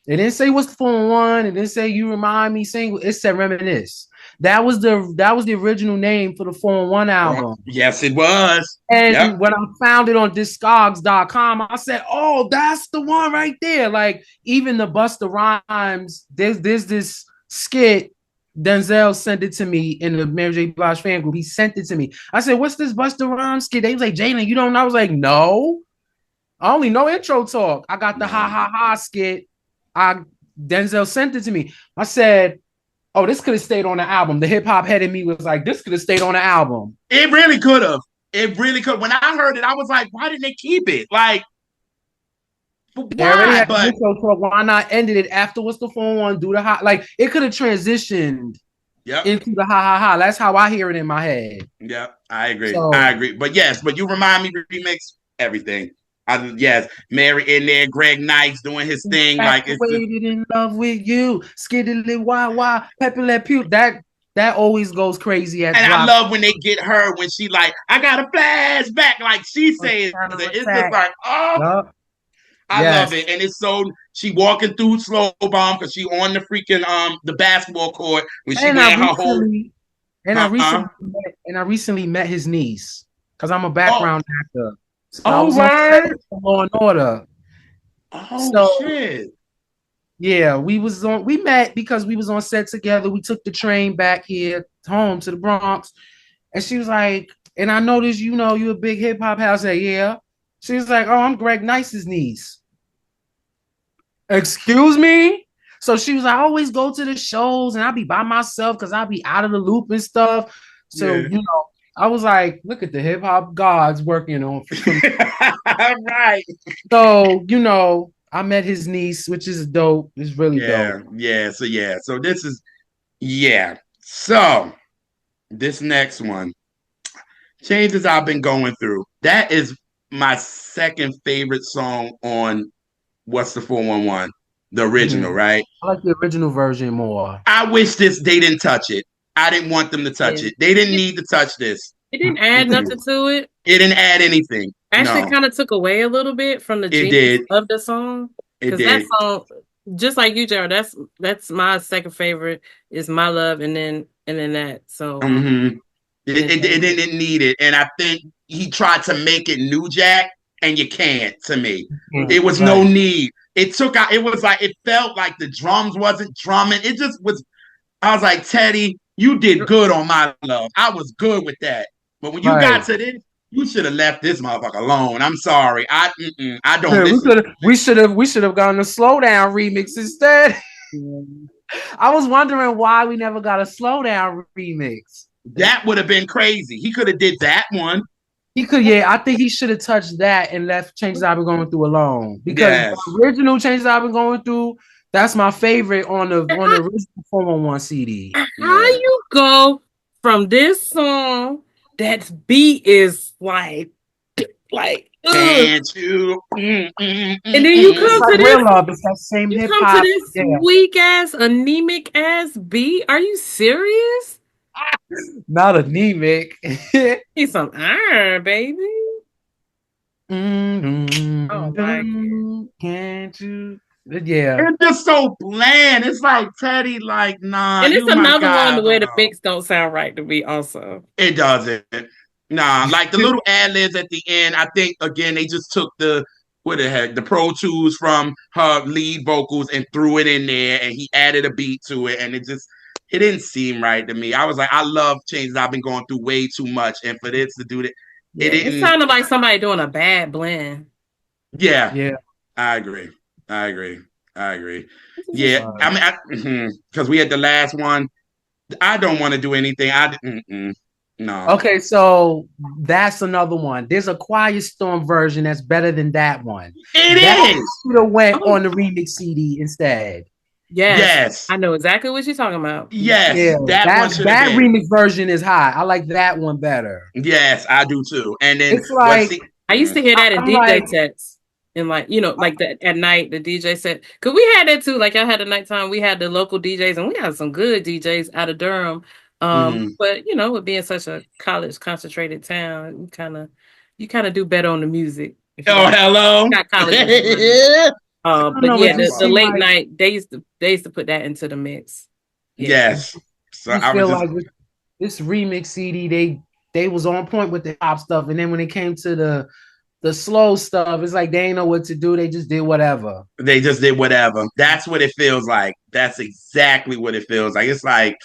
It didn't say what's the 411. It didn't say You Remind Me single. It said Reminisce. That was the original name for the 411 album. Yes, it was. Yep. And when I found it on discogs.com, I said, "Oh, that's the one right there." Like even the Busta Rhymes, there's this skit. Denzel sent it to me in the Mary J. Blige fan group. He sent it to me. I said, "What's this Busta Rhymes skit?" They was like, "Jalen, you don't know?" I was like, "No, I only know intro talk. I got the ha No. ha ha skit. I Denzel sent it to me. I said, "Oh, this could have stayed on the album." The hip hop head in me was like, "This could have stayed on the album." It really could have. It really could. When I heard it, I was like, why didn't they keep it? Like, They already why? had the But intro talk. Why not ended it after what's the phone one? Do the hot like it could have transitioned yep. into the ha ha ha. That's how I hear it in my head. Yeah, I agree. I So agree. But yes, but You Remind Me remix everything. Yes, Mary in there, Greg Knights doing his thing. Like it's just, infatuated in love with you, skiddly wah, pepper let pew. That always goes crazy at and I drop. love when they get her when she like, I got a flashback, like she says it. It's just Attack. like, oh, Yup. I love Yes. it. And it's so she walking through slow bomb because she on the freaking the basketball court when she And I wearing her whole recently And Uh-uh. I recently met his niece because I'm a Oh, background actor. So I oh, was on set word. for Law and Order. Oh, So shit. yeah, we met because we was on set together. We took the train back here home to the Bronx. And she was like, and I noticed, you a big hip hop house. I said, yeah. She was like, oh, I'm Greg Nice's niece. Excuse me? So she was like, I always go to the shows and I'll be by myself because I'll be out of the loop and stuff. So, Yeah. I was like, look at the hip hop gods working on for me. Right. So, I met his niece, which is dope. It's really dope. Yeah. Yeah. So yeah. So this is yeah. So this next one, changes I've been going through. That is my second favorite song on What's the 411? The original, Mhm. right? I like the original version more. I wish they didn't touch it. I didn't want them to touch Yeah. it. They didn't It, need to touch this. it didn't add Mm-mm. nothing to it. It didn't add anything. Actually, No, kind of took away a little bit from the it genius did. of the song. It Because that did. song, just like you, Jared, that's my second favorite. Is My Love, and then that. So Mm-hmm. and It then didn't need it. And I think he tried to make it New Jack, and you can't to me. It was no Right. need. It took out, it was like, it felt like the drums wasn't drumming. It just was, I was like, Teddy, you did good on My Love. I was good with that. But when you got Right. to this, you should have left this motherfucker alone. I'm sorry. I don't Yeah, listen. we should have gotten a slow down remix instead. I was wondering why we never got a slow down remix. That would have been crazy. He could have did that one. He could, yeah. I think he should have touched that and left changes I've been going through alone because Yes. the original changes I've been going through. That's my favorite on the original 411 CD. how Yeah. you go from this song that beat is like ugh, Can't you? and then you It's come like to real this love. It's that same you hip come to hop. this Yeah, weak ass anemic ass beat. Are you serious? not anemic. Need some iron, baby. I don't like it. Can't you? Yeah. It's just so bland. It's like Teddy, like, nah, And it's you my another one guy. the way the No, mix don't sound right to me also. it doesn't. Nah, like the little ad libs at the end. I think again they just took the what the heck the Pro Tools from her lead vocals and threw it in there, and he added a beat to it, and it didn't seem right to me. I was like, I love changes I've been going through way too much, and for this to do that, it Yeah, it didn't. sounded like somebody doing a bad blend. Yeah, Yeah. I agree. I agree. I agree. Just Yeah, I mean, because we had the last one. I don't want to do anything. No. Okay, so that's another one. There's a Quiet Storm version that's better than that one. That It is. should have went oh on the remix CD instead. yes, Yes. I know exactly what you're talking about. Yes. Yeah, That one should have that been. remix version is high. I like that one better. Yes, I do too. And then It's what's like the I used to hear that in I'm DJ like sets. And like that at night, the DJ set. Cause we had that too. Like I had a nighttime, we had the local DJs and we had some good DJs out of Durham. mm-hmm. But with being such a college concentrated town, you kind of do better on the music if you Oh, hello. got colleges and money. I don't But know. It yeah, just the seemed late like night they used to put that into the mix. Yeah. Yes. So you I was feel just like this remix CD they was on point with the pop stuff, and then when it came to the slow stuff, it's like they ain't know what to do. They just did whatever. they just did whatever. That's what it feels like. That's exactly what it feels like. It's like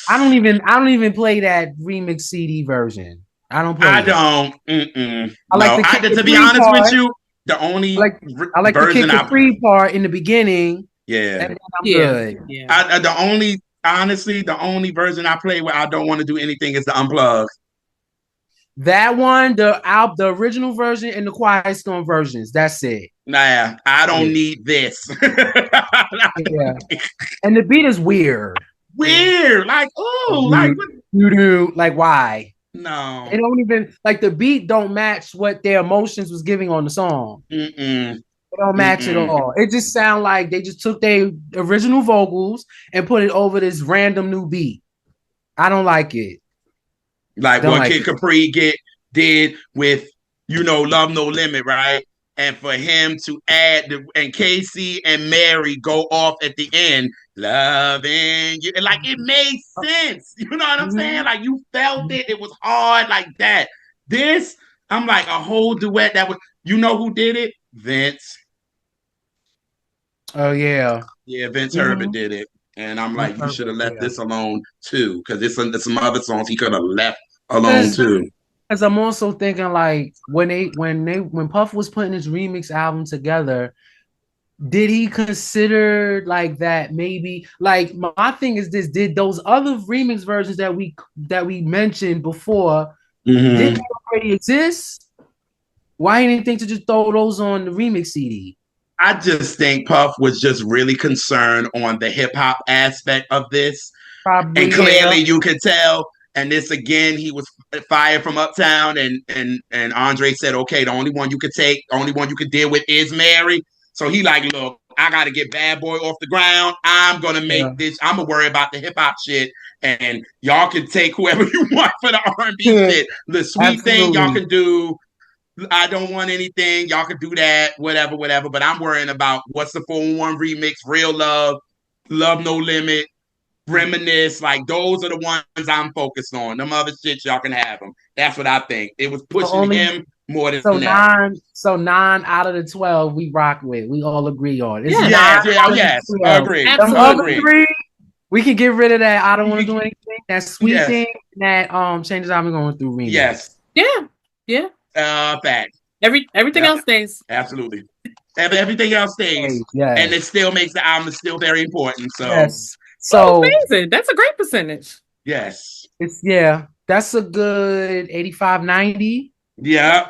I don't even play that remix CD version. I don't I play it. don't. Mm-mm. I like No, the kick to it be free honest with part. you, the I only like I like the version kick it I free part in the beginning, and yeah, then I'm Yeah. good. Yeah. the only honestly the only version I play where I don't want to do anything is the unplugged. That one, the original version and the Quiet Storm versions. That's it. Nah, I don't Yeah. need this. Yeah. And the beat is weird. Weird, like oh, like what? You do like why? No, It don't even like the beat don't match what their emotions was giving on the song. mm-mm, It don't match at mm-mm. all. It just sound like they just took their original vocals and put it over this random new beat. I don't like it. Like Don't what like Kid it. Capri did with Love No Limit, right? and for him to add and Casey and Mary go off at the end, loving you, and like it made sense. You know what I'm saying? Like you felt it. It was hard like that. This, I'm like a whole duet that was. You know who did it? Vince. Oh yeah. Yeah, Vince Herbert did it. And I'm like, you should have left this alone too, because there's some other songs he could have left alone too. Because I'm also thinking like when Puff was putting his remix album together, did he consider like that maybe like my thing is this, did those other remix versions that we mentioned before did they already exist? Why didn't think to just throw those on the remix CD? I just think Puff was just really concerned on the hip hop aspect of this. Probably, and clearly you could tell. And this again, he was fired from Uptown, and Andre said, "Okay, the only one you could take, the only one you could deal with is Mary." So he like, look, I got to get Bad Boy off the ground. I'm gonna make this. I'm gonna worry about the hip hop shit, and y'all can take whoever you want for the R&B shit. The sweet thing y'all can do. I don't want anything. Y'all can do that, whatever, whatever. But I'm worrying about what's the 411 remix, Real Love, Love No Limit, Reminisce. Like those are the ones I'm focused on. Them other shit, y'all can have them. That's what I think. It was pushing him more than that. So 9 out of the 12 we rock with. We all agree on. It's yes, agree. Absolutely. Three, we can get rid of that. I don't want to do anything. That sweet thing that changes how we're going through remix. Yes. Yeah. Fact. Everything else stays. Absolutely. Everything else stays. Yes. And it still makes the album still very important. So yes. So amazing. That's a great percentage. Yes. It's that's a good 85-90. Yeah.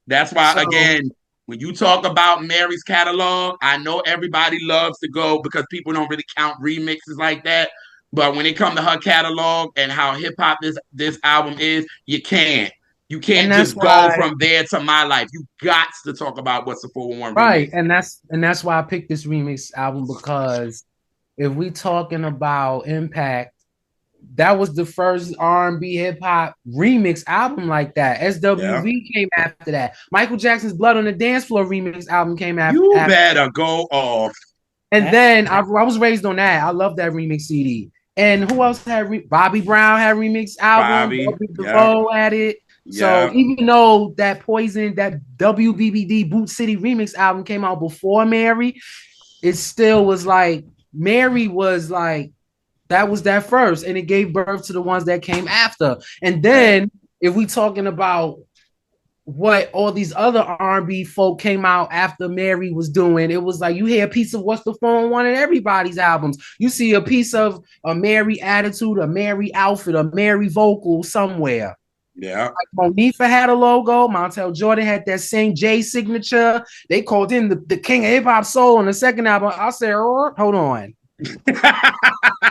That's why again, when you talk about Mary's catalog, I know everybody loves to go because people don't really count remixes like that. But when it comes to her catalog and how hip hop this album is, you can't. You can't just go from there to My Life. You got to talk about what's the 411 right, remix. And that's why I picked this remix album, because if we talking about impact, that was the first R&B hip hop remix album like that. SWV came after that. Michael Jackson's Blood on the Dance Floor remix album came after. You better go off. And then I was raised on that. I love that remix CD. And who else had Bobby Brown had remix album. Bobby DeVoe had it. So even though that Poison, that WBBD Boot City remix album came out before Mary, it still was like Mary was like that was that first, and it gave birth to the ones that came after. And then if we talking about what all these other R&B folk came out after Mary was doing, it was like you hear a piece of What's the 411 in everybody's albums. You see a piece of a Mary attitude, a Mary outfit, a Mary vocal somewhere. Yeah. Like Monifa had a logo. Montel Jordan had that same J signature. They called him the king of hip hop soul on the second album. I said, hold on.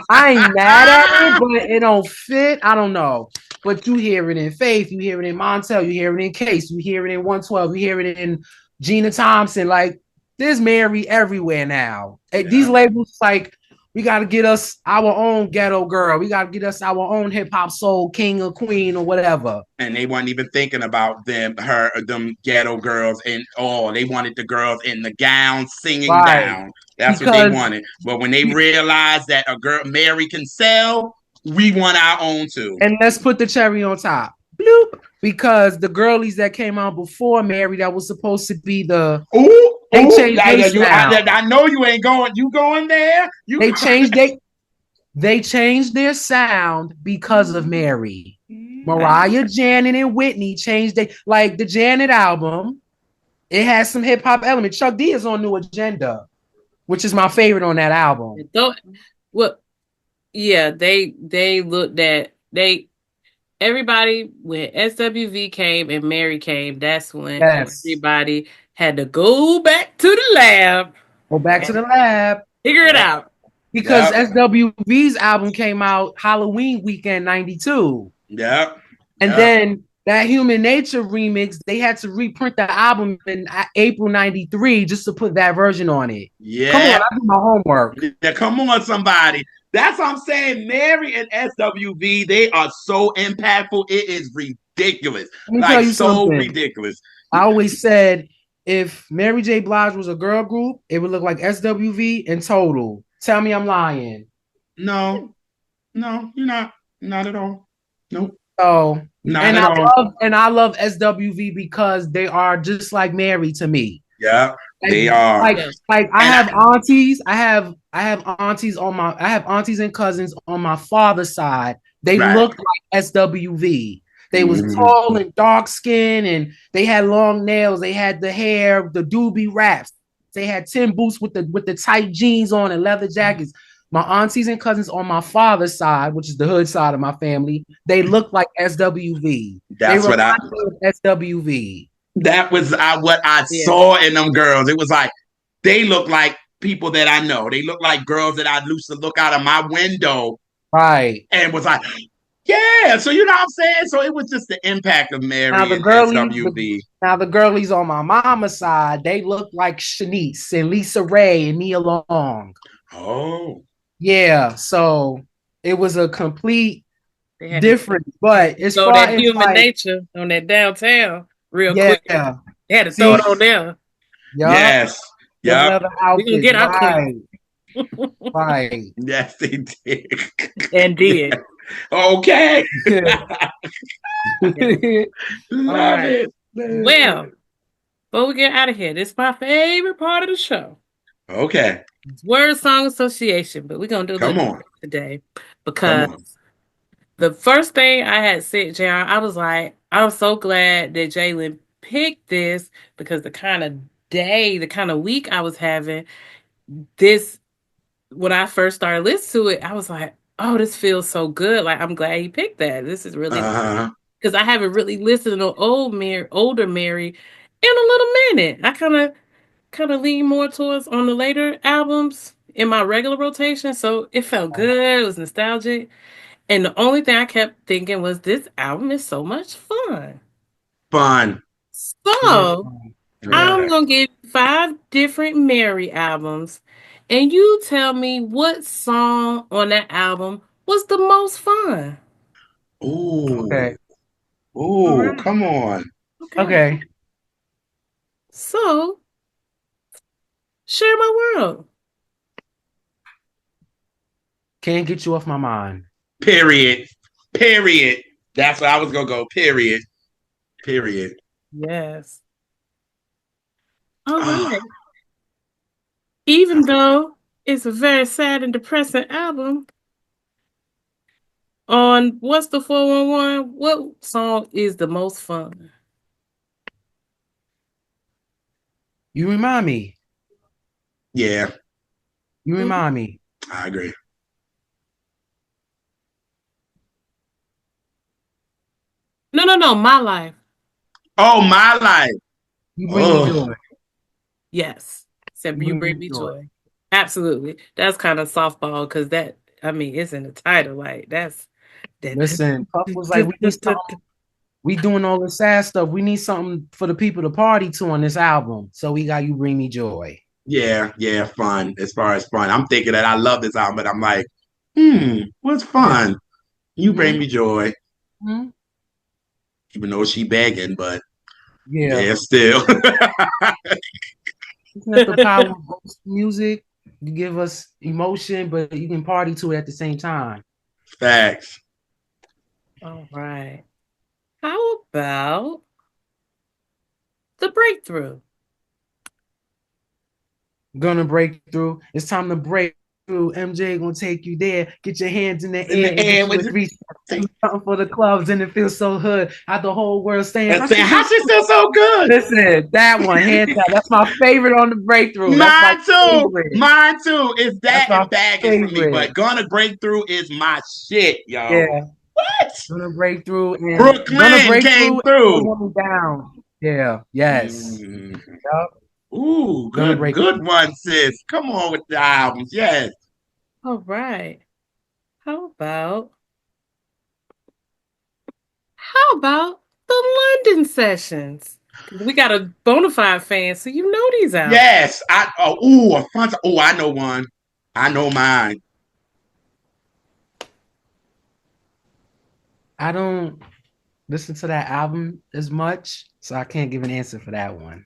I ain't mad at it, but it don't fit. I don't know. But you hear it in Faith, you hear it in Montel, you hear it in Case, you hear it in 112, you hear it in Gina Thompson. Like, there's Mary everywhere now. These labels, like, we got to get us our own ghetto girl. We got to get us our own hip hop soul king or queen or whatever. And they weren't even thinking about them ghetto girls and all. They wanted the girls in the gown singing down. That's what they wanted. But when they realized that a girl Mary can sell, we want our own too. And let's put the cherry on top. Bloop. Because the girlies that came out before Mary, that was supposed to be the they changed I know you ain't going. You going there? They changed their sound because of Mary. Mariah, Janet, and Whitney changed like the Janet album. It has some hip hop elements. Chuck D is on New Agenda, which is my favorite on that album. They looked at everybody when SWV came and Mary came. That's when everybody had to go back to the lab. Figure it out. Because SWV's album came out Halloween weekend 92. And then that Human Nature remix, they had to reprint the album in April 93 just to put that version on it. Yeah. Come on, I do my homework. Yeah, come on, somebody. That's what I'm saying. Mary and SWV, they are so impactful. It is ridiculous. Like, so ridiculous. I always said if Mary J. Blige was a girl group, it would look like SWV and Total. Tell me I'm lying. No, no, you're not at all. Nope, So, not at all. and I love SWV because they are just like Mary to me. Yeah, Like, they are. Yes. I And have aunties. I have aunties and cousins on my father's side. They right. looked like SWV. They was Mhm. tall and dark skinned and they had long nails. They had the hair, the doobie wraps. They had tin boots with the tight jeans on and leather jackets. My aunties and cousins on my father's side, which is the hood side of my family, they look like SWV. They That's remind what I. me of SWV. That was what I Yeah. saw in them girls. It was like they look like people that I know. They look like girls that I used to look out of my window Right. and was like, yeah. So you know what I'm saying? So it was just the impact of Now Mary the and girlies, SWV. now the girlies on my mama's side, they look like Shanice and Lisa Ray and Nia Long. Oh, Yeah, so it was a complete They had to difference. But as throw far that as human like, nature on that downtown real quick. yeah, They had to throw it see, on there. yup, yes. them Yep. leather We're gonna outfits, get our queen. right, right. Yes, they did. And Yeah. did. Okay. Yeah. All Love right. it. Well, before we get out of here, this is my favorite part of the show. Okay. It's word song association, but we're gonna do a little Come on. different today Come because on. the first thing I had said, JR, I was like, I'm so glad that Jalen picked this because the kind of day, the kind of week I was having, this when I first started listening to it, I was like, oh, this feels so good. Like I'm glad he picked that. This is really Uh-huh. because I haven't really listened to older Mary in a little minute. I kind of lean more towards on the later albums in my regular rotation, so it felt good. It was nostalgic. And the only thing I kept thinking was this album is so much fun. Fun. It is So fun. I'm Yeah. gonna give you 5 different Mary albums, and you tell me what song on that album was the most fun. Ooh. Okay, All Ooh, right. come on. Okay. okay. So share my world. Can't get you off my mind. Period. Period. That's what I was gonna go. Period. Period. Yes. All Oh, right. Even though it's a very sad and depressing album, on What's the 411, what song is the most fun? You remind me. yeah, You Mhm. remind me. I agree. No, no, no, My Life. Oh, my life. You bring me Oh, joy. Yes. Except You You bring Bring me Me joy. Joy. Absolutely. That's kind of softball because that, I mean, it's in the title. Like, that's that. Listen, Puff was like, we need something. We doing all the sad stuff. We need something for the people to party to on this album. So we got You Bring Me Joy. yeah, yeah, fun. As far as fun, I'm thinking that I love this album, but I'm like, what's Yeah. fun? You bring Mhm. me joy, Mhm. even though she begging, but Yeah. yeah, still. Isn't that the power of music? You give us emotion, but you can party to it at the same time. Facts. All right. How about The Breakthrough? Gonna break through. It's time to break through. MJ gonna take you there. Get your hands in the In air the and get air you a with three. Do something for the clubs, and it feels so hood. How the whole world saying, and "How saying, she how feels she so." still so good? Listen, that one, hands down. That's my favorite on the breakthrough. That's my Mine too. favorite. Mine too. Is That's that my and baggage for me, favorite. but gonna break through is my shit, yo. Yeah, What? gonna Brooklyn break came through and through. hold me down. Yeah, yes. Mm. Yep. Ooh, Gonna good, break good through. one, sis. Come on with the albums. Yes. All right. How about How about the London sessions? 'Cause we got a bona fide fan, so you know these albums. Yes. Alfonso. Oh, I know one. I know mine. I don't. listen to that album as much, so I can't give an answer for that one.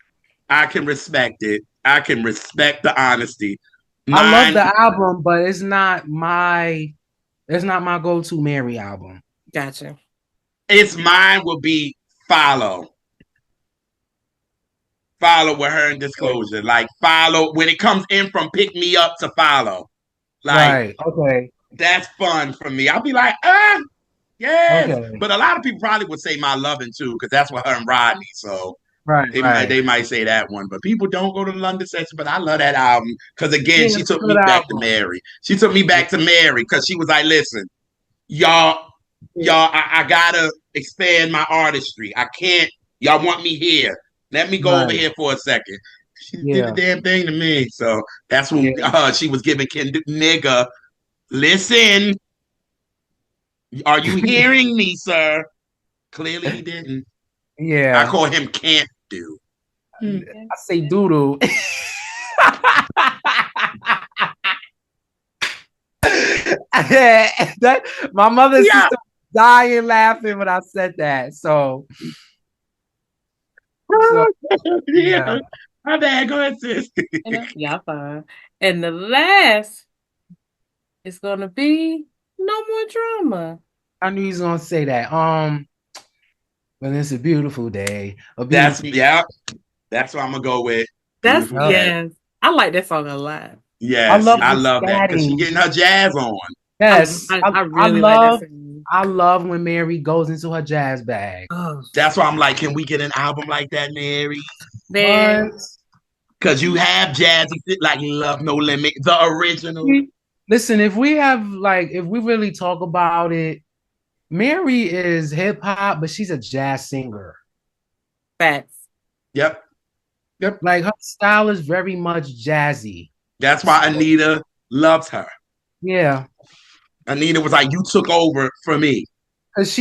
I can respect it. I can respect the honesty. I love Mine, the album, but it's not my go-to Mary album. Gotcha. mine will be follow. Follow with her in disclosure. Like follow when it comes in from pick me up to follow. Like Right. Okay. that's fun for me. I'll be like, yes. Okay. But a lot of people probably would say my loving too, because that's what her and Rodney. So Right. they Right. might say that one. But people don't go to the London section. But I love that album because again, Yeah, she it's a took good me back to album. Mary. She took me back to Mary because she was like, listen, y'all, I gotta expand my artistry. I can't. Y'all want me here. Let me go over Right. here for a second. She did the Yeah. damn thing to me. So that's when Yeah. she was giving nigga. Listen, are you hearing me, sir? Clearly he didn't. I Yeah. call him can't do. I say doodle. that my mother and Yeah. sister dying laughing when I said that. So Yeah. yeah. My bad. Go ahead, sis. Y'all fine. And the last is gonna be no more drama. I knew he was gonna say that. But it's a beautiful day. A That's beautiful. yeah. That's what I'm gonna go with. That's Beautiful Yep. day. yes. I like that song a lot. I Yes, love I the love that because she scatting. getting her jazz on. Yes, I I really like that love song. I love when Mary goes into her jazz bag. Oh That's why I'm like, can we get an album like that, Mary? man. What? Because you have jazzy shit like Love No Limit, the original. Listen, if we really talk about it, Mary is hip hop, but she's a jazz singer. Facts. Yep, yep. Like her style is very much jazzy. That's So why Anita loves her. yeah, Anita was like, you took over for me. because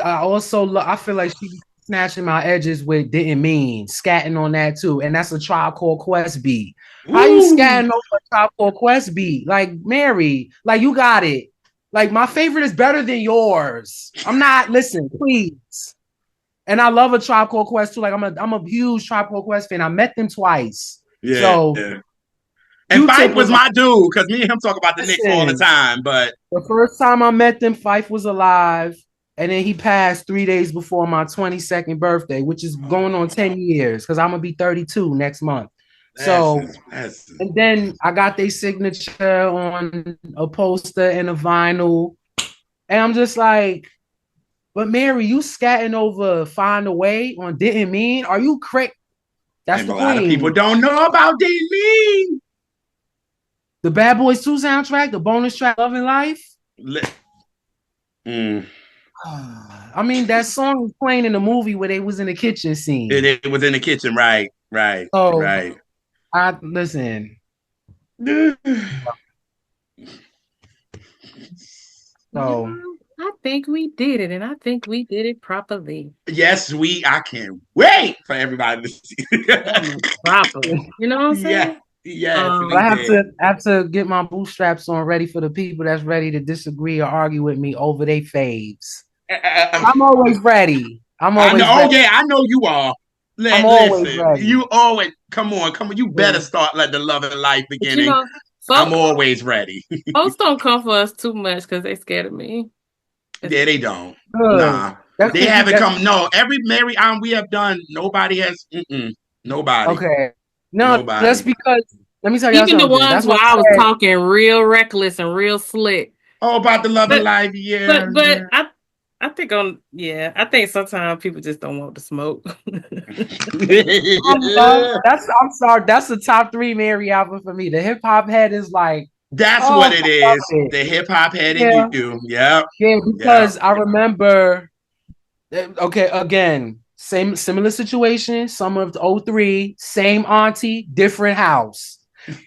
I feel like she snatching my edges with didn't mean scatting on that too, and that's a Tribe Called Quest beat. How you Ooh. scatting over a Tribe Called Quest beat? Like Mary, like you got it. Like my favorite is better than yours. I'm not listen, please. And I love a Tribe Called Quest too. Like I'm a huge Tribe Called Quest fan. I met them twice. Yeah. So Yeah. And Fife Q-Tip was was like, my dude because me and him talk about the Knicks all the listen, time. But the first time I met them, Fife was alive. And then he passed 3 days before my 22nd birthday, which is going on 10 years because I'm going to be 32 next month. So, that's and then I got their signature on a poster and a vinyl. And I'm just like, but Mary, you scatting over Find a Way on Didn't Mean? Are you crazy? That's and the a lot of people queen. don't know about D. The Bad Boys 2 soundtrack, the bonus track, Loving Life. Mm. I mean, that song was playing in the movie where they was in the kitchen scene. It was in the kitchen, right, right, So right. I listen. So I think we did it, and I think we did it properly. Yes, I can't wait for everybody to see. Properly. You know what I'm Yeah, saying? yes, but we I have did. to get my bootstraps on ready for the people that's ready to disagree or argue with me over their faves. I'm always ready. I'm I know. always Oh ready. yeah, I know you are. I'm always Listen, ready. you always come on, come on. You better Yeah. start like the love and life But you beginning. know, I'm folks, always ready. folks don't come for us too much because they scared of me. Yeah, they don't. Good. Nah, That's they because you haven't get come. No, every Mary we have done, nobody has. Nobody, okay. No, that's nobody. because let me tell y'all Even the something. ones That's why where I was I said talking real reckless and real slick. Oh, about the love and But life. Yeah, yeah. I think I think sometimes people just don't want to smoke. I'm sorry. That's the top three Mary album for me. The hip hop head is like, That's oh, what I it love is. it. The hip hop head in Yeah, you. Yep. yeah, Yep. because I remember. Okay, again, same similar situation. Summer of '03, same auntie, different house.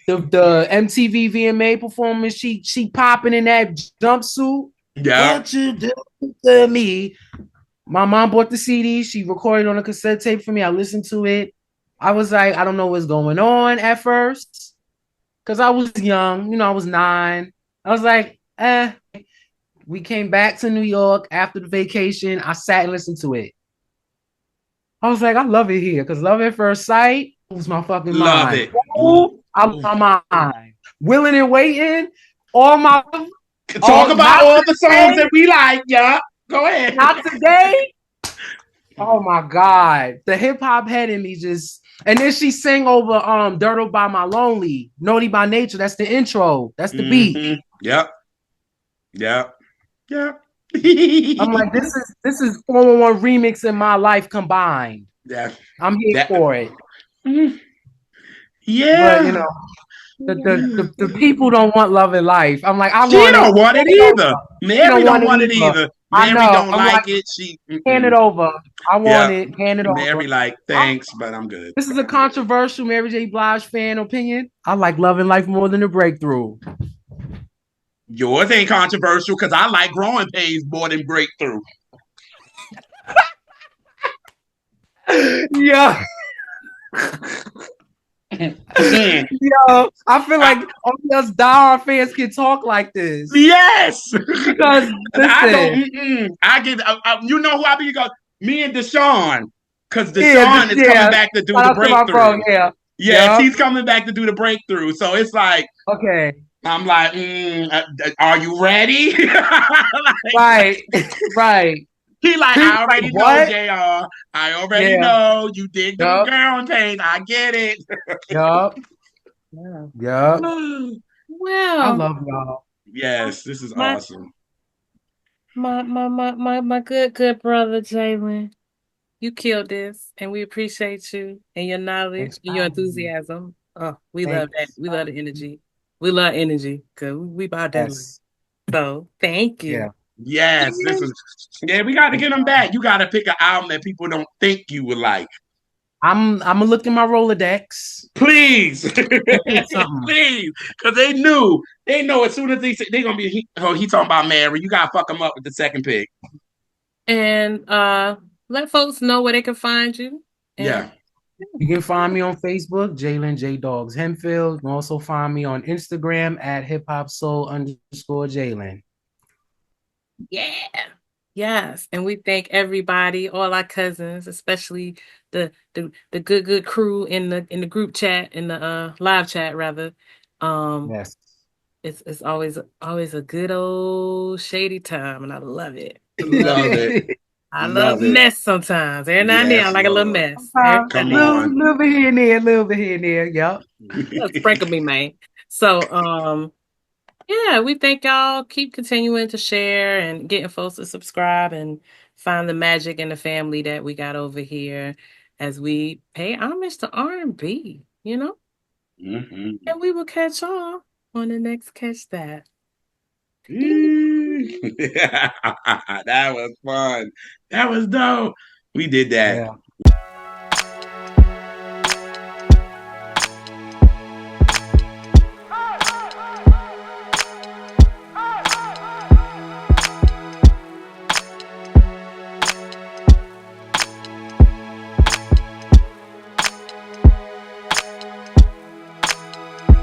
The MTV VMA performance, she popping in that jumpsuit. Yep. What you do to me? My mom bought the CD. She recorded on a cassette tape for me. I listened to it. I was like, I don't know what's going on at first because I was young. I was 9. I was like, eh. We came back to New York after the vacation. I sat and listened to it. I was like, I love it here because Love at First Sight was my fucking Love mind. it. Ooh, I love my mind. Willing and Waiting, all my Talk about not all the songs today, that we like, yeah. Go ahead. not today. Oh my God. The hip hop head in me just and then she sang over Dirtle by My Lonely, Naughty by Nature. That's the intro. That's the beat. Mm-hmm. Yep. Yep. Yep. I'm like, this is 411 remix in my life combined. Yeah. I'm here That. for it. But you Yeah. know, the people don't want love in life. I'm like, I She want it. don't want it Hand it either. over. She Mary don't don't want it want it either. either. I Mary know. don't I'm like like, it. She. hand it Mm-mm. over. I want Yeah. it. Hand it Mary over. like thanks, but I'm good. This is a controversial Mary J. Blige fan opinion. I like Love and Life more than The Breakthrough. Yours ain't controversial because I like growing pains more than breakthrough. Yeah. Mm. Yo, I feel I, like only us diehard fans can talk like this. yes. Because I don't. listen, I get. You know who I be? Go. Me and Deshaun, because yeah, Deshaun is coming yeah. back to do Shout the out to my bro. breakthrough. Yeah. Yes, Yup. he's coming back to do the breakthrough. So it's like Okay. I'm like, are you ready? Right. Right. He like, He was I like, already know, what? Jr. I already Yeah. know you did the Yup. girl pain. I get it. Yup. Yeah. Yup. I Well, love y'all. Yes, this is my awesome. my good brother Jalen, you killed this, and we appreciate you and your knowledge Thanks and for your having me. enthusiasm. Oh, we love that. Thanks. We love the energy. We love energy because we about that life. Yes. So thank you. Yeah. Yes, this is. Yeah, we got to get them back. You got to pick an album that people don't think you would like. I'm gonna look in my Rolodex. Please, Pick something. please, because they knew. They know as soon as they gonna be. He talking about Mary. You gotta fuck him up with the second pick. And let folks know where they can find you. And Yeah. You can find me on Facebook, Jalen J Dogs Hemphill. You can also find me on Instagram at hip hop soul underscore Jalen. yeah. Yes, and we thank everybody, all our cousins, especially the good crew in the group chat, in the live chat rather. Um Yes. it's always a good old shady time, and I love it. I love Love it. it. I love Love it. mess sometimes. Every now and then I Yes, like a little Lord. mess. Every now and Come then. on. Little bit here and there, little bit here and there. Yep. Sprinkle me, man. So yeah, we thank y'all. Keep continuing to share and getting folks to subscribe and find the magic in the family that we got over here as we pay homage to R&B, you know? Mm-hmm. And we will catch y'all on the next Catch That. That was fun. That was dope. We did that. Yeah.